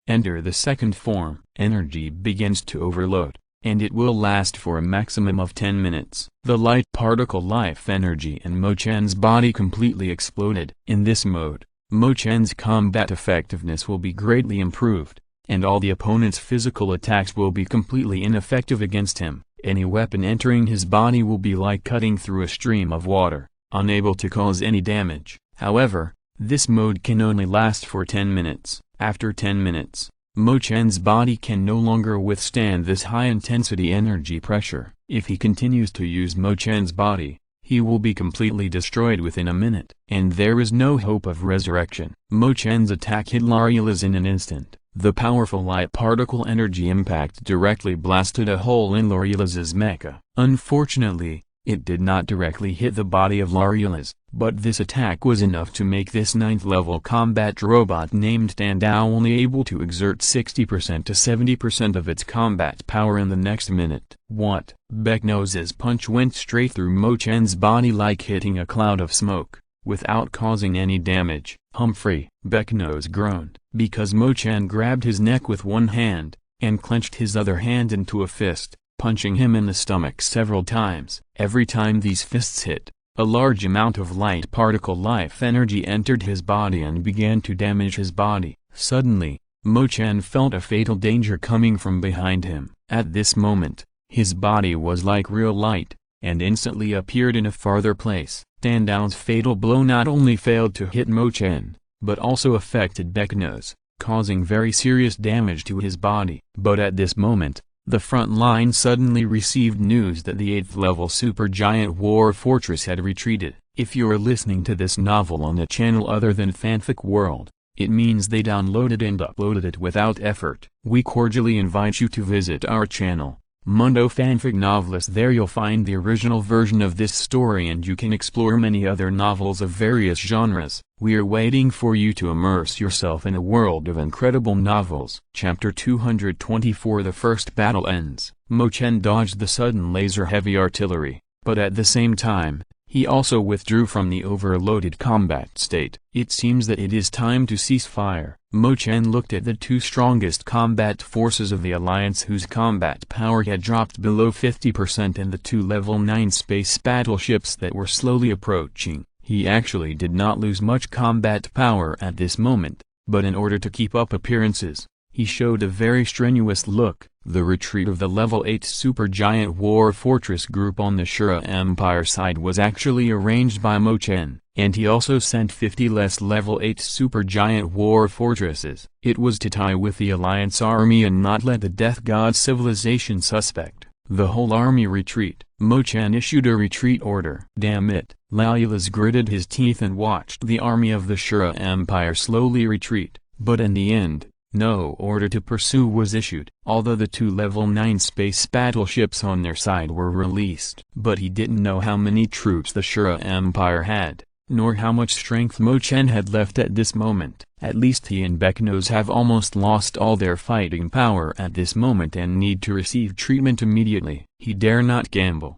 Enter the second form. Energy begins to overload, and it will last for a maximum of 10 minutes. The light particle life energy in Mo Chen's body completely exploded. In this mode, Mo Chen's combat effectiveness will be greatly improved, and all the opponent's physical attacks will be completely ineffective against him. Any weapon entering his body will be like cutting through a stream of water, unable to cause any damage. However, this mode can only last for 10 minutes. After 10 minutes, Mo Chen's body can no longer withstand this high-intensity energy pressure. If he continues to use Mo Chen's body, he will be completely destroyed within a minute, and there is no hope of resurrection. Mo Chen's attack hit Lariela's in an instant. The powerful light particle energy impact directly blasted a hole in Lariela's mecha. Unfortunately, it did not directly hit the body of Lariela's, but this attack was enough to make this 9th-level combat robot named Tandao only able to exert 60% to 70% of its combat power in the next minute. What? Becknose's punch went straight through Mo Chen's body like hitting a cloud of smoke, without causing any damage. Humphrey, Becknose groaned, because Mo Chen grabbed his neck with one hand, and clenched his other hand into a fist, punching him in the stomach several times. Every time these fists hit, a large amount of light particle life energy entered his body and began to damage his body. Suddenly, Mo Chen felt a fatal danger coming from behind him. At this moment, his body was like real light, and instantly appeared in a farther place. Tandao's fatal blow not only failed to hit Mo Chen, but also affected Becknose, causing very serious damage to his body. But at this moment, the front line suddenly received news that the 8th-level supergiant war fortress had retreated. If you are listening to this novel on a channel other than Fanfic World, it means they downloaded and uploaded it without effort. We cordially invite you to visit our channel, Mundo Fanfic Novelist. There you'll find the original version of this story, and you can explore many other novels of various genres. We are waiting for you to immerse yourself in a world of incredible novels. Chapter 224. The first battle ends. Mo Chen dodged the sudden laser-heavy artillery, but at the same time, he also withdrew from the overloaded combat state. It seems that it is time to cease fire. Mo Chen looked at the two strongest combat forces of the Alliance whose combat power had dropped below 50% and the two level 9 space battleships that were slowly approaching. He actually did not lose much combat power at this moment, but in order to keep up appearances, he showed a very strenuous look. The retreat of the level 8 supergiant war fortress group on the Shura Empire side was actually arranged by Mo Chen, and he also sent 50 less level 8 supergiant war fortresses. It was to tie with the Alliance army and not let the Death God Civilization suspect the whole army retreat. Mo Chen issued a retreat order. Damn it. Lailas gritted his teeth and watched the army of the Shura Empire slowly retreat, but in the end, no order to pursue was issued. Although the two level 9 space battleships on their side were released. But he didn't know how many troops the Shura Empire had, nor how much strength Mo Chen had left at this moment. At least he and Becknose have almost lost all their fighting power at this moment and need to receive treatment immediately. He dare not gamble.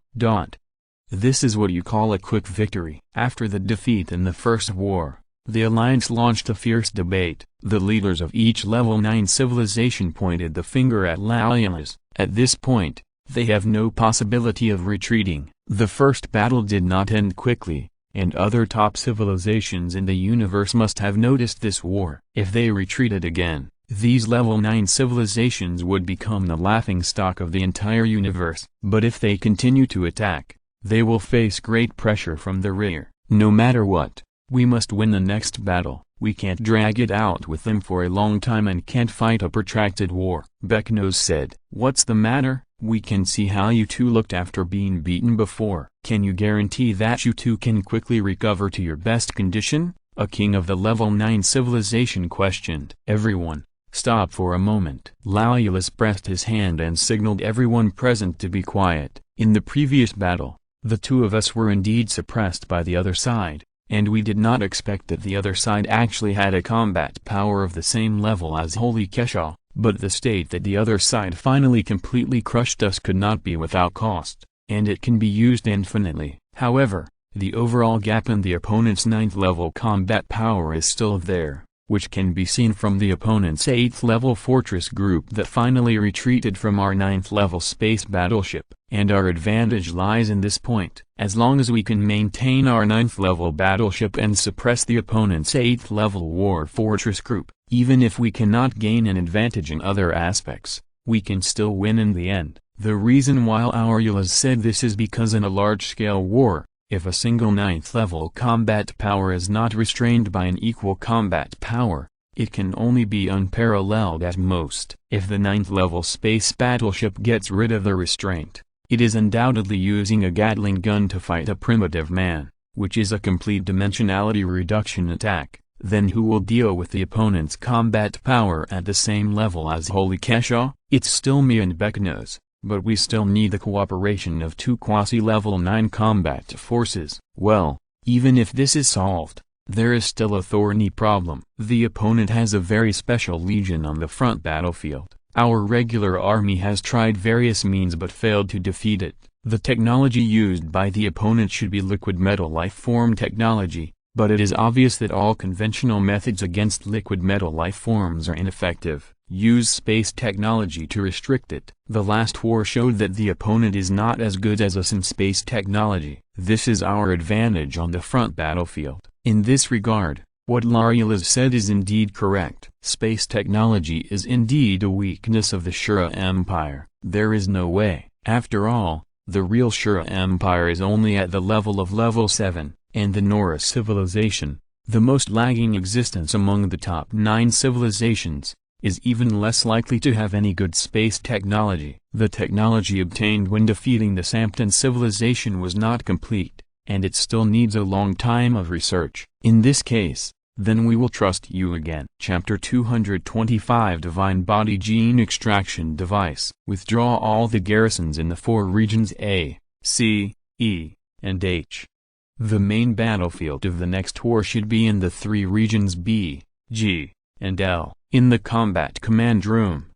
This is what you call a quick victory. After the defeat in the first war, the Alliance launched a fierce debate. The leaders of each level 9 civilization pointed the finger at Lailas. At this point, they have no possibility of retreating. The first battle did not end quickly, and other top civilizations in the universe must have noticed this war. If they retreated again, these level 9 civilizations would become the laughingstock of the entire universe. But if they continue to attack, they will face great pressure from the rear. No matter what, we must win the next battle. We can't drag it out with them for a long time and can't fight a protracted war. Becknose said. What's the matter? We can see how you two looked after being beaten before. Can you guarantee that you two can quickly recover to your best condition? A king of the level 9 civilization questioned. Everyone, stop for a moment. Laulus pressed his hand and signaled everyone present to be quiet. In the previous battle, the two of us were indeed suppressed by the other side, and we did not expect that the other side actually had a combat power of the same level as Holy Kesha, but the state that the other side finally completely crushed us could not be without cost, and it can be used infinitely. However, the overall gap in the opponent's 9th level combat power is still there, which can be seen from the opponent's 8th level fortress group that finally retreated from our 9th level space battleship, and our advantage lies in this point. As long as we can maintain our 9th level battleship and suppress the opponent's 8th level war fortress group, even if we cannot gain an advantage in other aspects, we can still win in the end. The reason why Laulus said this is because in a large-scale war, if a single 9th level combat power is not restrained by an equal combat power, it can only be unparalleled at most. If the 9th level space battleship gets rid of the restraint, it is undoubtedly using a Gatling gun to fight a primitive man, which is a complete dimensionality reduction attack. Then who will deal with the opponent's combat power at the same level as Holy Kesha? It's still me and Becknose, but we still need the cooperation of two quasi-level 9 combat forces. Well, even if this is solved, there is still a thorny problem. The opponent has a very special legion on the front battlefield. Our regular army has tried various means but failed to defeat it. The technology used by the opponent should be liquid metal life form technology, but it is obvious that all conventional methods against liquid metal life forms are ineffective. Use space technology to restrict it. The last war showed that the opponent is not as good as us in space technology. This is our advantage on the front battlefield. In this regard, what Laulus said is indeed correct. Space technology is indeed a weakness of the Shura Empire. There is no way. After all, the real Shura Empire is only at the level of level 7, and the Norris civilization, the most lagging existence among the top 9 civilizations, is even less likely to have any good space technology. The technology obtained when defeating the Samton civilization was not complete, and it still needs a long time of research. In this case, then we will trust you again. Chapter 225 Divine Body Gene Extraction Device. Withdraw all the garrisons in the 4 regions A, C, E, and H. The main battlefield of the next war should be in the 3 regions B, G, and L. In the combat command room,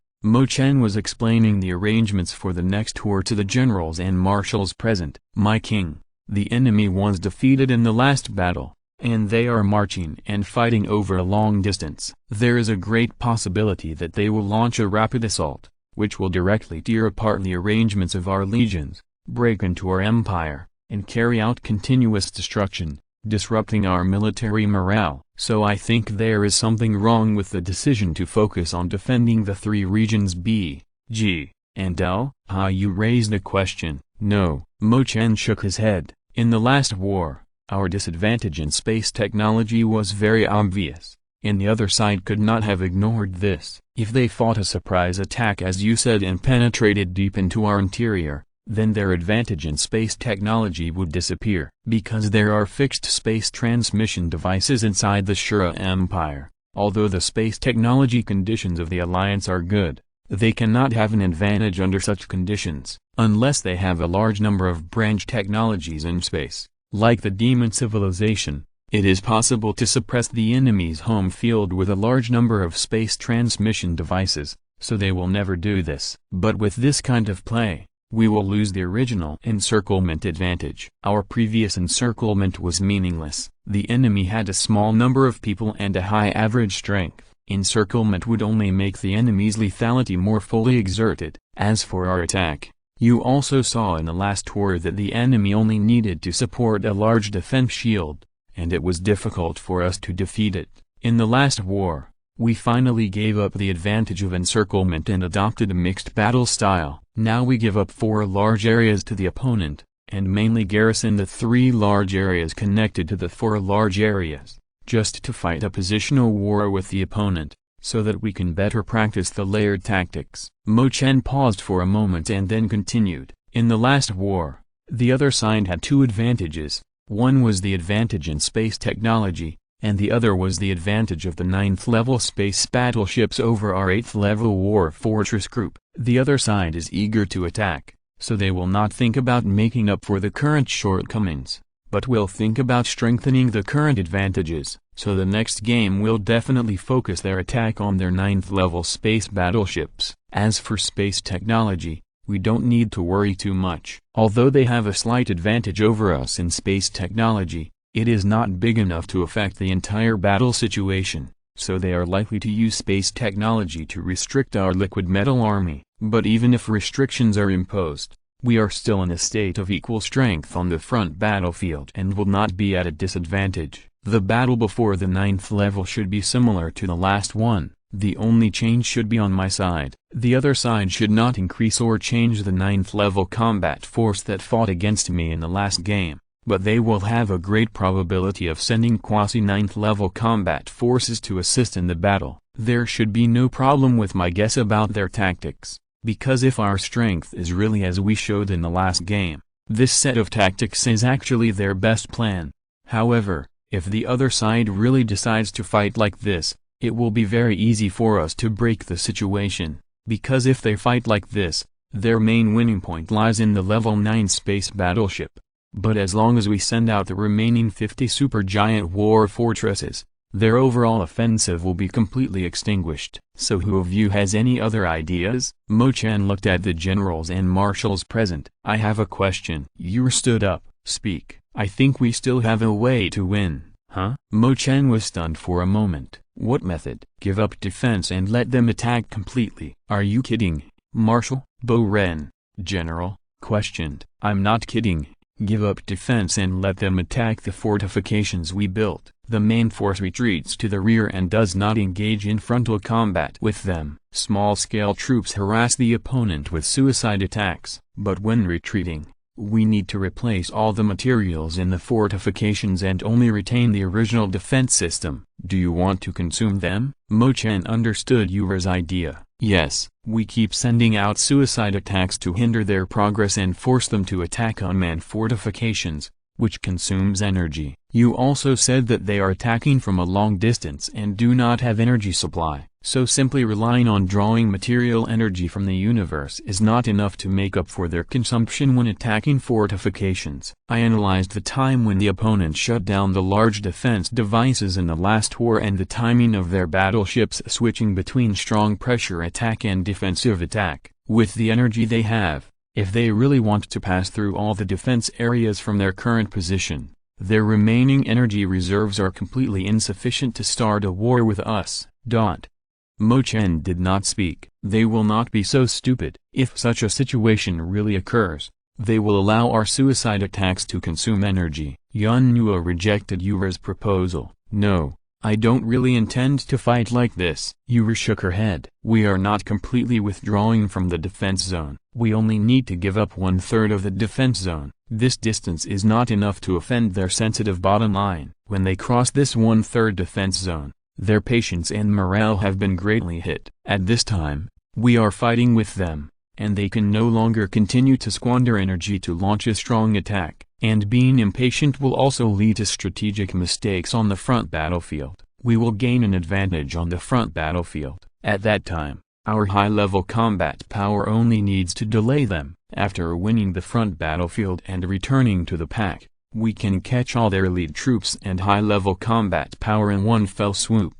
Chen was explaining the arrangements for the next tour to the generals and marshals present. My king, the enemy was defeated in the last battle, and they are marching and fighting over a long distance. There is a great possibility that they will launch a rapid assault, which will directly tear apart the arrangements of our legions, break into our empire, and carry out continuous destruction, disrupting our military morale. So I think there is something wrong with the decision to focus on defending the 3 regions B, G, and L. You raised a question. No. Chen shook his head. In the last war, our disadvantage in space technology was very obvious, and the other side could not have ignored this. If they fought a surprise attack as you said and penetrated deep into our interior, then their advantage in space technology would disappear. Because there are fixed space transmission devices inside the Shura Empire, although the space technology conditions of the Alliance are good, they cannot have an advantage under such conditions, unless they have a large number of branch technologies in space. Like the Demon Civilization, it is possible to suppress the enemy's home field with a large number of space transmission devices, so they will never do this. But with this kind of play, we will lose the original encirclement advantage. Our previous encirclement was meaningless. The enemy had a small number of people and a high average strength. Encirclement would only make the enemy's lethality more fully exerted. As for our attack, You also saw in the last war that the enemy only needed to support a large defense shield, and it was difficult for us to defeat it. In the last war, we finally gave up the advantage of encirclement and adopted a mixed battle style. Now we give up 4 large areas to the opponent, and mainly garrison the 3 large areas connected to the 4 large areas, just to fight a positional war with the opponent, so that we can better practice the layered tactics. Chen paused for a moment and then continued. In the last war, the other side had 2 advantages. One was the advantage in space technology, and the other was the advantage of the 9th level space battleships over our 8th level war fortress group. The other side is eager to attack, so they will not think about making up for the current shortcomings, but will think about strengthening the current advantages. So the next game will definitely focus their attack on their 9th level space battleships. As for space technology, we don't need to worry too much. Although they have a slight advantage over us in space technology, it is not big enough to affect the entire battle situation, so they are likely to use space technology to restrict our liquid metal army. But even if restrictions are imposed, we are still in a state of equal strength on the front battlefield and will not be at a disadvantage. The battle before the 9th level should be similar to the last one. The only change should be on my side. The other side should not increase or change the 9th level combat force that fought against me in the last game, but they will have a great probability of sending quasi 9th level combat forces to assist in the battle. There should be no problem with my guess about their tactics, because if our strength is really as we showed in the last game, this set of tactics is actually their best plan. However, if the other side really decides to fight like this, it will be very easy for us to break the situation, because if they fight like this, their main winning point lies in the level 9 space battleship. But as long as we send out the remaining 50 supergiant war fortresses, their overall offensive will be completely extinguished. So who of you has any other ideas? Chen looked at the generals and marshals present. I have a question. Yura stood up. Speak. I think we still have a way to win. Huh? Chen was stunned for a moment. What method? Give up defense and let them attack completely. Are you kidding? Marshal, Ren, General, questioned. I'm not kidding. Give up defense and let them attack the fortifications we built. The main force retreats to the rear and does not engage in frontal combat with them. Small-scale troops harass the opponent with suicide attacks. But when retreating, we need to replace all the materials in the fortifications and only retain the original defense system. Do you want to consume them? Chen understood Yura's idea. Yes, we keep sending out suicide attacks to hinder their progress and force them to attack unmanned fortifications, which consumes energy. You also said that they are attacking from a long distance and do not have energy supply, so simply relying on drawing material energy from the universe is not enough to make up for their consumption when attacking fortifications. I analyzed the time when the opponent shut down the large defense devices in the last war and the timing of their battleships switching between strong pressure attack and defensive attack. With the energy they have, if they really want to pass through all the defense areas from their current position, their remaining energy reserves are completely insufficient to start a war with us. Chen did not speak. They will not be so stupid. If such a situation really occurs, they will allow our suicide attacks to consume energy. Yunhua rejected Yura's proposal. No, I don't really intend to fight like this. Yura shook her head. We are not completely withdrawing from the defense zone. We only need to give up 1/3 of the defense zone. This distance is not enough to offend their sensitive bottom line. When they cross this 1/3 defense zone, their patience and morale have been greatly hit. At this time, we are fighting with them, and they can no longer continue to squander energy to launch a strong attack. And being impatient will also lead to strategic mistakes on the front battlefield. We will gain an advantage on the front battlefield. At that time, our high-level combat power only needs to delay them. After winning the front battlefield and returning to the pack, we can catch all their lead troops and high-level combat power in one fell swoop.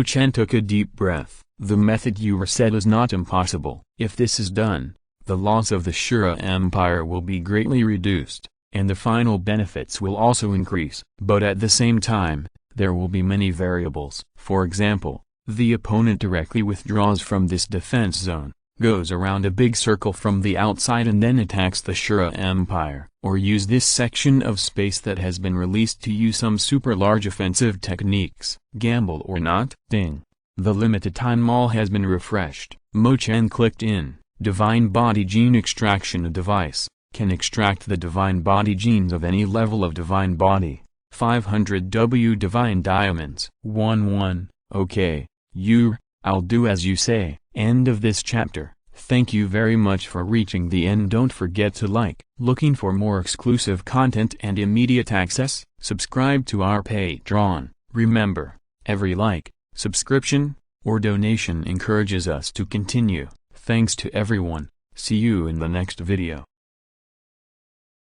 Chen took a deep breath. The method you said is not impossible. If this is done, the loss of the Shura Empire will be greatly reduced, and the final benefits will also increase. But at the same time, there will be many variables. For example, the opponent directly withdraws from this defense zone, goes around a big circle from the outside and then attacks the Shura Empire. Or use this section of space that has been released to use some super large offensive techniques. Gamble or not? Ding. The limited time mall has been refreshed. Chen clicked in. Divine Body Gene Extraction. A device can extract the divine body genes of any level of divine body. 500 W Divine Diamonds. 1-1. Okay, I'll do as you say. End of this chapter. Thank you very much for reaching the end. Don't forget to like. Looking for more exclusive content and immediate access? Subscribe to our Patreon. Remember, every like, subscription, or donation encourages us to continue. Thanks to everyone. See you in the next video.